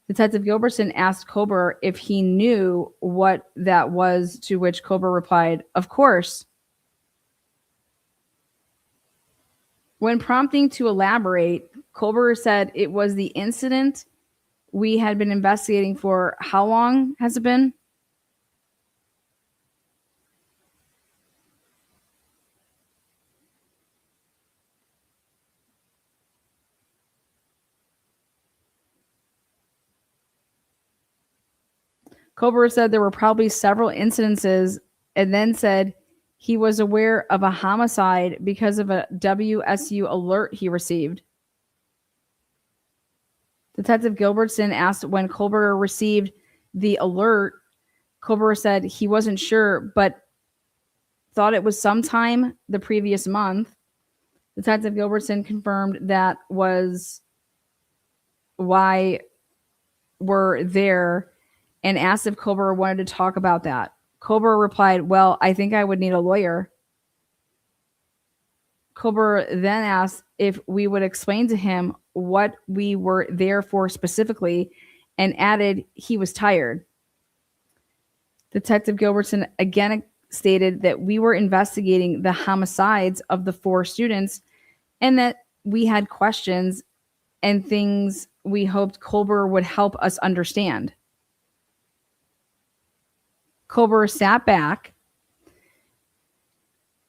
Speaker 1: Detective Gilbertson asked Colbert if he knew what that was, to which Colbert replied, of course. When prompting to elaborate, Colbert said it was the incident we had been investigating for how long has it been? Colbert said there were probably several incidences and then said he was aware of a homicide because of a WSU alert he received. Detective Gilbertson asked when Colbert received the alert. Colbert said he wasn't sure, but thought it was sometime the previous month. Detective Gilbertson confirmed that was why we're there and asked if Colbert wanted to talk about that. Colbert replied, well, I think I would need a lawyer. Colbert then asked if we would explain to him what we were there for specifically and added he was tired. Detective Gilbertson again stated that we were investigating the homicides of the 4 students and that we had questions and things we hoped Colbert would help us understand. Colbert sat back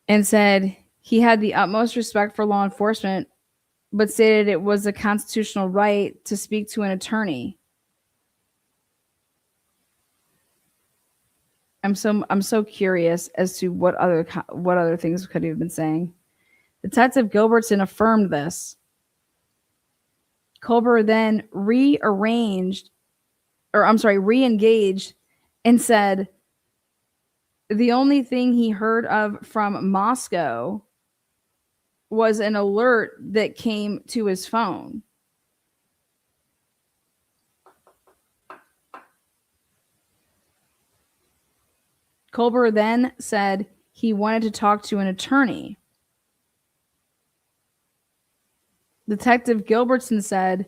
Speaker 1: and said he had the utmost respect for law enforcement, but stated it was a constitutional right to speak to an attorney. I'm so curious as to what other things could he have been saying. Detective Gilbertson affirmed this. Colbert then re-engaged and said the only thing he heard of from Moscow was an alert that came to his phone. Colbert then said he wanted to talk to an attorney. Detective Gilbertson said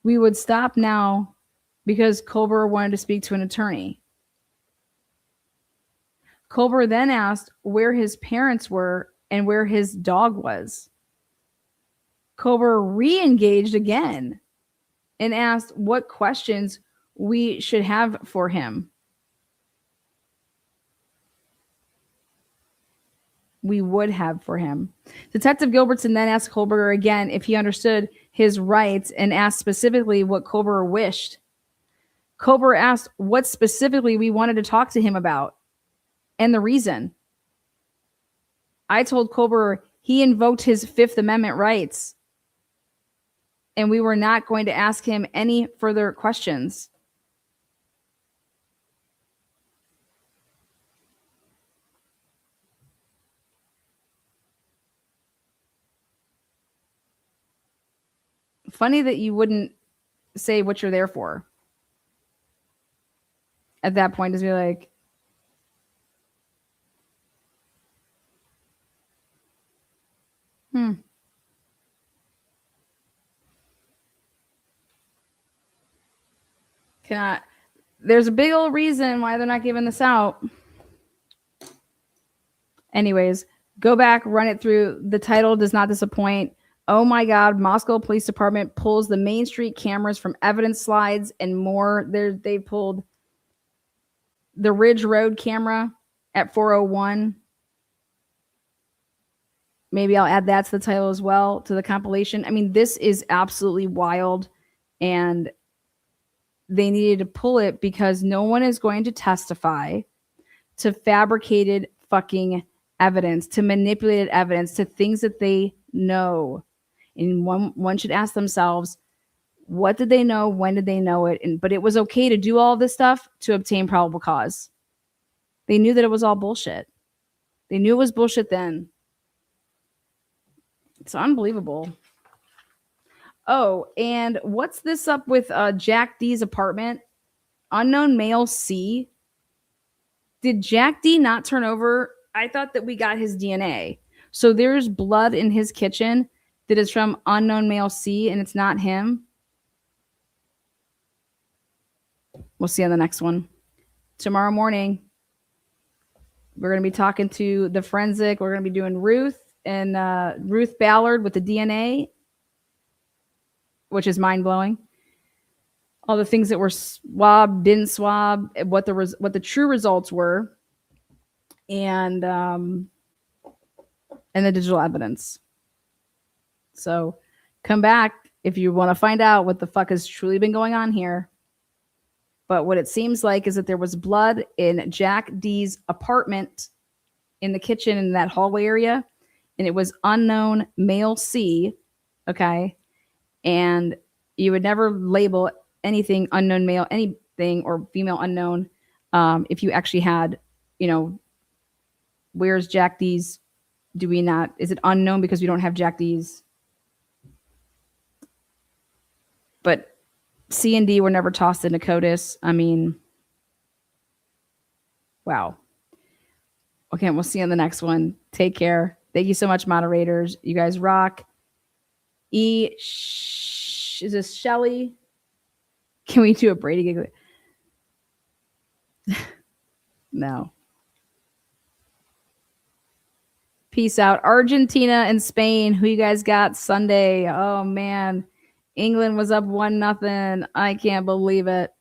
Speaker 1: we would stop now because Colbert wanted to speak to an attorney. Colbert then asked where his parents were and where his dog was. Colbert re-engaged again and asked what questions we should have for him. We would have for him. Detective Gilbertson then asked Colbert again if he understood his rights and asked specifically what Colbert wished. Colbert asked what specifically we wanted to talk to him about and the reason. I told Colbert he invoked his Fifth Amendment rights and we were not going to ask him any further questions. Funny that you wouldn't say what you're there for. At that point, just be like, there's a big old reason why they're not giving this out. Anyways, go back, run it through. The title does not disappoint. Oh my God, Moscow Police Department pulls the Main Street cameras from evidence slides and more. They pulled the Ridge Road camera at 401. Maybe I'll add that to the title as well, to the compilation. I mean, this is absolutely wild. And they needed to pull it because no one is going to testify to fabricated fucking evidence, to manipulated evidence, to things that they know. And one should ask themselves, what did they know? When did they know it? But it was okay to do all this stuff to obtain probable cause. They knew that it was all bullshit. They knew it was bullshit then. It's unbelievable. Oh, and what's this up with Jack D's apartment? Unknown male C. Did Jack D not turn over? I thought that we got his DNA. So there's blood in his kitchen that is from unknown male C, and it's not him. We'll see on the next one. Tomorrow morning, we're going to be talking to the forensic. We're going to be doing Ruth and Ruth Ballard with the DNA, which is mind-blowing. All the things that were swabbed, didn't swab, what the true results were, and the digital evidence. So come back if you want to find out what the fuck has truly been going on here. But what it seems like is that there was blood in Jack D's apartment in the kitchen in that hallway area, and it was unknown male C, okay? And you would never label anything unknown male, anything, or female unknown if you actually had, where's Jack D's? Do we not? Is it unknown because we don't have Jack D's? But C and D were never tossed into CODIS. I mean, wow. Okay, we'll see you on the next one. Take care. Thank you so much, moderators. You guys rock. Is this Shelly? Can we do a Brady gig? No. Peace out. Argentina and Spain. Who you guys got Sunday? Oh man. England was up 1-0. I can't believe it.